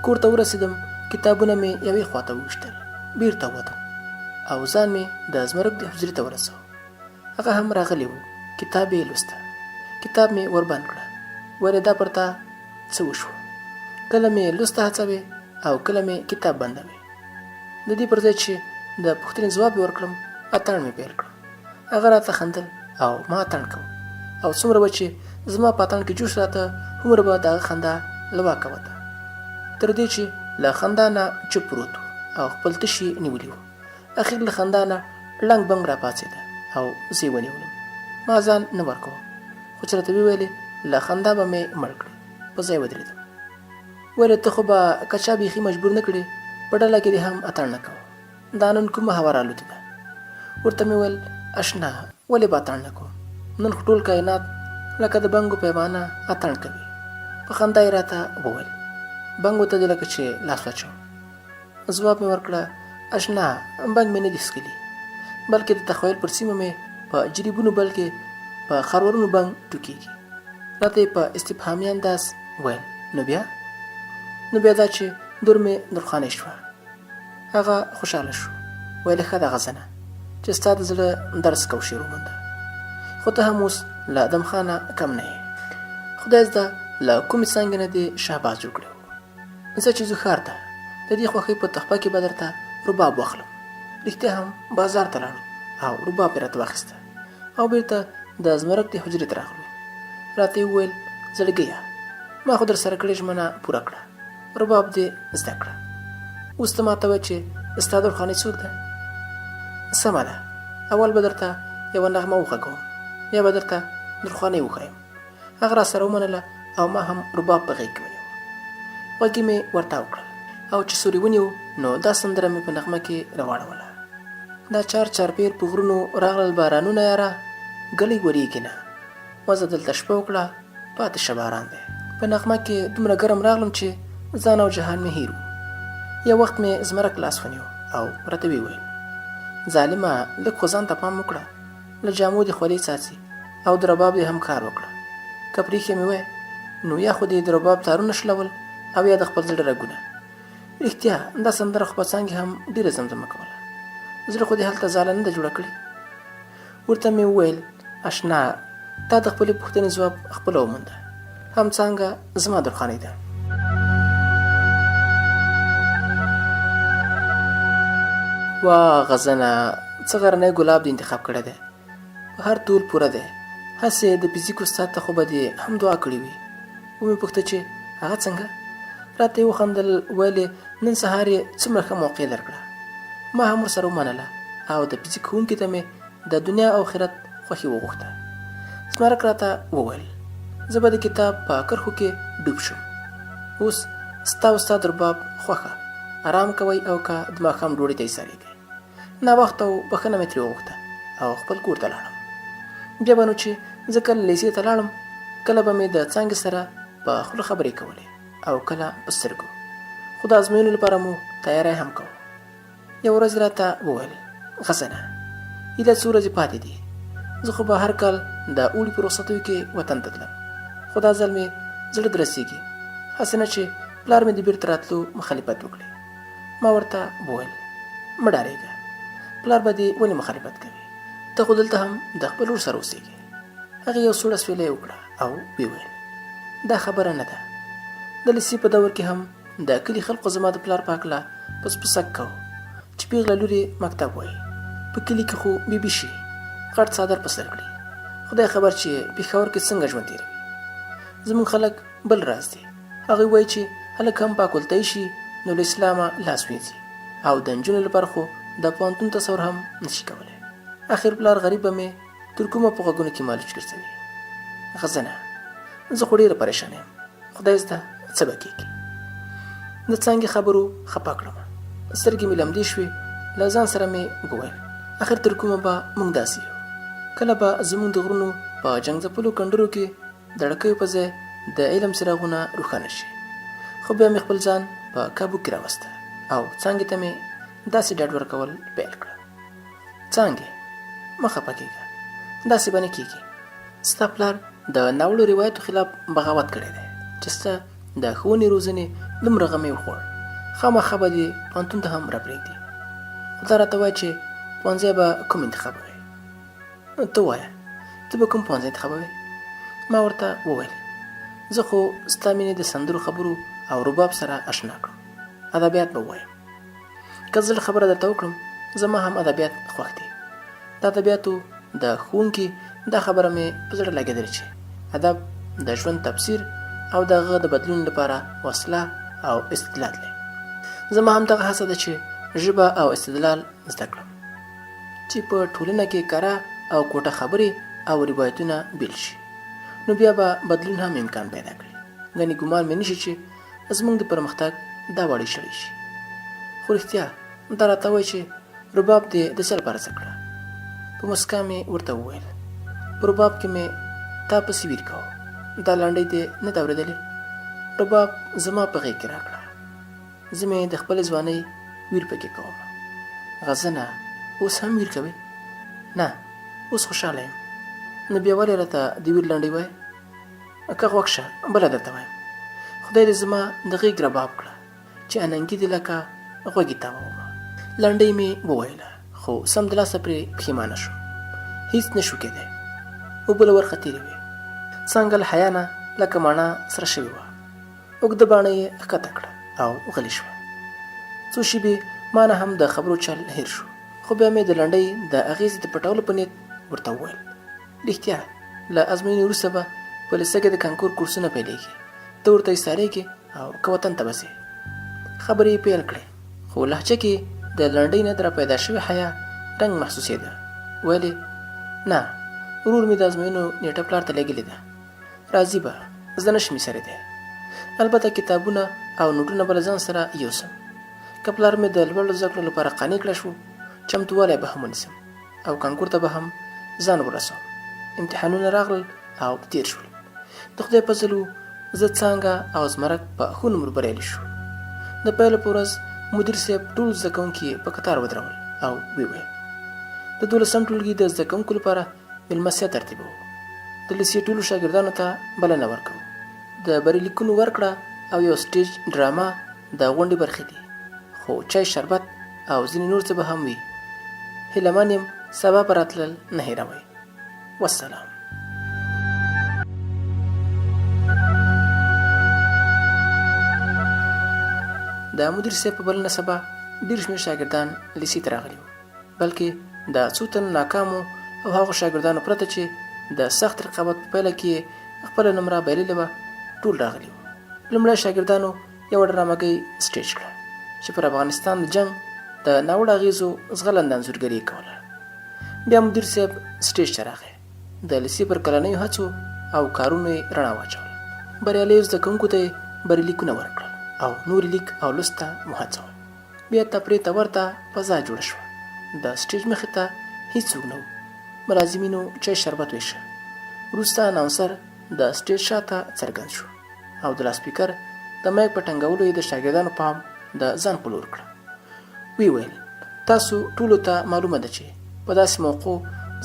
کور ته ورسېدم، کتابونه مې یوې خواته وویشتل. بیرته ووتم او ځان مې د زمرک د حجرې ته ورساوه. هغه هم راغلی و. کتاب یې لوسته. کتاب مې وربند کړه. ولې دا پر تا څه وشوه؟ کله مې لوسته هڅوې او کله مې کتاب بندوې. د دې پر ځای چې د پوښتنې ځواب یې ورکړم، اتڼ مې پیل کړ. هغه راته خندل او ما اتڼ کوم، او څومره به چې زما په اتڼ کې جوش راته، هومره به د هغه خندا له واکه وته. تر دې چې له خندا نه چوپ پروت او خپل تش یې نیولي و. اخر له خندا نه ړنګ بنګ راپاڅېده او زه یې ونیولم. ما ځان نه ورکوم، خو چې راته وویلې له خندا به مې مړ کړې. په ځای ودرېدم. ولې ته خو به که چا بیخي مجبور نه کړې، په ډله کې دې هم اتڼ نه کوه. دا نن کومه هوا رالوتې ده؟ ورته مې وویل اشنا ولې به اتڼ نه کوم؟ نن خو ټول کائنات لکه د بنګو پیمانه اتڼ کوي. په خندا یې راته وویل بنګو ته دې لکه چې لاس واچوم. ځواب مې ورکړه اشنا بنګ مې نه دي څکلي، بلکې د تخیل پر سیمه مې په جریبونو بلکې په خرورونو بنګ ټوکېږي. راته یې په استفهامي انداز ویل نو بیا دا چې دور مې درخانۍ شوه. هغه خوشحاله شو. ویل ښه ده غزنه چې ستا د زړه درس کو شعر ومونده، خو ته هم اوس له ادم خانه کم نه یې. خدای زده له کومې څانګې نه دې شهباز جوړ کړی و. زه چې ځو ښار ته د دې خوښۍ په تحفه کې به درته رباب واخلم. رښتیا هم بازار ته لاړو او رباب یې راته واخیسته او بېرته د زمرک د حجرې ته راغلو. راته یې وویل زړګیه ما خو در سره کړې ژمنه پوره کړه، رباب دې زده کړه. اوس ته ماته وایه چې ستا درخانۍ څوک ده؟ سمه ده، اول به درته یوه نغمه وغږوم، بیا به درته درخانۍ وښایم. هغه را سره ومنله او ما هم رباب په غېږ کې ونیو. غوږې مې ورته وکړل او چې سوري ونیو نو دا سندره مې په نغمه کې راواړوله. دا چار چارپیر په غرونو راغلل بارانونه یاره، ګلۍ ورېږي نه وزه دلته شپه وکړه پاتې شه باران دی. په نغمه کې دومره ګرم راغلم چې ځان او جهان مې هیر و. یو وخت مې زمرک لاس ونیو او راته ویې ویل ظالمه لږ خو ځان ته پام وکړه، له جامو دې خولۍ څاڅي او د رباب دې هم کار وکړه. که پرېښې مې وی نو یا خو دې د رباب تارونه شلول او یا د خپل زړه رګونه. رښتیا دا سندره خو په څانګې هم ډېره زمزمه کوله. زړه خو دې هلته ځاله نه ده جوړه کړې. ورته مې وویل اشنا تا د خپلې پوښتنې ځواب خپله ومونده، هم څانګه زما درخانۍ ده. وا غزنه څه غرنی ګلاب دې انتخاب کړی دی، په هر طول پوره دی. هسې د فزیک استاد ته خو به دې هم دعا کړې وي. ومې پوښته چې هغه څنګه؟ راته یې وخندل ویلې نن سهار یې څومره ښه موقع درکړه. ما هم ورسره ومنله او د فزیک ښوونکي ته مې د دنیا او آخرت خوښي وغوښته. زمرک راته وویل زه به د کتاب په کرښو کې ډوب شم. اوس ستا او ستا د رباب خوښه، آرام کوئ او که د ماښام ډوډۍ ته ایسارېږئ. ناوخته و بښنه مې ترې وغوښته او خپل کور ته لاړم. بیا به نو چې زه کله لیسې ته لاړم، کله به مې د څانګې سره په خوله خبرې کولې او کله په سترګو، خو د ازموینو لپاره مو تیاری هم کوو. یو ورځ راته وویل غزنه ایله څو ورځې پاتې دي، زه خو به هر کال د اوړي په رخصتیو کې وطن ته تلم، خو دا ځل مې زړه درسېږي، هسې نه چې پلار مې د بېرته راتلو مخالفت وکړي. ما ورته وویل مه ډارېږه، پلار به دې ولې مخالفت کوي؟ ته خو دلته هم د خپل ورور سره اوسېږې. هغې یو سوړ اسویلی وکړه او ویې ویل دا خبره نه ده. د لیسې په دور کې هم د کلي خلقو زما د پلار په هکله پس پسک کوو چې پیغله لور یې مکتب وایي، په کلي کې خو بیبي شي غټ څادر په سر کړي. خدای خبر چې پېښور کې څنګه ژوند تېروي. زموږ خلک بل راز دي، هغوی وایي چې هلک هم پاکولتۍ شي نو له اسلامه لاس وینځي او د نجونو لپاره خو د پوهنتون تصور هم نشي کولی. اخر پلار غریب به مې تر کومه په غوږونو کې مالوچ ګرځوي. غزنه زه خو ډېره پریشانه یم، خدای زده څه به کېږي. د څانګې خبرو خپه کړم، سترګې مې لمدې شوې. له ځان سره مې وویل اخر تر کومه به موږ داسې یو، کله به زموږ د غرونو په جنګ ځپلو کنډرو کې د ړکیو په ځای د علم څراغونه روښانه شي. خو بیا مې خپل ځان په کابو کې راوسته او څانګې ته مې داسې ډاډ ورکول پیل کړه. څانګې مه خفه کېږه، داسې به نه کېږي. ستا پلار د ناوړو روایتو خلاف بغاوت کړی دی چې ستا د ښوونې روزنې دومره غم یې وخوړ، خامخا به دې پوهنتون ته هم راپرېږدي. خو دا راته وایه چې پوهنځی به کوم انتخابوې؟ ته ووایه ته به کوم پوهنځی انتخابوې؟ ما ورته وویل زه خو ستا مینې د سندرو خبرو او رباب سره اشنا کړم، ادبیات به ووایم. که زه خبره درته وکړم زما هم ادبیات خوښ دي. د ادبیاتو د ښوونکي دا خبره مې په زړه لګېدلې چې ادب د ژوند تفسیر او د هغه د بدلون لپاره وسله او استدلال دی. زما هم دغه هڅه ده چې ژبه او استدلال زده کړم چې په ټولنه کې کره او کوټه خبرې او روایتونه بیل شي، نو بیا به بدلون هم امکان پیدا کړي. ګنې ګمان مې نشي چې زموږ د پرمختګ دا وړې شړی شي. خو رښتیا دا راته وایي چې رباب دې د څه لپاره زده کړه؟ په مسکا مې ورته وویل په رباب کې مې تا پسې ویر کوه، دا لنډۍ دې نه ده اورېدلې؟ رباب زما په غېږ کې راکړه، زه مې د خپلې ځوانۍ ویر پکې کوم. غزنه اوس هم ویر کوې؟ نه اوس خوشحاله یم. نو بیا ولې راته د ویر لنډۍ وایې؟ که غوږ شه بله درته وایم. خدای دې زما د غېږ رباب کړه چې اننګي دې لکه غوږې تاوومه. لنډۍ مې وویله خو سمدلاسه پرې پښیمانه شوم. هیڅ نه شو کېدی. اوبه له ورخه تېرې وې، څانګه له حیا نه لکه ماڼه سره شوې وه. اوږده باڼه یې ښکته کړه او غلې شوه. څو شېبې ما نه هم د خبرو چل هېر شو، خو بیا مې د لنډۍ د اغېزې د پټولو په نیت ورته وویل رښتیا له ازموینې وروسته به په لیسه کې د کانکور کورسونه پیلېږي، ته ورته ایستارېږې او که وطن ته به ځې. خبرې یې پیل کړې خو لهجه کې د لنډۍ نه د راپیدا شوې حیا رنګ محسوسېده. ویلې نه ورور مې د ازموینو نیټه پلار ته لېږلې ده، راځي به زه نشم ایستلی، البته کتابونه او نوټونه به له ځان سره یوسم. که پلار مې د لوړو زده کړو لپاره قانع کړی شو چمتووالی به هم ونیسم او کانکور ته به هم ځان ورسوم. امتحانونه راغلل او تېر شول. د خدای په ځلو زه څانګه او زمرک په ښو نمرو بریالي شو. د پیل په ورځ مدیر صاحب ټول زده کوونکي په کتار ودرول او ویې د 12م ټولګي د زده کوونکو لپاره مېلمستیا ترتیبوو. د لیسې ټولو شاګردانو ته بلنه ورکوو. د بریلیکونو ورکړه او یو سټیج ډرامه د غونډې برخې دي، خو چای شربت او ځینې نور څه به هم وي. هیله من یم سبا به راتلل نه هېروئ. والسلام. د مدیر صاحب په بلنه سبا ډېر شمېر شاګردان لیسې ته راغلي وو، بلکې د څو تنو ناکامو او هغو شاګردانو پرته چې د سخت رقابت په پایله کې خپله نمره بایللې وه ټول راغلي وو. لومړی شاګردانو یوه ډرامګۍ سټیج کړه چې پر افغانستان د جنګ د ناوړه اغېزو زغلنده انځورګري یې کوله. بیا مدیر صاحب سټیج ته راغی، د لیسې پر کلنیو هڅو او کارونو یې رڼا واچوله. بریالیو زده کوونکو ته یې بریلیکونه ورکړل او نورې لیک او لوست ته وهڅول. بیا تفریح ته ورته فضا جوړه شوه. د سټیج مخې ته هیڅوک نه و. ملازمینو چای شربت ویشه. وروسته اناونسر د سټیج شاته څرګند شو او د لاسپیکر د مایک په ټنګولو یې د شاګردانو پام د ځان په لور کړه. وی ویل تاسو ټولو ته معلومه ده چې په داسې موقعو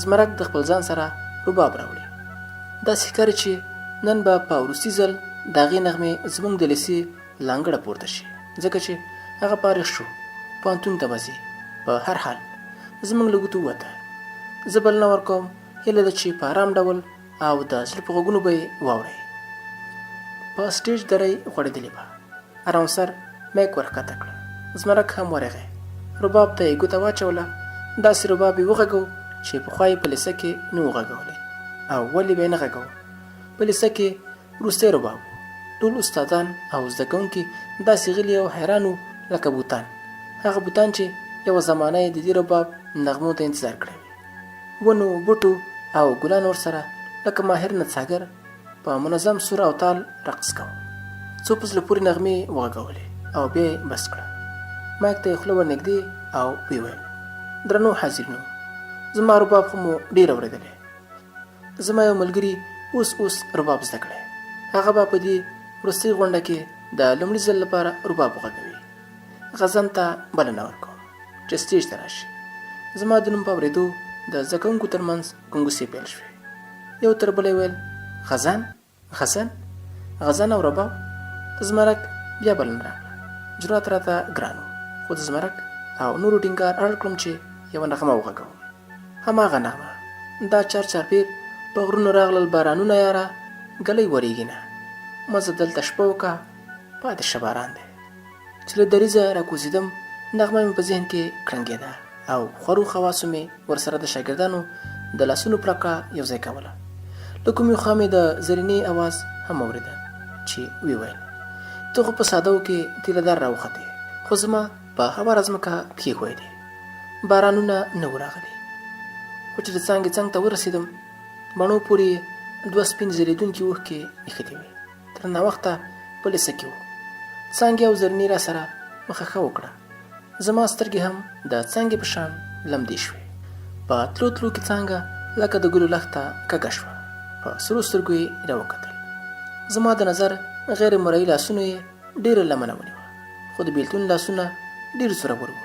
زمرک د خپل ځان سره رباب راوړي. داسې ښکاري چې نن به په وروستي ځل د هغې نغمې زموږ د لیسې لانګړه پورته شي، ځکه چې هغه فارغ شو، پوهنتون ته به ځي. په هر حال زموږ له ګوتو ووته. زه بلنه ورکوم، هیله ده چې په ارام ډول او د زړه په غوږونو به یې واورئ. په سټیج دری غوړېدلې وه. اناونسر مایک ورښکته کړه. زمرک هم ورغی. رباب ته یې ګوته واچوله. داسې رباب یې وغږو چې پخوا یې په لیسه کې نه و غږولی. او ولې به یې نه غږو؟ په لیسه کې وروستی رباب و. ټول استادان او زده کوونکي داسې غلي او حیران وو لکه بوتان. هغه بوتان چې یوه زمانه یې د دې رباب نغمو ته انتظار کړی وي. ونو بوټو او ګلانو ورسره لکه ماهر نڅاګر په منظم سور او تال رقص کوه. څو په زړه پورې نغمې وغږولې او بیا یې بس کړه. مایک ته یې خوله ورنږدې او ویې ویل درنو حاضرینو، زما رباب خو مو ډېر اورېدلی. زما یو ملګري اوس رباب زده کړی. هغه به په دې وروستۍ غونډه کې د لومړي ځل لپاره رباب وغږوي. غزن ته بلنه ورکوم چې سټیج ته راشي. زما د نوم په اورېدو د زده کوونکو ترمنځ ګنګوسې پیل شوې. یو تر بله ویل غزن غزن او رباب. زمرک بیا بلنه راکړه. جرات راته ګران و، خو د زمرک او نورو ټینګار اړ کړم چې یوه نغمه وغږوم. هماغه نغمه دا چارپیر په غرونو راغلل بارانونه یاره، ګلی وریږي نه، مزه دلته شپه وکړه، پاتې شه باران دی. چې له دریځه راکوزېدم نغمه مې په ذهن کې کړنګېده او خورو خواصو مې ورسره د شاګردانو د لاسونو پړکه یو ځای کوله. له کومې خوا مې د زرینې اواز هم اورېده چې ویل ته خو په سادهو کې تیلهدار راوختې، خو زما په هواره ځمکه پښې ښویېدې. بارانونه نه وو راغلي، خو چې د څانګې څنګ ته ورسېدم بڼو پورې 2 سپین ځلېدونکي اوښکې ایښتې وې. تر ناوخته په لیسه کې وو. څانګې او زرنې را سره مخه ښه وکړه. زما سترګې هم د څانګې په شان لمدې شوې. په تلو تلو کې څانګه لکه د ګلو لښته کږه شوه. په سرو سترګو یې راوکتل. زما د نظر غیر مرئي لاسونو یې ډېره لمنه ونیوه، خو د بېلتون لاسونه ډېر زورور وو.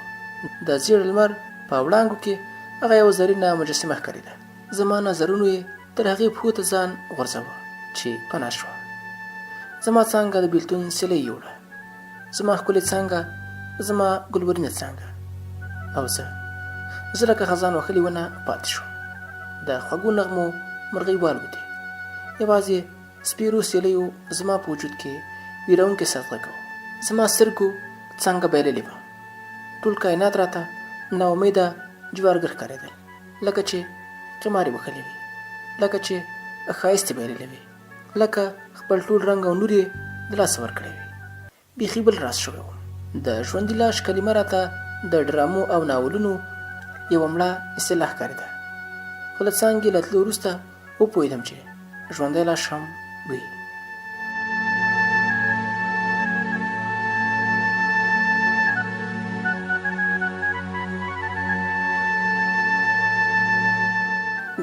د زیړ لمر په وړانګو کې هغه یو زرینه مجسمه ښکارېده. زما نظرونو یې تر هغې پښو ته ځان غورځوه چې پناه شوه. زما څانګه د بېلتون سیلۍ یوړه. زما ښکلې څانګه، زما ګلورینه څانګه. او زه لکه خزان وهلې ونه پاتې شوم. د خوږو نغمو مرغۍ والوتې. یوازې سپیرو سیلیو زما په وجود کې ویرونکې صدقه کوه. زما سترګو څانګه بایللې وه. ټول کائنات راته ناامیده جوارګر ښکارېدل، لکه چې قمارې وهلې وي، لکه چې ښایستې بایللې وي، لکه خپل ټول رنګ او نور یې د لاسه ورکړی وي. بیخي بل راز شوی وم. د ژوندي لاش کلمه راته د ډرامو او ناولونو یوه مړه اصطلاح ښکارېده. خو له څانګې له تلو وروسته وپوهېدم چې ژوندی لاش هم وي.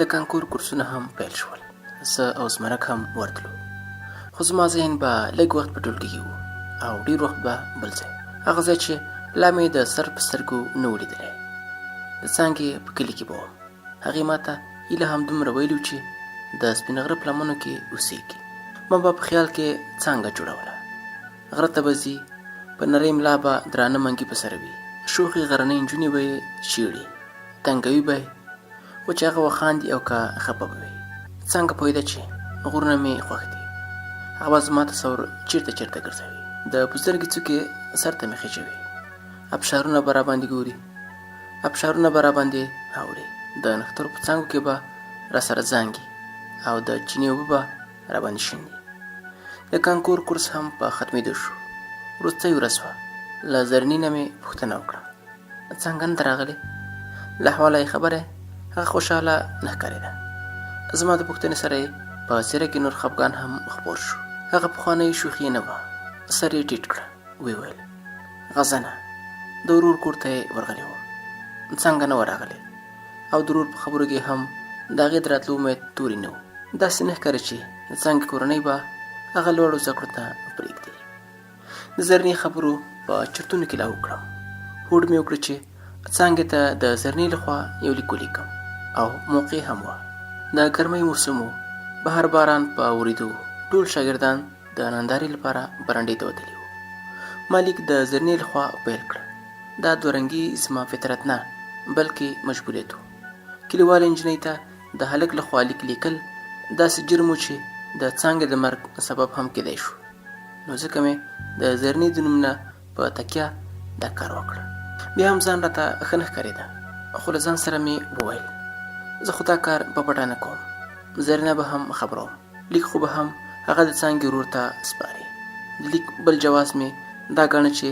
د کانکور کورسونه هم پیل شول. زه او زمرک هم ورتلو، خو زما ذهن به لږ وخت په ټولګي کې و او ډېر وخت به بل ځای، هغه ځای چې لا مې د سر په سترګو نه و لیدلی. د څانګې په کلي کې به وم. هغې ما ته هیله هم دومره ویلي چې د سپین غره په لمنو کې اوسېږي. ما به په خیال کې څانګه جوړوله. غره ته به ځي، په نرۍ ملا به درانه منګي په سره وي، شوخې غرنۍ نجونې به یې چیړي، تنګوي به یې، خو چې هغه وخاندي او که خفه به وي. څنګه پوهېده چې غرونه مې خوښ دي. هغه به زما تصور چېرته ګرځوي. د بزرګې څوکې سر ته مې خېژوي. ابشارونه به راباندې ګوري، ابشارونه به راباندې اوري. د نښترو په څانګو کې به را سره زانګي او د چینې اوبه به راباندې شیندي. د کانکور کورس هم په ختمېدو شو. وروستۍ ورځ وه. له زرنې نه مې پوښتنه وکړه څنګه نه ته راغلې؟ له احواله یې خبره هغه خوشحاله نه ښکارېده. زما د پوښتنې سره یې په څېره کې نور خفګان هم خپور شو. هغه پخوانۍ شوخي نه وه. سر یې ټیټ کړه، ویل غزنه، د ورور کور ته یې ورغلی وم. څنګه نه وه راغلی؟ او د ورور په خبرو کې هم د هغې د راتلو امید توري نه و. داسې نه ښکاري چې د څانګې کورنۍ به هغه لوړو زده کړو ته پرېږدي. د زرنې خبرو په چرتونو کې لا وکړم. هوډ مې وکړه چې څانګې ته د زرنې لخوا یو لیک ولیکم او موقع هم وه. د ګرمۍ موسم و. بهر باران په اورېدو. ټول شاګردان د نندارې لپاره برنډې ته وتلي وو. ما لیک د زرنې لخوا پیل کړه. دا دوه رنګي زما فطرت نه بلکې مجبوریت و. کلیوالې نجلۍ ته د هلک لخوا لیک لیکل داسې جرم و چې د څانګې د مرګ سبب هم کېدی شو. نو ځکه مې د زرنې د نوم نه په تکیه دا کار وکړ. بیا هم ځان راته ښه نه ښکارېده، خو له ځان سره مې وویل زه خو دا کار په پټه نه کوم. زرنه به هم خبروم. لیک خو به هم هغه د څانګې ورور ته سپاري. د لیک بل جواز مې دا ګڼه چې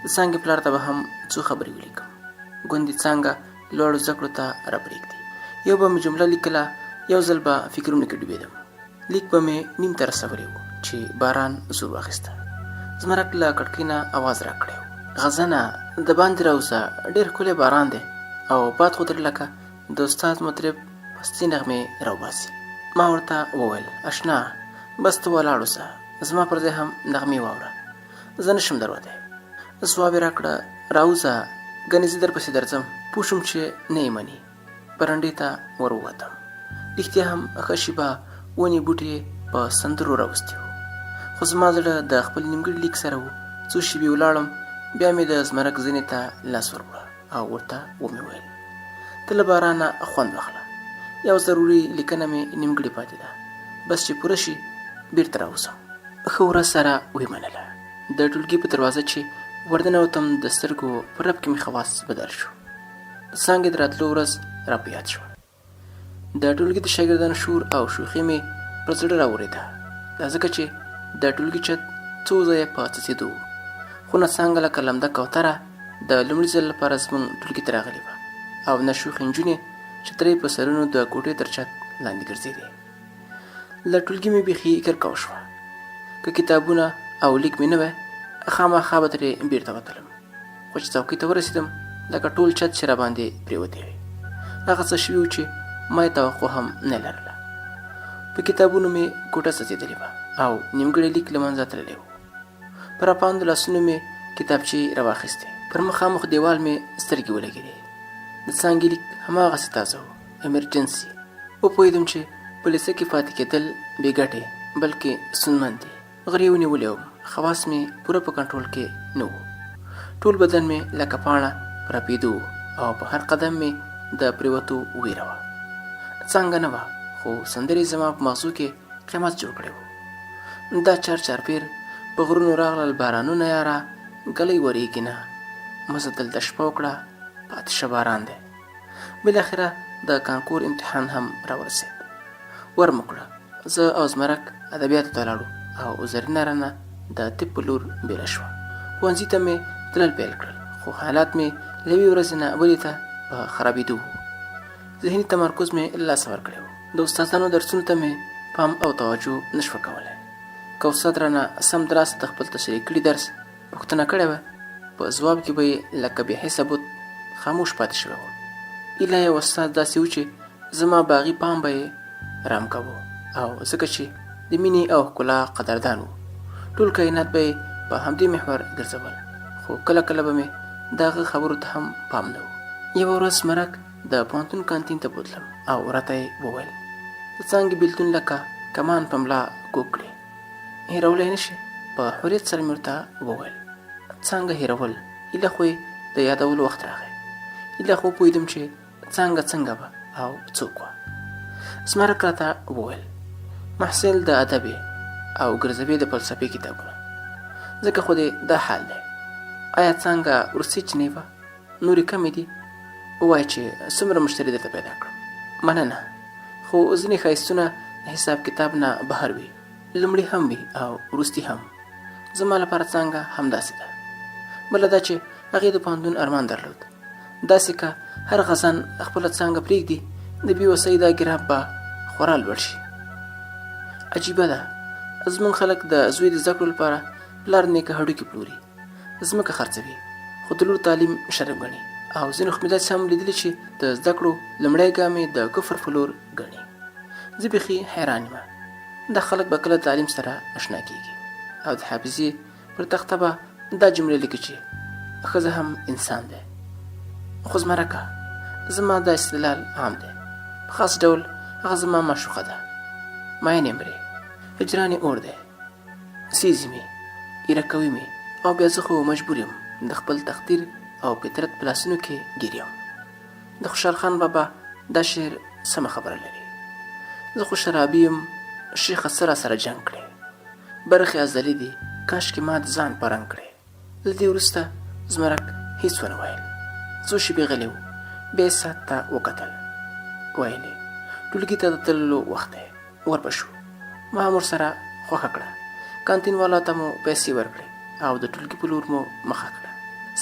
د څانګې پلار ته به هم څو خبرې ولیکم. ګوندې څانګه لوړو زده کړو ته راپرېږدي. یو به مې جمله لیکله، یو ځل به فکرونو کې ډوبېدم. لیک به مې نیم ته رسولی و چې باران زور واخیسته. زمرک له کړکۍ نه اواز راکړی و غزنه، د باندې راوځه، ډېر ښکلی باران دی او باد خو درې لکه د استاد مطرب پستې نغمې راوباسي. ما ورته وویل اشنا بس ته ولاړ اوسه، زما پر ځای هم نغمې واوره، زه نشم دروتی. ځواب یې راکړه راوځه، ګنې زه درپسې درځم، پوه شوم چې نه یې مني. برنډې ته ور ووتم. رښتیا هم ښه شېبه ونې بوټي په سندرو راوستي وو، خو زما زړه د خپل نیمګړي لیک سره و. څو شېبې ولاړم، بیا مې د زمرک زنې ته لاس ورکړه او ورته ومې ویل: ته له بارانه خوند واخله، یو ضروري لیکنه مې نیمګړې پاتې ده، بس چې پوره شي بیرته راوځم. ښه ورځ سره ویې منله. د ټولګي په دروازه چې وردننوتم، د سترګو په رپ کې مې خواص بدل شو. د څانګې د راتلو ورځ را په یاد شوه. د ټولګي د شاګردانو شور او شوخي مې پر زړه راورېده، دا ځکه چې د ټولګي چت څو ځایه په څڅېدو و. خونه څانګه لکه لمده کوتره د لومړي ځل لپاره زموږ ټولګي ته راغلې وه، او نه شوخې نجونې چترۍ په سرونو د کوټې تر چت لاندې ګرځېدې. له ټولګي مې بیخي کرکه وشوه. که کتابونه او لیک مې نه وی، خامخا به ترې بیرته وتلم، خو چې څوکۍ ته ورسېدم لکه ټول چت چې راباندې پرېوتی وی. هغه څه شوي وو چې ما یې توقع هم نه لرله. په کتابونو مې کوټه څڅېدلې وه او نیمګړی لیک له منځه تللی و. په راپاندو لاسونو مې کتابچې راواخیستې، پر مخامخ دیوال مې سترګې ولګېدې. د څانګې لیک هماغسې تازه و، ایمرجنسي. وپوهېدم چې په لیسه کې پاتې کېدل بې ګټې بلکې ستونزمن دي. غرې ونیولې وم، خواص مې پوره په کنټرول کې نه و. ټول بدن مې لکه پاڼه په رپېدو او په هر قدم مې د پرېوتو ویره وه. څانګه نه وه، خو سندرې زما په مغزو کې قیمت جوړ کړی و. دا چارپیر په غرونو راغلل بارانونه یاره، ګلی ورېږي نه، مزه دلته شپه وکړه، پاتې شه باران دی. بالاخره د کانکور امتحان هم راورسېد. ورموکړه، زه او زمرک ادبیاتو ته لاړو او زرینه رانه د طب په لور بیله شوه. ښوونځي ته مې تلل پیل کړل، خو حالات مې له یوې ورځې نه بلې ته په خرابېدو وو. ذهني تمرکز مې له لاسه ورکړی و. د استادانو درسونو ته مې پام او توجه نه شوه کولی. که استاد رانه سمدلاسه د خپل تشریح کړي درس پوښتنه کړې وه، په ځواب کې به یې لکه بې حسه بت خاموش پاتې شوی وم. ایله یو استاد داسې و چې زما باغي پام به یې رام کوو، او ځکه چې د مینې او ښکلا قدردان و، ټول کائنات به یې په همدې محور ګرځول. خو کله کله به مې د هغه خبرو ته هم پام نه و. یوه ورځ زمرک د پوهنتون کانتین ته بوتلم او راته یې وویل: د څانګې بېلتون لکه کمان په ملا کوږ کړې، هېرولی نه شي. په حریت سره مې ورته وویل: څانګه هېرول؟ ایله خو یې د یادولو وخت راغی. ایله خو پوهېدم چې څانګه څنګه به او څوک وه. زمرک راته وویل: محصل د ادب او ګرځوي د فلسفې کتابونه، ځکه خو دې دا حال دی. آیا څانګه وروستۍ چینی وه؟ نورې کمې دي؟ ووایه چې څومره مشتري درته پیدا کړم. مننه، خو ځینې ښایستونه د حساب کتاب نه بهر وي، لومړي هم وي او وروستي هم. زما لپاره څانګه همداسې ده. بله دا چې هغې د پوهنتون ارمان درلود، داسې که هر غزن خپله څانګه پرېږدي، د بې وسۍ دا ګراب به خورا لوړ شي. عجیبه ده، زموږ خلک د زوی د زده کړو لپاره پلار نیکه هډوکي پلوري، ځمکه خرڅوي، خو د لور تعلیم شرم ګڼي، او ځینو خو مې داسې هم لیدلي چې د زده کړو لومړی ګام یې د کفر په لور ګڼي. زه بیخي حیران یم، دا خلک به کله تعلیم سره اشنا کېږي او د حافظې پر تخته به دا جملې لیکي چې ښځه هم انسان دی. خو زمرکه، زما دا استدلال عام دی. په خاص ډول هغه زما معشوقه ده، ماین یم پرې، هجران یې اور دی، سیزي مې، ایره کوي مې، او بیا زه خو مجبور یم د خپل تقدیر او فطرت په لاسونو کې ګیر یم. د خوشحال خان بابا دا شعر سمه خبره لري: زه خو شرابي یم، شیخه څه راسره جنګ کړې، برخې ازلي دي، کاشکې ما د ځان په رنګ کړې. له دې وروسته زمرک هېڅ ونه ویل. څو شېبې غلی و، بیا یې ساعت ته وکتل. ویل یې: ټولګي ته د تللو وخت دی، ورپه شو. ما هم ورسره خوښه کړه. کانتین والا ته مو پیسې ورکړې او د ټولګي په لور مو مخه کړه.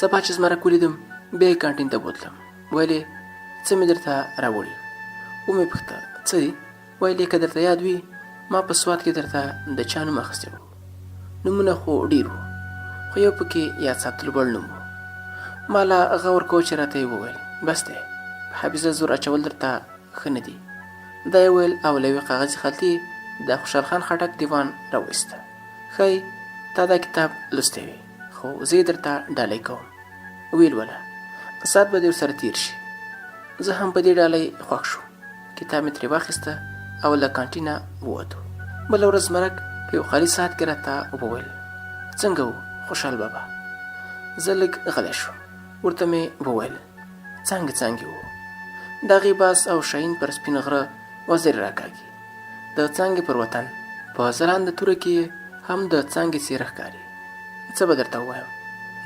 سبا چې زمرک ولیدم، بیا یې کانتین ته بوتلم. ویل یې: څه مې درته راوړي؟ ومې پوښته: څه دي؟ ویل یې: که درته یاد وي، ما په سوات کې درته د چا نوم اخیستی و. نومونه خو ډېر وو، خو یو پکې یاد ساتلو وړ نوم و. ما لا غور کوه چې راته یې وویل: بس دی، په حافظه زور اچول درته ښه نه دي. دا یې ویل او له یوې کاغذي خلطې د خوشحال خان خټک دیوان راوایسته. ښایي تا دا کتاب لوستی وي، خو زه یې درته ډالۍ کوم. ویل: وله، ساعت به دې ورسره تېر شي. زه هم په دې ډالۍ خوښ شوم. کتاب مې ترې واخیسته او له کانټینه ووتو. بله ورځ زمرک په یو خالي ساعت کې راته وویل: څنګه و خوشحال بابا؟ زه لږ غلی شوم. ورته مې وویل: څانګې وو. د هغې باز او شاهین پر سپین غره وزرې راکاږي. د څانګې پر وطن په ځلانده توره کې هم د څانګې څېره ښکاري. څه به درته ووایم،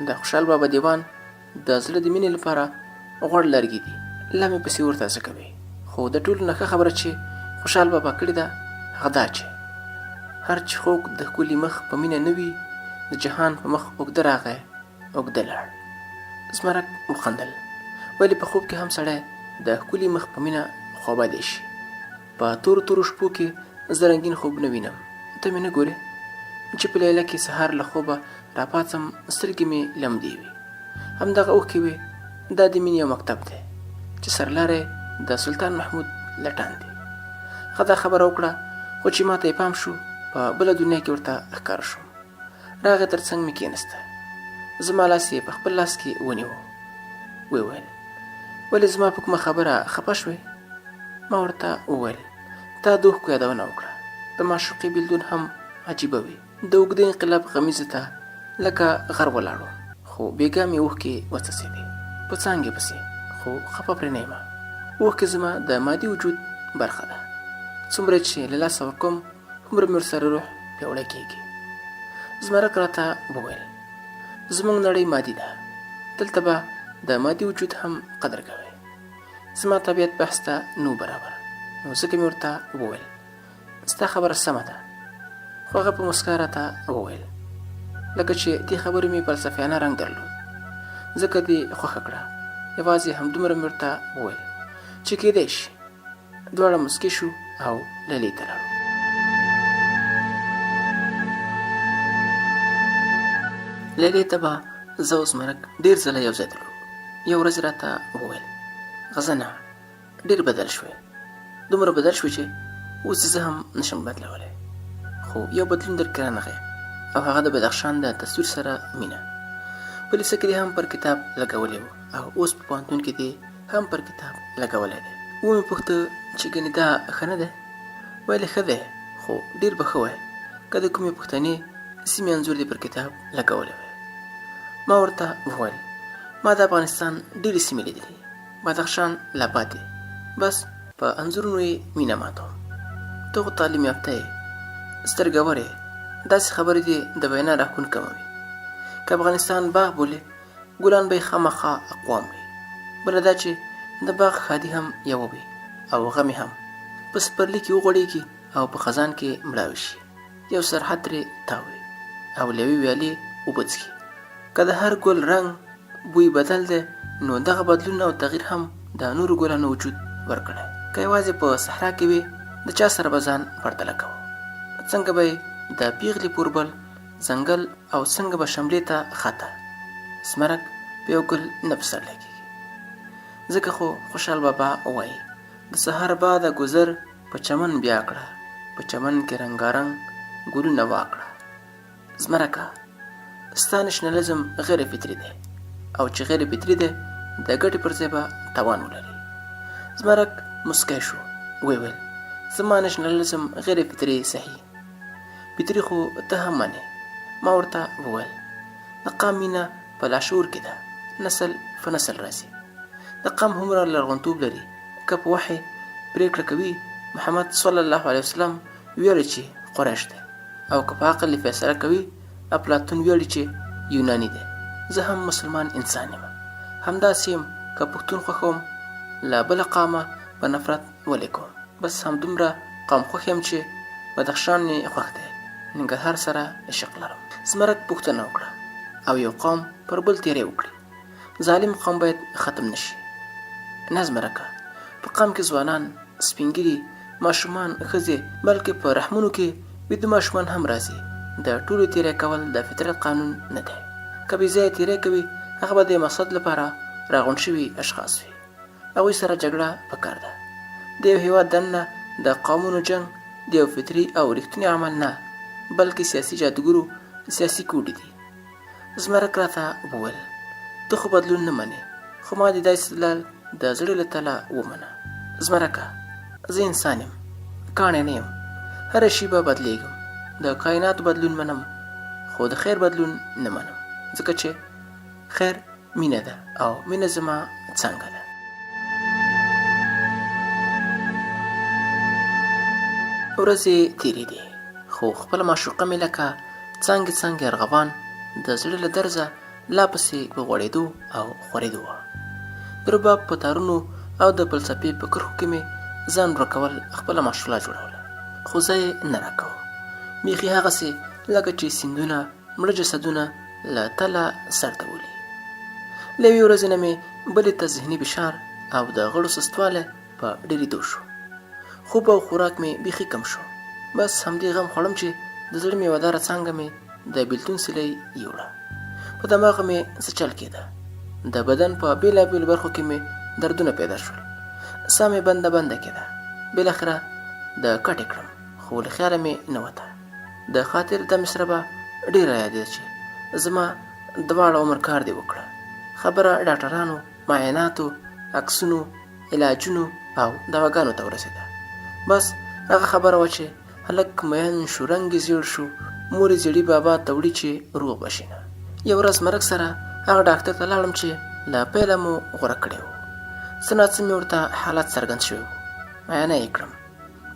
د خوشحال بابا دیوان د زړه د مینې لپاره غوړ لرګي دي. لا مې پسې ورته څه کوي. خو د ټولو نه ښه خبره چې خوشحال بابا کړې ده هغه دا چې هر چې خوږ د ښکلي مخ په مینه نه وي، د جهان په مخ اوږده راغی اوږده لاړ. زمرک وخندل. ولې په خوب کې هم سړی د ښکلي مخ په مینه خوابدی شي؟ په تورو شپو کې زه رنګین خوبونه وینم. ته مې نه ګورې چې په لیله کې سهار له خوبه راپاڅم، سترګې مې لمدې وي. همدغه اوښکې وي. دا د مینې یو مکتب دی چې سرلاری د سلطان محمود لټان دی. هغه دا خبره وکړه، خو چې ما ته یې پام شو په بله دنیا کې ورته ښکاره شوم. راغی تر څنګ مې کېناسته. زما لاس یې په خپل لاس کې ونیو. ویې ویل: ولې زما په کومه خبره خفه شوې؟ ما ورته وویل: تا د اوښکو یادونه وکړه. د معشوقې بېلتون هم عجیبه وي. د اوږده انقلاب غمیزه ته لکه غر ولاړو، خو بېګا مې اوښکې وڅڅېدې په څانګې پسې، خو خفه پرې نه یم. اوښکې زما د مادي وجود برخه ده. څومره چې له لاسه ورکوم هومره مې ورسره روح پیاوړی کېږي. زمرک راته وویل: زموږ نړۍ مادي ده، دلته به د مادي وجود هم قدر کوي. زما طبیعت بحث ته نو برابر، نو ځکه مې ورته وویل: ستا خبره سمه ده. خو هغه په مسکا راته وویل، لکه چې دې خبرې مې فلسفیانه رنګ درلود. ځکه دې خوښه کړه. یوازې همدومره مې ورته وویل چې کېدای شي. دواړه مسکي شو او لیلې ته لاړو. لیلې ته به زه او زمرک ډېر ځله یو ځای تلو. یو ورځ راته وویل: غزنه ډېر بدل شوی. دومره بدل شوی چې اوس زه هم نشم بدلولی. خو یو بدلون درکې رانغی، او هغه د بدخشان د تصویر سره مینه. په لیسه کې دې هم پر کتاب لګولی و، او اوس په پوهنتون کې دې هم پر کتاب لګولی دی. ومې پوښته چې ګنې دا ښه نه دی؟ ویلې ښه دی، خو ډېر به ښه وای که د کومې پښتنې سیمې انځور دې پر کتاب لګولی وای. ما ورته وویل: ما د افغانستان ډېرې سیمې لیدلې، بدخشان لا پاتې، بس په انځورونو یې مینه ماتوم. ته خو تعلیم یافته یې، سترګور یې، داسې خبرې دې د وینا راکون کموي. که افغانستان باغ بولې، ګلان به یې خامخا اقوام وي. بله دا چې د باغ ښادي هم یوه وي او غم هم. په سپرلي کې وغوړېږي او په خزان کې مړاوي شي. یو سرحد ترې تاوي او له یوې ویالې اوبه څښي. که د هر ګل رنګ بوی بدل دی، نو دغه بدلون او تغییر هم د نورو ګلانو وجود ورکړی. که یوازې په صحرا کې وي، د چا سره به ځان پرتله کوو؟ څنګه به د پیغلې پوربل ځنګل او څنګه به شملې ته خطه زمرک په یو ګل نه پسرلی کېږي. ځکه خو خوشحال بابا وایي: د سهار باده ګذر په چمن بیا کړه، په چمن کې رنګارنګ ګلونه واکړه. زمرکه، ستا نشنلزم غیر فطري دی، او چې غیر فطري دی د ګټې پر ځای به توان ولري. زمرک مسکی شو. ویل: زما نشنلزم غیر فطري صحیح، فطري خو ته هم منې. ما ورته وویل: د قام مینه په لاشعور کې ده، نسل فنسل راځي. د قام هومره لرغونتوب لري که په وحی پرېکړه کوي محمد صلی الله علیه وسلم ویلي چې قریش دی، او که په عقل فیصله کوي افلاطون ویلي چې یوناني دی. زه هم مسلمان انسان یم، همداسې یم که پښتون خوښوم له بله قامه په نفرت ولې کوم. بس همدومره قام خوښ یم چې بدخشان یې خوښ دی، ننګرهار سره عشق لرم. زمرک پوښتنه وکړه: او یو قوم پر بل تیری وکړي، ظالم قوم باید ختم نشي؟ نه زمرکه، په قام کې ځوانان، سپینګیري، ماشومان، ښځې، بلکې په رحمونو کې ویده ماشومان هم راځي. د ټولو تیری کول د فطرت قانون نه دی. که بې ځایه تیری کوي، هغه به د مقصد لپاره راغونډ شوي اشخاص وي. هغوی سره جګړه پکار ده. د یو هېواد دننه د قومونو جنګ د یو فطري او رښتوني عمل نه، بلکې سیاسي جادوګرو سیاسي کوډې دي. زمرک راته وویل: ته خو بدلون نه منې، خو ما د دا استدلال د زړه له تله ومنه. زمرکه، زه انسان یم، کاڼی نه یم. هره شیبه بدلیږم. د کائناتو بدلون منم، خو د خیر بدلون نه منم، ځکه چې خیر مینه ده او مینه زما څانګه ده. ورځې تیرې دي، خو خپله معشوقه مې لکه څانګې څانګې ارغوان د زړه له درزه لا پسې په غوړېدو او خورېدو وه. د رباب په تارونو او د فلسفې په کرښو کې مې ځان ورکول خپله معشوقه جوړوله، خو زه یې نه راکوم. بیخي هغسې لکه چې سیندونه مړه جسدونه له تله سر ته ولي. له یوې ورځې نه مې بلې ته ذهني فشار او د غړو سستوالی په ډېرېدو شو. خوب او خوراک مې بیخي کم شو. بس همدې غم خوړم چې د زړه مې وداره څانګه مې د بېلتون سیلۍ یوړه. په دماغه مې څه چل کېده. د بدن په بېلابېلو برخو کې مې دردونه پیدا شول. ساه مې بنده کېده. بالاخره د کټې کړم، خو له خیاله مې نه وته. د خاطر د مې سره به ډېره یادېده چې زما دواړه عمر کار دې وکړه. خبره ډاکټرانو، معایناتو، عکسونو، علاجونو او دواګانو ته ورسېده. بس هغه خبره وه چې هلک مین شو، رنګ یې زیړ شو، مور یې زیړي بابا ته وړي چې روغ به شي نه. یو ورځ مرګ سره هغه ډاکټر ته لاړم چې له پیله مو غوره کړی و. څه ناڅه مې ورته حالت څرګند شوی و. معاینه یې کړم.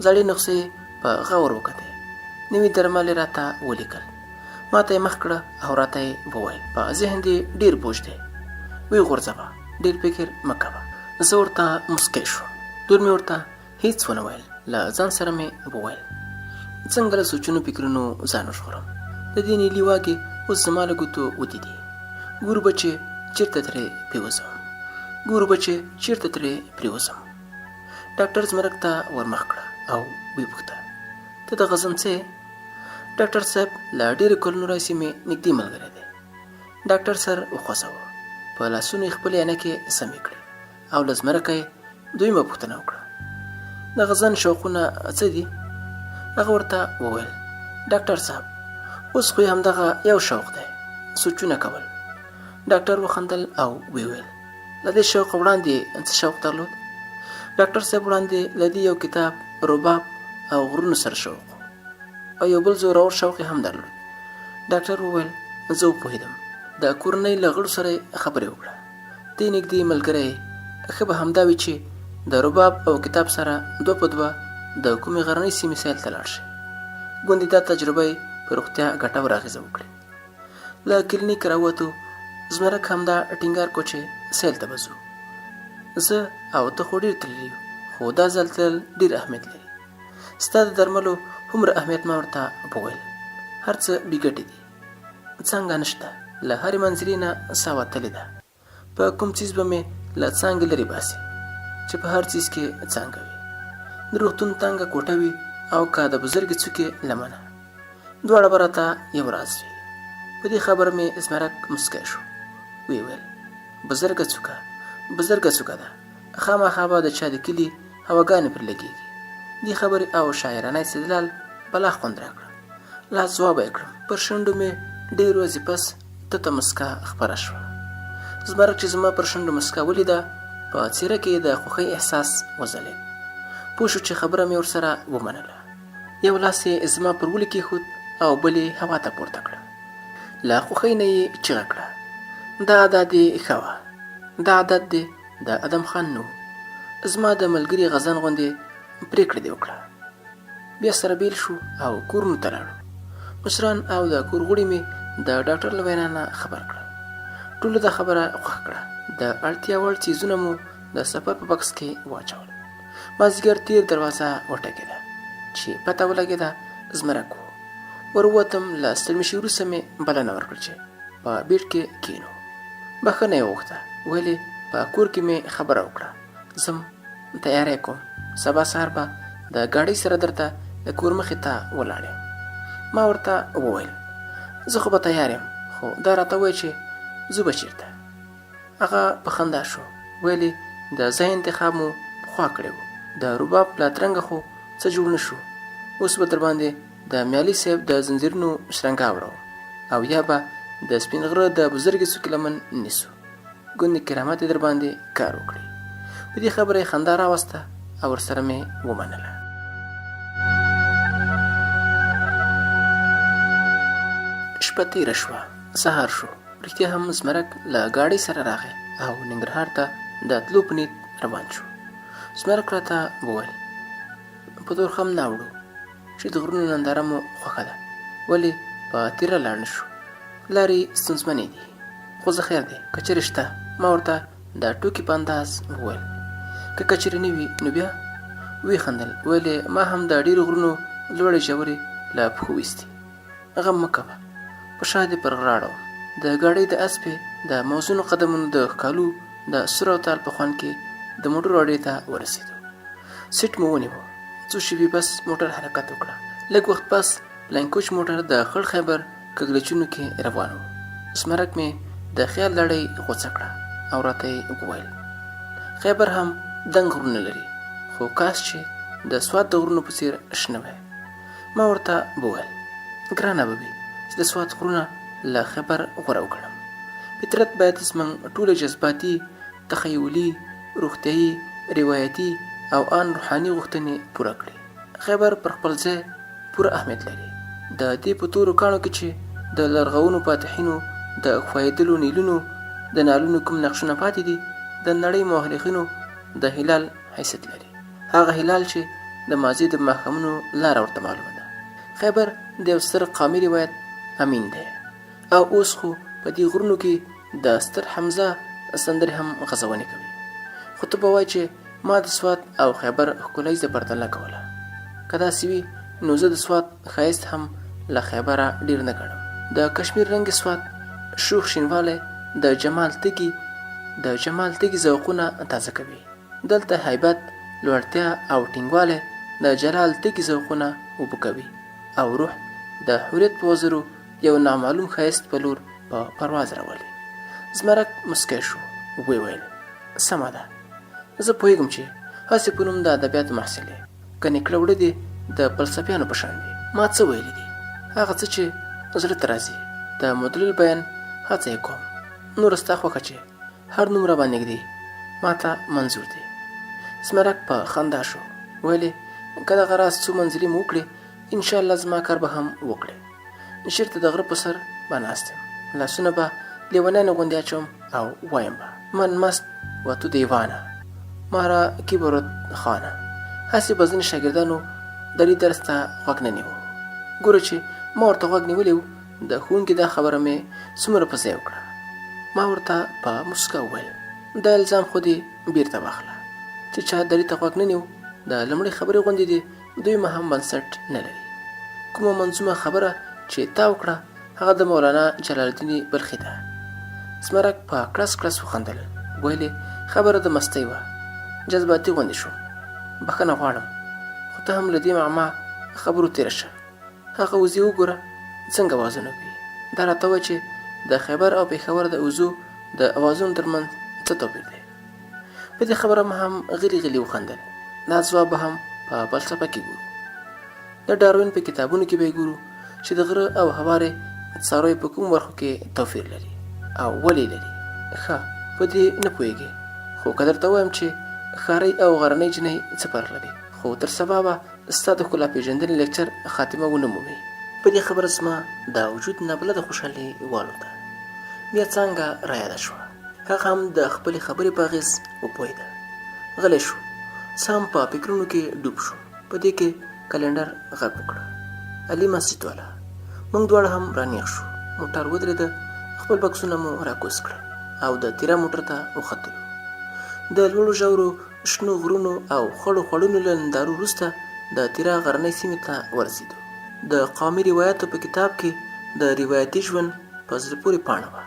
زړې نسخې په غور وکتې. نوي درمل یې راته ولیکل. ما ته یې مخ کړه او راته یې وویل په ذهن دې ډېر بوج دی، ویې غورځوه، ډېر فکر مه کوه. زه ورته مسکی شوم. دور مې ورته هېڅ ونه ویل. له ځان سره مې وویل څنګه له سوچونو فکرونو ځان وژغورم. د دې نیلي واګې اوس زما له ګوتو ودې دي. ګورو به چې چېرته ترې پرېوځم. ډاکټر زمرک ته ورمخ کړه او ویې پوښته ته د غزن څه یې؟ ډاکټر صاحب له ډېرو کلونو راهیسې مې نږدې ملګری دی. ډاکټر سر وخوځاوه. په لاسونو یې خپلې عینکې سمې کړې او له زمرکه یې دویمه پوښتنه وکړه د غزن شوقونه څه دي؟ هغه ورته وویل ډاکټر صاحب اوس خو یې همدغه یو شوق دی، سوچونه کول. ډاکټر وخندل او ویل له دې شوق وړاندې څه شوق درلود؟ ډاکټر صاحب وړاندې له دې یو کتاب، رباب او غرونو سره شوق او یو بل زورور شوق هم درلود. ډاکټر وویل زه وپوهېدم. د کورنۍ له غړو سره خبرې وکړه. دې نږدې ملګری ښه به همدا وي چې د رباب او کتاب سره دوه په دوه د کومې غرنۍ سیمې سیل ته لاړ شي. ګوندې دا تجربه یې په روغتیا ګټوره اغېزه وکړي. له کلینیک راووتو. زمرک همدا ټینګار کو چې سیل ته به ځو. زه او ته خو ډېر تللي یو، خو دا ځل تلل ډېر اهمیت لري. ستا د درملو هومره اهمیت ما ورته وویل. هر څه بې ګټې دي، څانګه نشته، له هرې منځلې نه ساه وتلې ده. په کوم څیز به مې له څانګې لرې باسي چې په هر څیز کې څانګه وي. د روغتون تنګه کوټه وي او که د بزرګې څوکې لمنه، دواړه به راته یو راز وي. په دې خبره مې زمرک مسکی شو. ویې ویل بزرګه څوکه ده، خامخا به د چا د کلي هواګانې پرې لګېږي. دې خبرې او شاعرانه استدلال بلا خوند راکړه. لا ځواب یې کړم. پر شونډو مې ډېر ورځې پس ته مسکا خپره شوه. زمرک چې زما پر شونډو مسکا ولیده، په څېره کې د خوښۍ احساس وځلېد. پوه شو چې خبره مې ورسره ومنله. یو لاس یې زما پر ولې کېښود او بل یې هوا ته پورته کړه. له خوښۍ نه یې چیغه کړه دا عادت دې ښه وه، دا عادت دې د ادم خان نه و. زما د ملګري غزن غوندې پرېکړه دې وکړه. بیا سره بیل شو او کورونو ته لاړو. مشران او د کور غړي مې د ډاکټر له وینا نه خبر کړه. ټولو دا خبره خوښه کړه. د اړتیا وړ څیزونه مو د سفر په بکس کې واچول. مازدیګر تیر دروازه وټکېده چې پته ولګېده زمرک و. ورووتم. له ستړمشي وروسته مې بلنه ورکړه چې په بیټ کې کېنو. بښنه یې وغوښته. ولې په کور کې مې خبره وکړه ځم، تیاری کوم، سبا سهار به د ګاډۍ سره درته د کور مخې ته ولاړ یم. ما ورته وویل زه خو به تیار یم، خو دا راته وایي چې ځو به چېرته. هغه په خندا شو. ویلې د ځای انتخاب مو پخوا کړی و، د رباب له ترنګه خو څه جوړ نه شو. اوس به در باندې د میالي صاحب د زنځیرونو شرنګا وړو او یا به د سپین غره د بزرګې څوکې لمن نیسو. ګوندې کرامت یې در باندې کار وکړي. په دې خبره یې خندا راوسته او ورسره مې ومنله. شپه تېره شوه، سهار شو. رښتیا هم زمرک له ګاډۍ سره راغی او ننګرهار ته د تلو په نیت روان شو. زمرک راته وویل په تور خم نه وړو چې د غرونو ننداره مو خوښه ده، ولې په تېره لاړ نه شو؟ لارې ستونزمنې دي، خو زه خیر دی که چېرې شته. ما ورته د ټوکې په انداز وویل که کچېرې نه وي نو بیا؟ ویې خندل، ویلې ما هم د ډېرو غرونو لوړې ژورې له پښو ویستې. غم مه کوه، په شا دې پر غاړه وم. د ګاډۍ د اسپې د موزونو قدمونو د ښکالو د سور او تال په خوند کې د موټرو اډې ته ورسېدو. سیټ مو ونیو، څو شېبې بس موټر حرکت وکړه. لږ وخت پس لنکوچ موټر د خړ خیبر کږلچونو کې روان و. زمرک مې د خیال لړۍ غوڅه کړه او راته یې وویل خیبر هم دنګ غرونه لري، خو کاش چې د سوات د غرونو په څېر شنه وی. ما ورته وویل ګرانه به وي چې د سوات غرونه له خیبر غوره وګڼم. فطرت باید زموږ ټولې جذباتي، تخیلي، روغتیایي، روایتي او ان روحاني غوښتنې پوره کړي. خیبر پر خپل ځای پوره اهمیت لري. د دې په تورو کاڼو کې چې د لرغونو فاتحینو د ښویېدلو نیلونو د نالونو کوم نقشونه پاتې دي، د نړۍ مورخینو د هلال حیثیت لري. هغه هلال چې د ماضي د ماښامونو لاره ورته معلومه ده. خیبر د یو ستر قامي روایت امین دی او اوس خو په دې غرونو کې د ستر حمزه سندرې هم غزونې کوي. خو ته به وایې چې ما د سوات او خیبر ښکلی زه پرتله کوله. که داسې وي نو زه د سوات ښایست هم له خیبره ډېر نه ګڼم. د کشمیر رنګ سوات شوخ شینوالی د جمال تږي ذوقونه تازه کوي. دلته هیبت، لوړتیا او ټینګوالی د جلال تږي ذوقونه اوبه کوي او روح د حریت په وزرو یو نامعلوم ښایست په لور په پرواز راولي. زمرک مسکی شو، ویې ویل سمه ده، زه پوهېږم چې هسې په نوم د ادبیاتو محصل یې، که نیکړه وړه دې د فلسفیانو په شان دي. ما څه ویلي دي؟ هغه څه چې زړه ته راځي. د مدلل بیان هڅه یې کوم. نور ستا خوښه چې هر نوم راباندې ږدي ما ته منظور دی. زمرک په خندا شو، ویلې که دغه راز څو منزلې مو وکړې انشاءالله زما کار به هم وکړې. چېرته د غره په سر به ناست یم، لاسونه به لیونیانو غوندې اچوم او وایم به من مست و تو دیوانه ما را کی برد خانه. هسې به ځینې شاګردانو د دې درس ته غوږ نه نیو. ګوره چې ما ورته غوږ نیولی و، د ښوونکي دا خبره مې څومره په ځای وکړه. ما ورته په مسکا وویل دا الزام خو دې بیرته واخله چې چا درې ته غوږ نه نیو. د لومړۍ خبرې غوندې دې دوی ما هم بنسټ نه لري. کومه منظومه خبره چې تا وکړه هغه د مولانا جلال الدین بلخي ده. زمرک په کړس کړس وخندل، ویلې خبره د مستۍ وه، جذباتي غوندې شوم، بښنه غواړم، خو ته هم له دې معما خبرو تېره شه. هغه وزې وګوره څنګه اوازونه کوي. دا راته وایه چې د خیبر او پېښور د وزو د اوازونو ترمنځ څه توپیر دی. په دې خبره ما هم غلي وخندل. دا ځواب به هم په فلسفه کې ګورو. د ډاروین په کتابونو کې به یې ګورو چې د غره او هوارې څارویو په کوم برخو کې توپیر لري او ولې لري. ښه په دې نه پوهېږې، خو که درته ووایم چې ښارۍ او غرنۍ جنۍ څه فرق لري، خو تر سبا به ستا د ښکلا پېژندنې لیکچر خاتمه ونه مومي. په دې خبره زما د وجود نابلده خوشحالي والوته. بیا څانګه رایاده شوه. هغه هم د خپلې خبرې په اغېز وپوهېده. غلی شو، سم په فکرونو کې ډوب شو. په دې کې کلنډر غږ وکړه، علي مسجد والا. موږ دواړه هم رانیغ شو. موټر ودرېده، خپل بکسونه مو راکوز کړه او د تیرا موټر ته وختلو. د لوړو ژورو شنو غرونو او خړو خوړونو له نندارو وروسته د تیرا غرنۍ سیمې ته ورسېدو. د قومي روایاتو په کتاب کې د روایتي ژوند په زړه پورې پاڼه وه.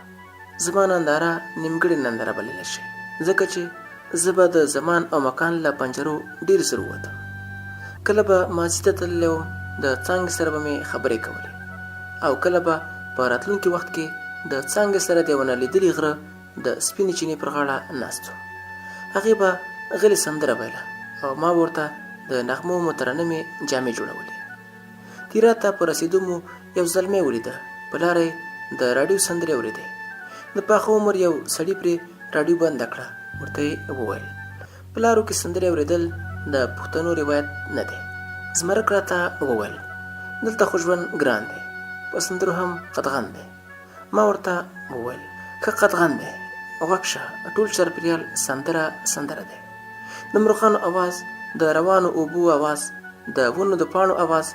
زما ننداره نیمګړې ننداره بللی شي، ځکه چې زه به د زمان او مکان له پنجرو ډېر زر ووتم. کله به ماضي ته تللی وم، د څانګې سره به مې خبرې کولې، او کله به په راتلونکي وخت کې د څانګې سره د یوه نالیدلي غره د سپینې چینې پر غاړه ناست وم. هغې به غلې سندره ویله او ما به ورته د نغمو مترنمې جامې جوړولې. تیرا ته په رسېدو مو یو زلمی ولیده، په لاره یې د راډیو سندرې اورېدې. د پاخه عمر یو سړي پرې راډیو بنده کړه. ورته یې وویل په لارو کې سندرې اورېدل د پښتنو روایت نه دی. زمرک راته وویل دلته خو ژوند ګران دی، په سندرو هم قدغن دی. ما ورته وویل که قدغن دی غوږ شه، ټول چاپېریال سندره دی. د مرغانو اواز، د روانو اوبو اواز، د ونو د پاڼو اواز،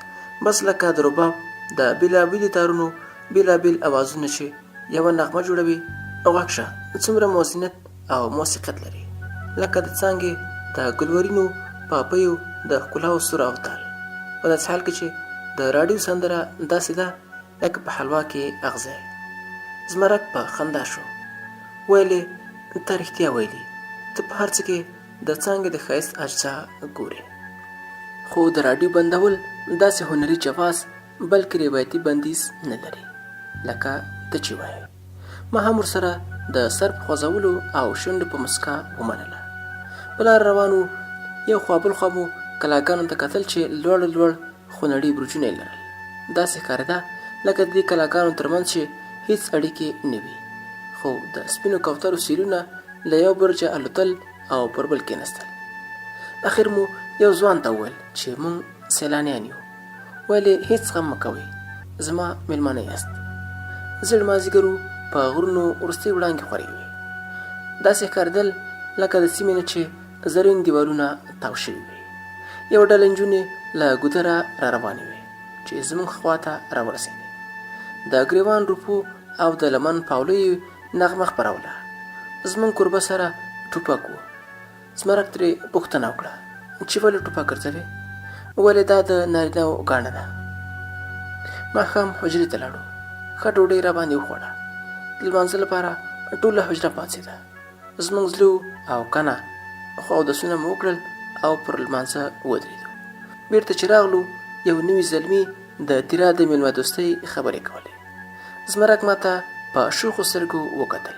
بس لکه د رباب د بېلابېلو تارونو بېلابېل اوازونه چې یوه نغمه جوړوي. غوږ شه څومره موزونیت او موسیقیت لري، لکه د څانګې د ګلورینو پاپیو د ښکلاو سور او تال. په داسې حال کې چې د راډیو سندره داسې ده لکه په حلوا کې اغزی. زمرک په خندا شو، ویلې ته رښتیا ویلي، ته په هر څه کې د څانګې د ښایست اجزا ګورې. خو د راډیو بندول داسې هنري جواز بلکې روایتي بندیز نه لري لکه ته چې وایې. ما هم ورسره د سر په خوځولو او شونډو په مسکا ومنله. په لار روانو، یو خوا بل خوا مو کلاګانو ته کتل چې لوړ لوړ خونړي برجونه یې لرل. داسې ښکارېده لکه د دې کلاګانو ترمنځ چې هیڅ اړیکې نه وي، خو د سپینو کوترو سیلونه له یو برجه الوتل او پر بل کېناستل. اخر مو یو ځوان ته وویل چې مونږ سیلانیان یو، ولې هیڅ غم مه کوئ، زما میلمانه یاست. زیړ مازدیګر په غرونو وروستۍ وړانګې خورې وې. داسې ښکارېدل لکه د سیمې نه چې زرین دیوالونه تاو شوي وي. یو ډله نجونې له ګودره را روانې وې چې زموږ خوا ته راورسېدې. د ګریوان روپو او د لمن پاولیو نغمه خپروله. زموږ کوربه سره ټوپک و. زمرک ترې پوښتنه وکړه چې ولې ټوپک ګرځوې؟ ولې دا د نارینه‌و ګاڼه ده. ماښام حجرې ته لاړو. ښه ډوډۍ را باندې وخوړه. د لمانځه لپاره ټوله حجره پاڅېده. زموږ زلو او کنه خو اودسونه مو وکړل او پر لمانځه ودرېدو. بېرته چې راغلو یو نوي زلمي د تیرا د مېلمه دوستۍ خبرې کولې. زمرک ما ته په شوخو سترګو وکتل.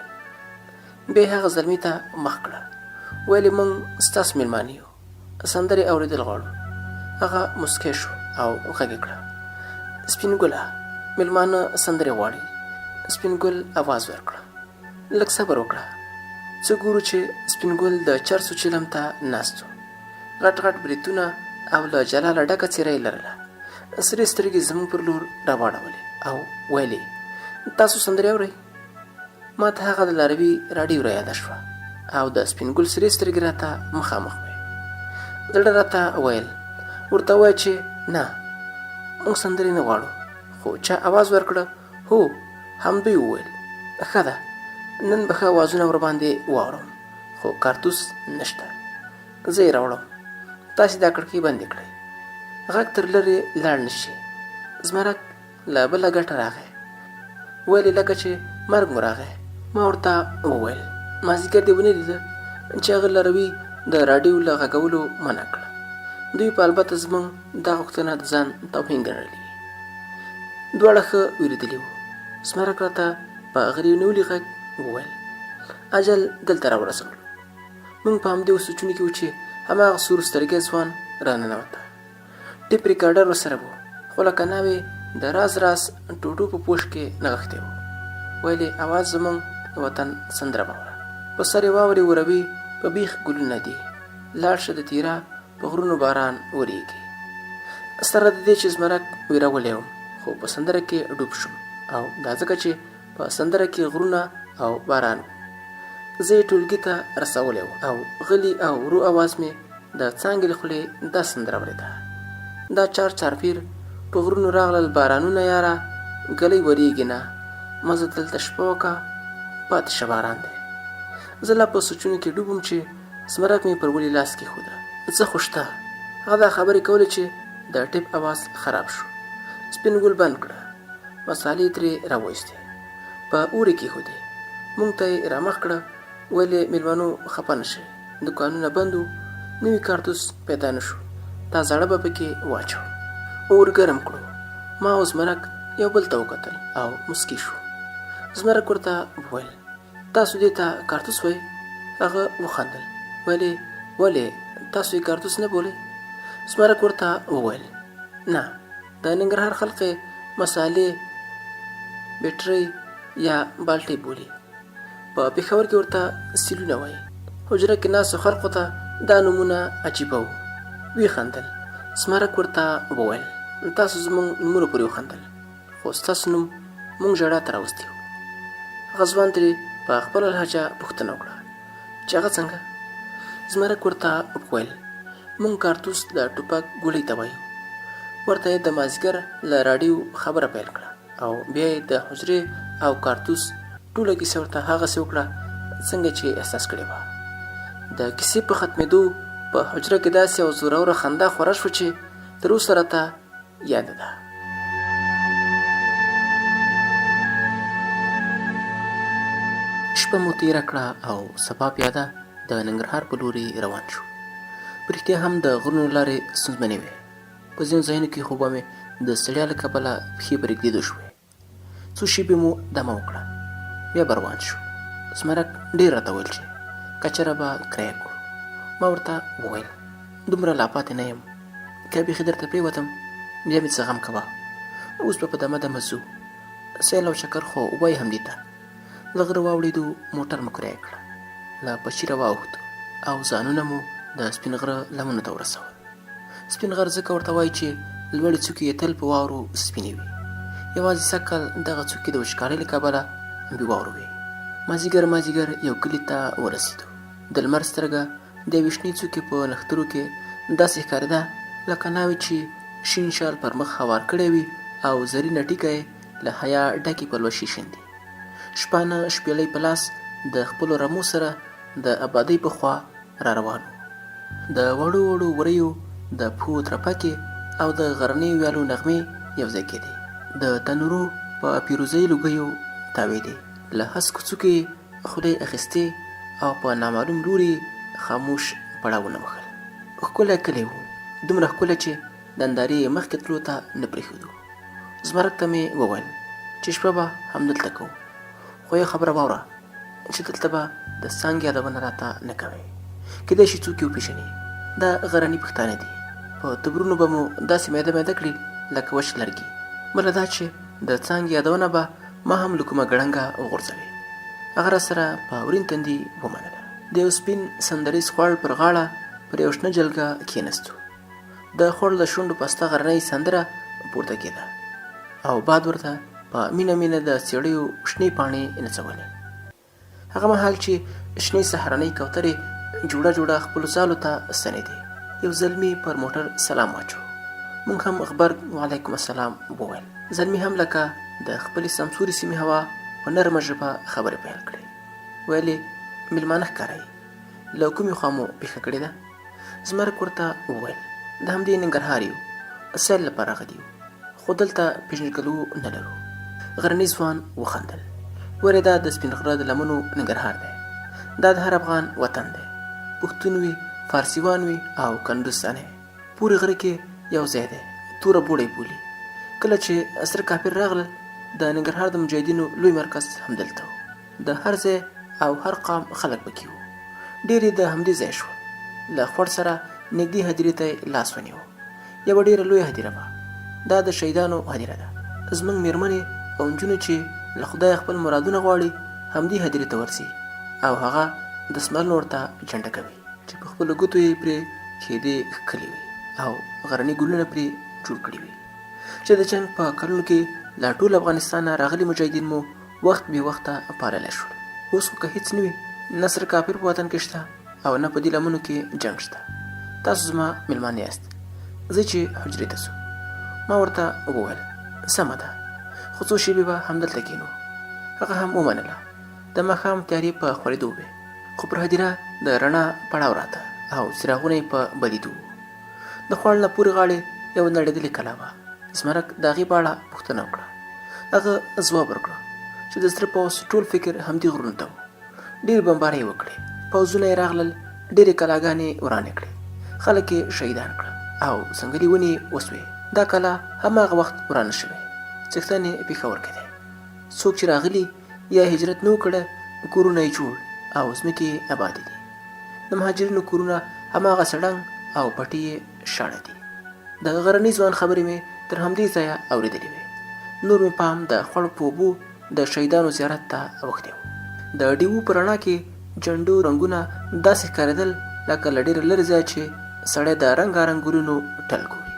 بیا هغه زلمي ته مخ کړه، ویلې موږ ستاسو مېلمانه یو، سندرې اورېدل غواړو. هغه مسکی شو او غږ یې کړه سپین ګله، مېلمانه سندرې غواړي. سپین ګل اواز ورکړه لږ صبر وکړه. څه ګورو چې سپین ګل د چرسو چلم ته ناست و. غټ غټ بریتونه او له جلاله ډکه څېره یې لرله. سرې سترګې زموږ پر لور راواړولې او ویلې تاسو سندرې اورئ؟ ما ته هغه د لاروي راډیو را یاده شوه او د سپین ګل سرې سترګې راته مخامخ وې. زړه راته ویل ورته ووایه چې نه، موږ سندرې نه غواړو. خو چا اواز ورکړه، هو همدوی وویل ښه ده، نن به ښه اوازونه ورباندې واورم، خو کارتوس نشته. زه یې راوړم، تاسې دا کړکۍ بندې کړئ، غږ تر لرې لاړ نه شي. زمرک له بله ګټه راغی، ویلې لکه چې مرګ مو راغی. ما ورته وویل مازدیګر دې ونه لیده چې هغه لاروي د راډیو له غږولو منع کړه. دوی په البته زموږ دا غوښتنه د ځان توهین ګڼلې وي. دواړه ښه وېرېدلي وو. زمرک راته په غریونولي غږ وویل اجل دلته راورسولو. موږ په همدې سوچونو کې وو چې هماغه سور سترګی ځوان راننوته. ټیپ ریکارډر ورسره و، خو لکه ناوې د راز راز ټوټو په پوښ کې نغښتی و. ویلې اواز زموږ د وطن سندره باوره. په سر یې واورې وروي، په بیخ ګلونه دي، لاړ شه د تیرا په غرونو باران وریږي. سره د دې چې زمرک ویرولی وم، خو په سندره کې ډوب شوم، او دا ځکه چې په سندره کې غرونه او باران و. زه یې ټولګي ته رسولی وم او غلي او ورو اواز مې د څانګې له خولې دا سندره اورېده: دا چار چارپیر په غرونو راغلل بارانونه یاره، ګلی وریږي نه، مزه دلته شپه وکړه پاتې شه باران دی. زه لا په سوچونو کې ډوب وم چې زمرک مې پر ولي لاس کېښوده. څه خو شته. هغه دا خبرې کولې چې د ټیپ اواز خراب شو. سپین ګل بند کړه، مسالې ترې راوایستې، په اور یې کېښودې. موږ ته یې رامخ کړه، ولې مېلمنو خفه نه شئ، دوکانونه بند وو، نوي کارتوس پیدا نه شو، دا زاړه به پکې واچوو. اور ګرم کړو. ما او زمرک یو بل ته وکتل او مسکي شو. زمرک ورته وویل تاسو دې ته کارتوس وایئ؟ هغه وخندل. ولې تاسو یې کارتوس نه بولئ؟ زمرک ورته وویل نه، د ننګرهار خلک یې مسالې، بیټرۍ یا بالټۍ بولي. په پېښور کې ورته سیلونه وایي. حجره کې ناستو خلقو ته دا نومونه عجیبه وو. وی خندل. زمرک ورته وویل تاسو زموږ نومونو پورې وخندل، خو ستاسو نوم موږ ژړا ته راوستی وو. هغه ځوان ترې په خپله لهجه پوښتنه وکړه چې هغه څنګه؟ زمرک ورته وویل موږ کارتوس د ټوپک ګولۍ ته وایو. ورته یې د مازدیګر له راډیو خبره پیل کړه او بیا یې د حجرې او کارتوس ټوله کیسه ورته هغسې وکړه څنګه چې احساس کړې وه. د کیسې په ختمېدو په حجره کې داسې یو زوروره خندا خوره شوه چې تر اوسه راته یاده ده. شپه مو تېره کړه او سبا پیاده د ننګرهار په لوري روان شو. په رښتیا هم د غرونو لارې ستونزمنې وې. په ځینو ځایونو کې خو به مې د ستړیا له کبله پښې په رېږدېدو شوې. څو شېبې مو دمه وکړه، بیا به روان شو. زمرک ډېر راته ویل چې کچره به کرایه کړو. ما ورته وویل دومره لا پاتې نه یم، که بیخي درته پرېوتم بیا مې څه غم کوه. اوس به په دمه دمه ځو. سیل او چکر خو وایي همدې ته. له غره واوړېدو، موټر مو کرایه کړه، له پچیره واوښتو او ځانونه مو د سپین غره لمنو ته ورسول. سپین غر ځکه ورته وایي چې لوړې څوکې یې تل په واورو سپینې وي. یوازې سږکال دغه څوکې د وچکالۍ له کبله بې واورو وې. مازدیګر یو کلي ته ورسېدو. د لمر سترګه د یوې شنې څوکې په نښترو کې داسې ښکارېده لکه ناوې چې شین شال پر مخ هوار کړی وي او زرینه ټیکه یې له حیا ډکې پلوشې شیندي. شپانه شپېلۍ په لاس د خپلو رمو سره د ابادۍ په خوا را روان وو. د وړو وړو وریو د پښو ترپکې او د غرنیو ویالو نغمې یو ځای کېدې. د تنورو په پیروزۍ لوګیو تاوېدې. له هسکو څوکې خولۍ اخیستې او په نامعلوم لوري خاموش پړاوونه وهل. ښکلی کلی و، دومره ښکلی چې د نندارې مخکې تلو ته نه پرېښودو. زمرک ته مې وویل چې شپه به همدلته کوو، خو یو خبره واوره چې دلته به د څانګې یادونه راته نه کوې. کیدای شي څوک یې وپېژني. دا غرني پښتانه دي. په تبرونو به مو داسې میده میده کړي لکه وچ لرګي. بله دا چې د څانګې یادونه به ما هم له کومه ګړنګه وغورځوي. هغه راسره په ورین تندي ومنله. د یو سپین سندریز خوړ پر غاړه پر یو شنه جلګه کېناستو. د خوړ د شونډو پسته غرنۍ سندره پورته کېده او باد ورته په مینه مینه د څېړیو شنې پاڼې نڅولې. هغه مهال چې شنې سهارنۍ کوترې جوړه جوړه خپلو ځالو ته ستنېدې، یو زلمي پر موټر سلام واچو. موږ هم غبرګ وعلیکم السلام وویل. زلمي هم لکه د خپلې سمسوري سیمې هوا په نرمه ژبه خبرې پیل کړې. ویلې میلمانه ښکارئ، له کومې خوا مو پېښه کړې ده؟ زمرک ورته وویل د همدې ننګرهار یو، سیل لپاره راغلي یو، خو دلته پېژندګلو نه لرو. غرني ځوان وخندل. ولې دا د سپین غره د لمنو ننګرهار دی. دا د هر افغان وطن دی. پښتون وي، فارسیوان وي او کندوستانی، پورې غره کې یو ځای دی، توره بوړی بولي. کله چې عصر کافر راغلل، د ننګرهار د مجاهدینو لوی مرکز همدلته و. د هر ځای او هر قام خلک پکې وو. ډېر یې د همدې ځای شول. له خوړ سره نږدې هدیرې ته یې لاس ونیو. یوه ډېره لویه هدیره وه. دا د شهیدانو هدیره ده. زموږ میرمنې او نجونې چې له خدایه خپل مرادونه غواړي همدې هدیرې ته ورځي او هغه دسمالونه ورته جنډه کوي چې په خپلو ګوتو یې پرې کښېدې ښکلې وي او غرني ګلونه پرې جوړ کړي وي چې د جنګ په کلونو کې له ټول افغانستانه راغلي مجاهدین مو وخت بې وخته پاللی شول. اوس خو که هېڅ نه وي، نه سره کافر په وطن کې شته او نه په دې لمنو کې جنګ شته. تاسو زما میلمانه یاست. زه چې حجرې ته ځو. ما ورته وویل سمه ده، خو څو شېبې به همدلته کښېنو. هغه هم ومنله. د ماښام تیارې په خورېدو وې، خو پر هدیره د رڼا پړاو راته او څراغونه یې په بلېدو. د خوړ نه پورې غاړې یو نړېدلې کلا وه. زمرک د هغې په اړه پوښتنه وکړه. هغه ځواب ورکړه چې د سره پوځ ټول فکر همدې غرونو ته و. ډېرې بمبارۍ یې وکړې، پوځونه یې راغلل، ډېرې کلاګانې ورانې کړې، خلک یې شهیدان کړه او ځنګلي ونې وسوې. دا کلا هماغه وخت ورانه شوې. څښتن یې پېښور کې دی. څوک چې راغلي یا هجرت نه وکړه، کورونه یې جوړ او ځمکې یې آبادې دي. د مهاجرینو کورونه هماغه سړنګ او پټې یې شاړه دي. د غرني ځوان خبرې مې تر همدې ځایه اورېدلې وې. نور مې پام د خوړ په اوبو د شهیدانو زیارت ته اوښتی و. د ډیوو په رڼا کې جنډو رنګونه داسې ښکارېدل لکه له ډېره لرې ځایه چې سړی د رنګارنګ ګلونو ټل ګوري.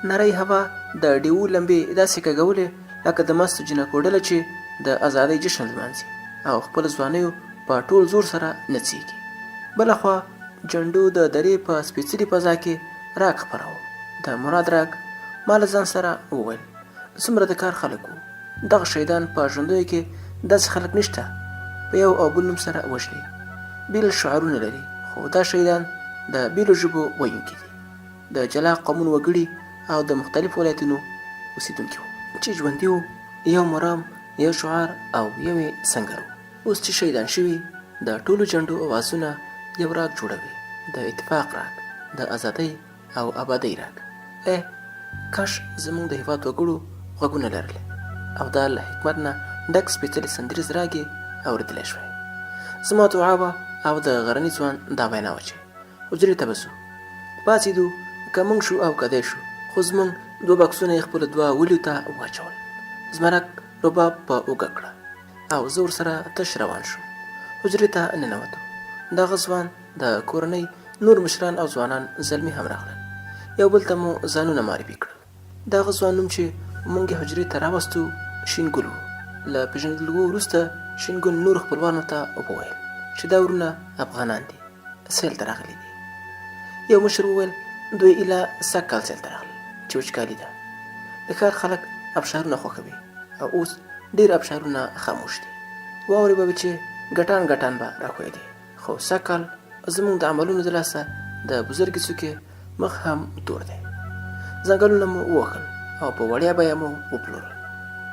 نری هوا د ډیوو لمبې داسې کږولې لکه د مستو جنکو ډله چې د ازادۍ جشن لمانځي او خپل ځوانیو په ټول زور سره نڅېږي. بلخوا جنډو د درې په سپېڅلي فضا کې راګ خپراوه. د مراد راګ ما له ځان سره وویل څومره د کار خلک وو. دغه شهیدان په ژوندیو کې داسې خلک نشته په یو او بل نوم سره وژني. بیل شعارونه لري خو دا شهیدان د بیلو ژبو ویونکي دي. د جلا قومونو وګړي او د مختلفو ولایتونو اوسېدونکي وو چې ژوندي وو. یو مرام، یو شعار او یوې سنګر وو. اوس چې شهیدان شوي د ټولو جنډو اوازونه یو راګ جوړوي، د اتفاق راګ، د ازادۍ او آبادۍ راګ. کاش زموږ د هېواد وګړو غوږونه لرل او دا له حکمت نه ډک سپېڅلی سندریز راګ یې اورېدلی شوی. زما دعا وه او د غرني ځوان دا وینا وه چې حجرې ته به ځو. پاڅېدو، که موږ شو او که دی شو، خو زموږ 2 بکسونه یې خپلو 2 ولیو ته واچول. زمرک رباب په اوږه کړه او زه ورسره تش روان شوم. حجرې ته ننوتو. دغه ځوان د کورنۍ نور مشران او ځوانان زلمي هم راغلل. یو بل ته مو ځانونه معرفي کړل. دغه ځوان نوم چې موږ یې حجرې ته راوستو شینګل و. له پېژندلو وروسته شینګل نور خپلوانو ته وویل چې دا ورونه افغانان دي، سیل ته راغلي دي. یو مشر وویل دوی ایله سږ کال سیل ته راغلل چې وچکالي ده. د ښار خلک ابشارونه خوښوي او اوس ډېر ابشارونه خاموش دي. واورې به چې ګټان ګټان به راښویېدې، خو سږ کال زموږ د عملونو د لاسه د بزرګې څوکې مخ هم تور دی. ځنګلونه مو ووهل او په وړیا بیه مو وپلورل.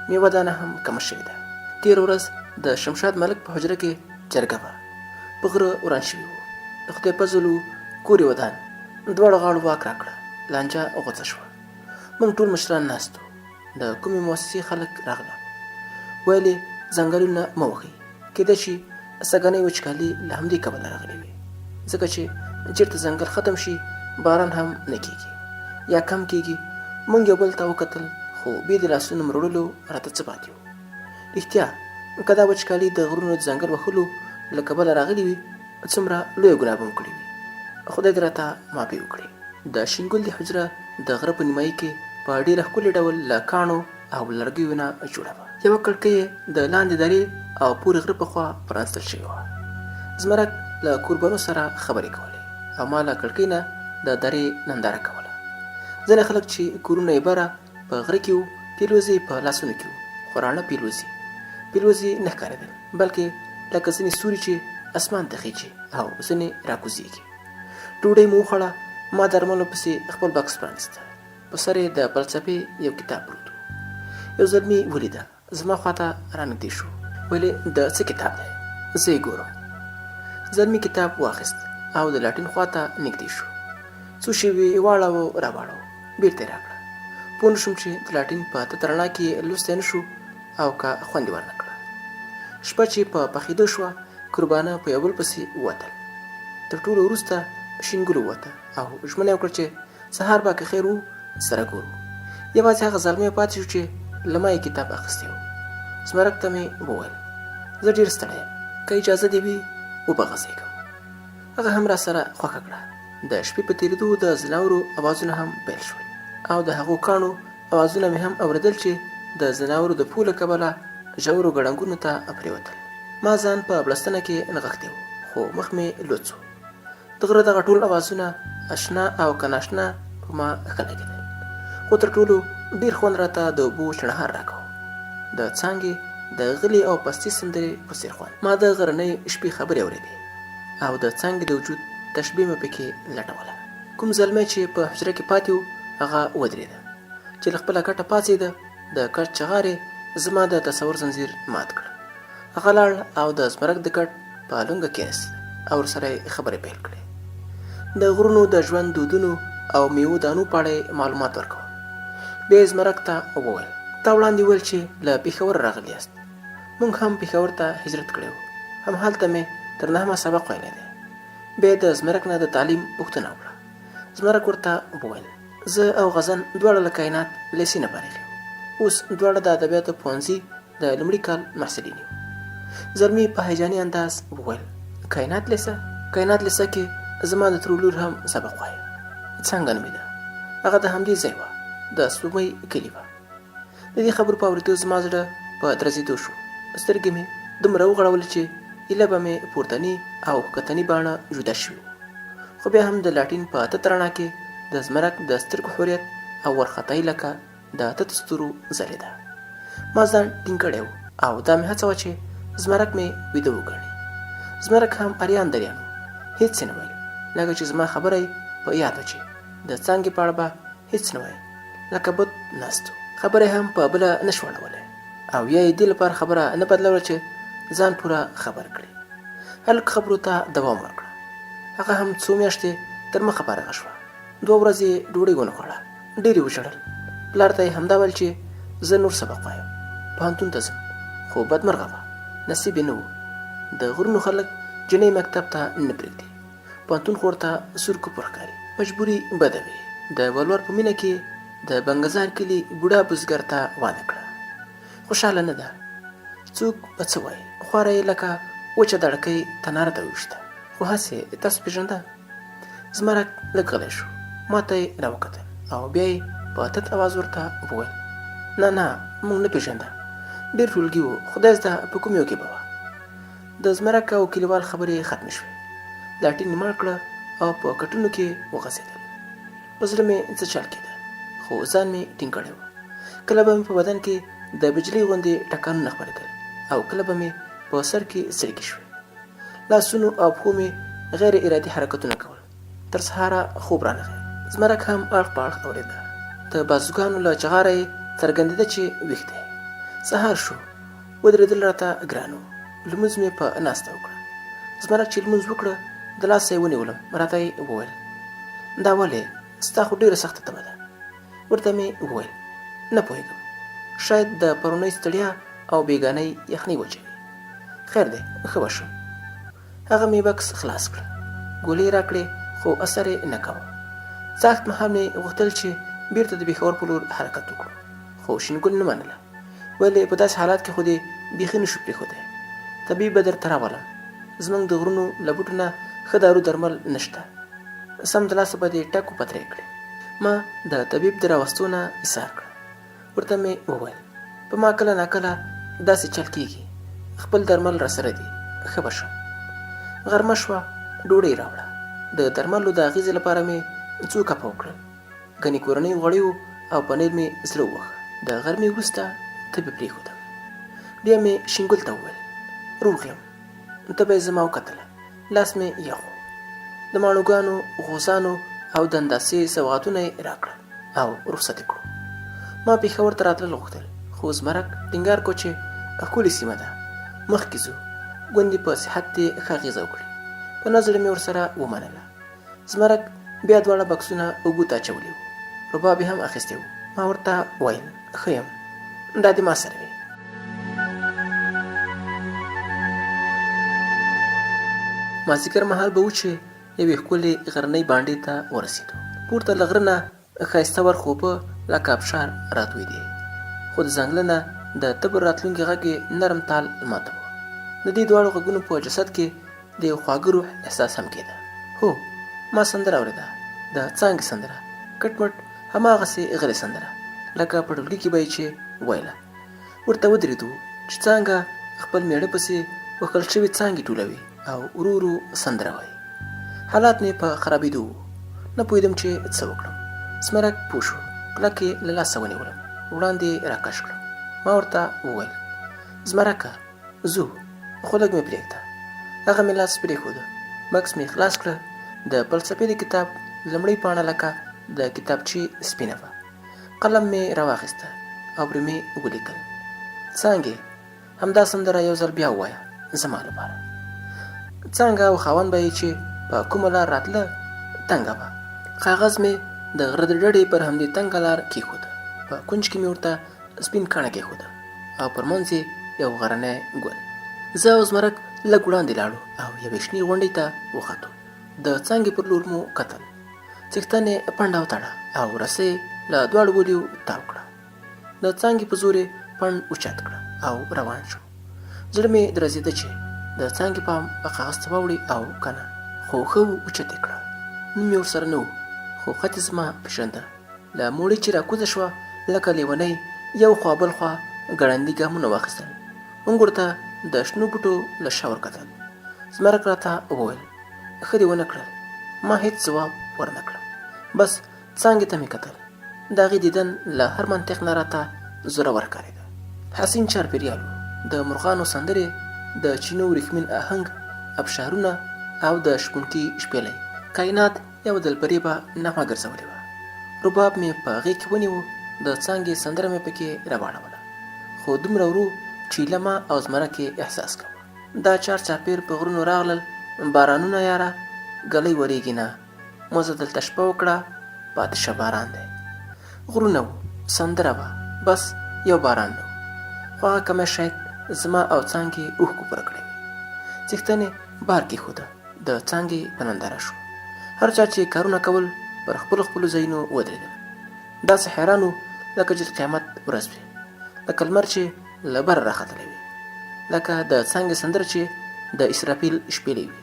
میوه دانه هم کمه شوې ده. تېره ورځ د شمشاد ملک په حجره کې جرګه وه. په غره وران شوي وو. د خدای فضل و کور یې ودان. دواړو غاړو واک راکړه. لانجه غوڅه شوه. موږ ټول مشران ناست وو. د کومې مؤسسې خلک راغله. ویل یې ځنګلونه مه وهئ، کېدای شي سږنۍ وچکالي له همدې کبله راغلې وي، ځکه چې چېرته ځنګل ختم شي باران هم نه کېږي یا کم کېږي. موږ یو بل ته وکتل، خو بې د لاسونو مروړلو راته څه پاتې وو. رښتیا که دا وچکالي د غرونو د ځنګل وهلو له کبله راغلي وي، څومره لویه ګناه به مو کړې وي. خدای دې راته معافي وکړي. د شینګل د حجره د غره په نیمایي کې په ډېره ښکلي ډول له کاڼو او لرګیو نه جوړه وه. یوه کړکۍ یې د لاندې درې او پورې غره په خوا پرانستل شوې وه. زمرک له کوربنو سره خبرې کولې او ما له کړکۍ نه د درې ننداره کوله. ځینې خلک چې کورونه یې بره په غره کې وو، پیلوزې په لاسونو کې وو، خو راڼه پیلوزې نه ښکارېدل، بلکې لکه ځینې ستوري چې اسمان ته خیچي او ځینې راکوزېږي. ډوډۍ مو وخوړه. ما درملو پسې خپل بکس پرانیسته. په سر یې د فلسفې یو کتاب پروت و. یو زلمي ولیده. زما خواته رانږدې شو. ویلې د څه کتاب دی؟ زه یې ګورم. زلمي کتاب واخیست او د لاټین خواته نږدې شو. څو شېبې یې واړاوه راواړاوه، بېرته یې راکړه. پوه نه شوم چې د لاټین په تته رڼا کې لوستی نه شو او که خوند یې ورنه کړه. شپه چې په پخېدو شوه، قربانه په یو بل پسې ووتل. تر ټولو وروسته شینګل ووته او ژمنه یې وکړه چې سهار به که خیر وو سره ګورو. یوازې هغه زلمی پاتې شو چې له ما یې کتاب اخیستی و. زمرک ته مې وویل زه ډېر ستړی یم، که اجازه دې وي وبغځېږم. هغه هم راسره خوښه کړه. د شپې په تېرېدو د ځناورو اوازونه هم پیل شول او د هغو کاڼو اوازونه مې هم اورېدل چې د ځناورو د پوه له کبله ژورو ګړنګونو ته پرېوتل. ما ځان په بړستنه کې نغښتی و، خو مخ مې لوڅ و. د غره دغه ټول اوازونه اشنا او که ناشنا په ما ښه لګېدل، خو تر ټولو ډېر خوند راته د اوبو چڼهار راکاوه. د څانګې د غلې او پستې سندرې په څېر خوند. ما د غرنۍ شپې خبرې اورېدې او د څانګې د وجود تشبیه مې پکې لټوله. کوم زلمی چې په حجره کې پاتې و هغه ودرېده. چې له خپله ګټه پاڅېده، د کټ چغارې زما د تصور زنځیر مات کړ. هغه لاړ او د زمرک د کټ په لونګه کېناست او ورسره یې خبرې پیل کړې. د غرونو د ژوند دودونو او میوو دانو په اړه یې معلومات ورکول. بیا یې زمرک ته وویل تا وړاندې ویل چې له پېښور راغلي یاست. موږ هم پېښور ته هجرت کړی و. همهلته مې تر 9 سبق ویلی دی. بیا د زمرک نه د تعلیم پوښتنه وکړه. زمرک ورته وویل زه او غزن دواړه له کائنات لیسې نه فارغ یو. اوس دواړه د ادبیاتو پوهنځي د لومړي کال محصلین یو. زلمي په هیجاني انداز وویل کائنات لیسه کې زما د ترور لور هم سبق وایه. څنګه نومېده؟ هغه د همدې ځای وه، د سپوږمۍ کلي وه. د دې خبرو په اورېدو زما زړه په درزېدو شو. سترګې مې دومره وغړولې چې ایله به مې پورتني او ښکتني باڼه جدا شوي وو. خو بیا هم د لاټین په تت رڼا کې د زمرک د سترګو حریت او ورختایي لکه د تتو ستورو ځلېده. ما ځان ټینګ کړی و او دا مې هڅه وه چې زمرک مې ویده وګڼي. زمرک هم اریان دریان و، هېڅ یې نه ویل، لکه چې زما خبره یې په یاد وه چې د څانګې په اړه به هېڅ نه وایي، لکه بت ناست و. خبره هم په بله نه شو اړولی او یا یې دې لپاره خبره نه بدلوله چې ځان پوره خبر کړي. هلک خبرو ته دوام ورکړه. هغه هم څو میاشتې تر مخه فارغه شوه. 2 ورځې ډوډۍ ونه خوړه. ډېر یې وژړل. پلار ته یې همدا ویل چې زه نور سبق وایم، پوهنتون ته ځم. خو بدمرغه وه، نصیب یې نه و. د غرونو خلک جنۍ مکتب ته نه پرېږدي. پوهنتون خو ورته سور کوپر ښکاري. مجبوري بده وي. د ولور په مینه کې د بنګزار کلي بوډا بزګر ته واده کړه. خوشحاله نه ده. څوک به څه وایي، خواره یې لکه وچه دړکۍ تناره ته وویشته. خو هسې تاسو پېژنده؟ زمرک لږ غلی شو. ما ته یې راوکتل او بیا یې په تت اواز ورته وویل: نه موږ نه پېژنده. ډېر ټولګي وو، خدای زده په کوم یو کې به وه. د زمرک او کلیوال خبرې ختمې شوې. لاټین یې مړ کړه او په کټونو کې وغځېدل. په زړه مې څه چل کېده، خو ځان مې ټینګ کړی و. کله به مې په بدن کې د بجلۍ غوندې ټکانونه خپرېدل او کله به مې په سر کې څړیکې شوې. لاسونو او پښو مې غیر ارادي حرکتونه کول. تر سهاره خوب رانغی. زمرک هم اړخ په اړخ اورېده. د بازوګانو له چغاره یې څرګندېده چې ویښ دی. سهار شو. ودرېدل راته ګران و. لمونځ مې په ناسته وکړه. زمرک چې لمونځ وکړه د لاسه یې ونیولم. راته یې وویل: دا ولې؟ ستا خو ډېره سخته تبه ده. ورته مې وویل: نه پوهېږم، شاید د پرونۍ ستړیا او بېګانۍ یخنۍ وجه وي. خیر دی، ښه به شم. هغه مې بکس خلاص کړه. ګولۍ یې راکړې خو اثر یې نه کوه. سخت مهال مې غوښتل چې بېرته د پېښور په لور حرکت وکړو، خو شینګل نه منله. ولې په داسې حالات کې خو دې بیخي نه شو پرېښودی. طبیب به درته راولم. زموږ د غرونو له بوټو نه ښه دارو درمل نشته. سم د لاسه به دې ټک وپتری کړې. ما د طبیب د راوستو نه ایثار کړه. ورته مې وویل: په ما کله ناکله داسې چل کېږي. خپل درمل راسره دي، ښه به شم. غرمه شوه. ډوډۍ راوړه. د درملو د اغېزې لپاره مې څو کپه وکړل. ګنې کورنۍ غوړي وو او پنیر مې زړه ووهه. د غرمې وروسته تبې پرېښودم. بیا مې شینګل ته وویل: روغ یم. تبه یې زما وکتله. لاس مې یخ و. د ماڼوګانو، غوزانو او د انداسې سوغاتونه یې راکړل او رخصت یې کړو. ما پېښور ته راتلل غوښتل، خو زمرک ټینګار کو چې ښکلې سیمه ده، مخکې ځو، ګوندې په صحت دې ښه اغېزه وکړي. په نظر مې ورسره ومنله. زمرک بیا دواړه بکسونه اوږو ته اچولي وو. رباب یې هم اخیستی و. ما ورته ویل: ښه یم، دا دې ما سره وي. مازدیګر مهال به و چې یوې ښکلې غرنۍ بانډې ته ورسېدو. پورته له غره نه ښایسته ورخوبه لکه ابشار راتویدې، خو د ځنګله نه د تبر راتلونکي غږ یې نرم تال ماته و. د دې دواړو غږونو په جسد کې د یو خواږه روح احساس هم کېده. هو، ما سندره اورېده، د څانګې سندره، کټ مټ هماغسې غلې سندره لکه په ټولګي کې به یې چې ویله. ورته ودرېدو چې څانګه خپل میړه پسې وښل شوې څانګې ټولوي او ورو ورو سندره وایي. حالات مې په خرابېدو وو. نه پوهېدم چې څه وکړم. زمرک پوه شو. کلک یې له لاسه ونیولم. وړاندې یې راکش کړم. ما ورته وویل: زمرکه، ځو، خو لږ مې پرېږده. هغه مې لاس پرېښوده. بکس مې خلاص کړه. د فلسفې د کتاب لومړۍ پاڼه لکه د کتابچې سپینه وه. قلم مې راواخیسته او پرې مې ولیکل: څانګې، همدا سندره یو ځل بیا ووایه زما لپاره. څانګه او خاوند به یې چې په کومه لار راتله تنګه وه. کاغذ مې د غره د ډډې پر همدې تنګه لار کېښوده. په کونج کې مې ورته سپین کاڼه کېښوده او پر منځ یې یو غرنی ګل. زه او زمرک لږ وړاندې لاړو او یوې شنې غونډۍ ته وختو. د څانګې پر لور مو کتل. څښتن یې پنډه وتړه او رسۍ له دواړو ګولیو تاو کړه. د څانګې په زور یې پنډ اوچت کړه او روان شو. زړه مې درزېده چې د څانګې پام په کاغذ ته واوړي او که نه، خو ښه اوچتې کړه. نوم یې ورسره نه و، خو خط یې زما پېژنده. له موړۍ چې راکوزه شوه لکه لیونۍ یو خوا بل خوا ګړندي ګامونه واخیستل. انګور ته د شنو بوټو له شا ورکتل. زمرک راته وویل ښه دې ونه کړل. ما هېڅ ځواب ورنه کړه. بس څانګې ته مې کتل. د هغې دیدن له هر منطق نه راته زورور ښکارېده. حسین چاپېریال و، د مرغانو سندرې، د چینو وریښمین آهنګ، ابشارونه او د شپونکي شپېلۍ. کائنات یو دلفریبه نغمه ګرځولې وه. رباب مې په غېږ کې ونیو، د څانګې سندره مې پکې راواړوله، خو دومره ورو چې لمه او زمرک یې احساس کوه. دا چار چاپېر په غرونو راغلل، بارانونه یاره ګلۍ ورېږي نه، موزه دلته شپه وکړه پاتې شه باران دی. غرونه وو، سندره وه، بس یو باران نه و. خو هغه کمی شاید زما او څانګې اوښکو پوره کړې وې. څښتن یې بار کېښوده، د څانګې په ننداره شو. هر چا چې کارونه کول پر خپلو ځایونو ودرېدل. داسې حیران وو لکه چې قیامت ورځ وي، لکه لمر چې له بره راختلی وي، لکه د څانګې سندره چې د اسرافیل شپېلې وي.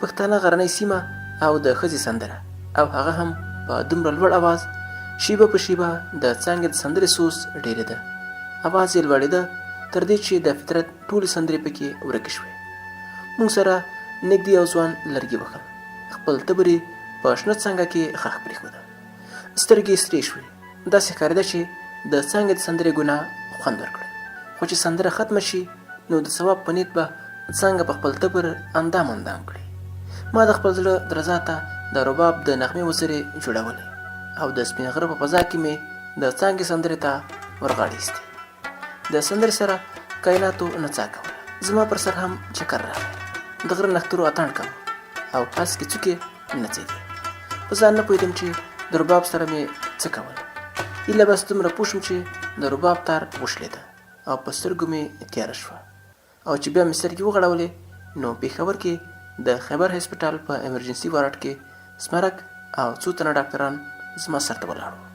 پښتانه غرنۍ سیمه او د ښځې سندره، او هغه هم په دومره لوړ اواز. شیبه په شیبه د څانګې د سندرې سوز ډېرېده، اواز یې لوړېده تر دې چې د فطرت ټولې سندرې پکې ورکې شوې. موږ سره نږدې یو ځوان لرګي وهل، خپل تبر یې په شنه څانګه کې ښخ پرېښوده. سترګې یې سرې شوې، داسې ښکارېده چې د څانګې د سندرې ګناه خوند ورکړی. خو چې سندره ختمه شي نو د ثواب په نیت به څانګه په خپل تبر اندام کړي. ما د خپل زړه درزا ته د رباب د نغمې وزرې جوړولې، او د سپین غره په فضا کې مې د څانګې سندرې ته ورغاړې ایستې. د سندرې سره کائناتو نڅا کوله. زما پر سر هم چکر راغی، د غره نښترو اتڼ کوه او پاس کې څوکې نڅېدې. په ځان نه پوهېدم چې د رباب سره مې څه کول. ایله بس دومره پوه شوم چې د رباب تار وشلېده او په سترګو مې تیاره شوه. او چې بیا مې سترګې وغړولې نو پېښور کې د خیبر هسپتال په ایمرجنسي وارډ کې زمرک او څو تنه ډاکټران زما سر ته ولاړ وو.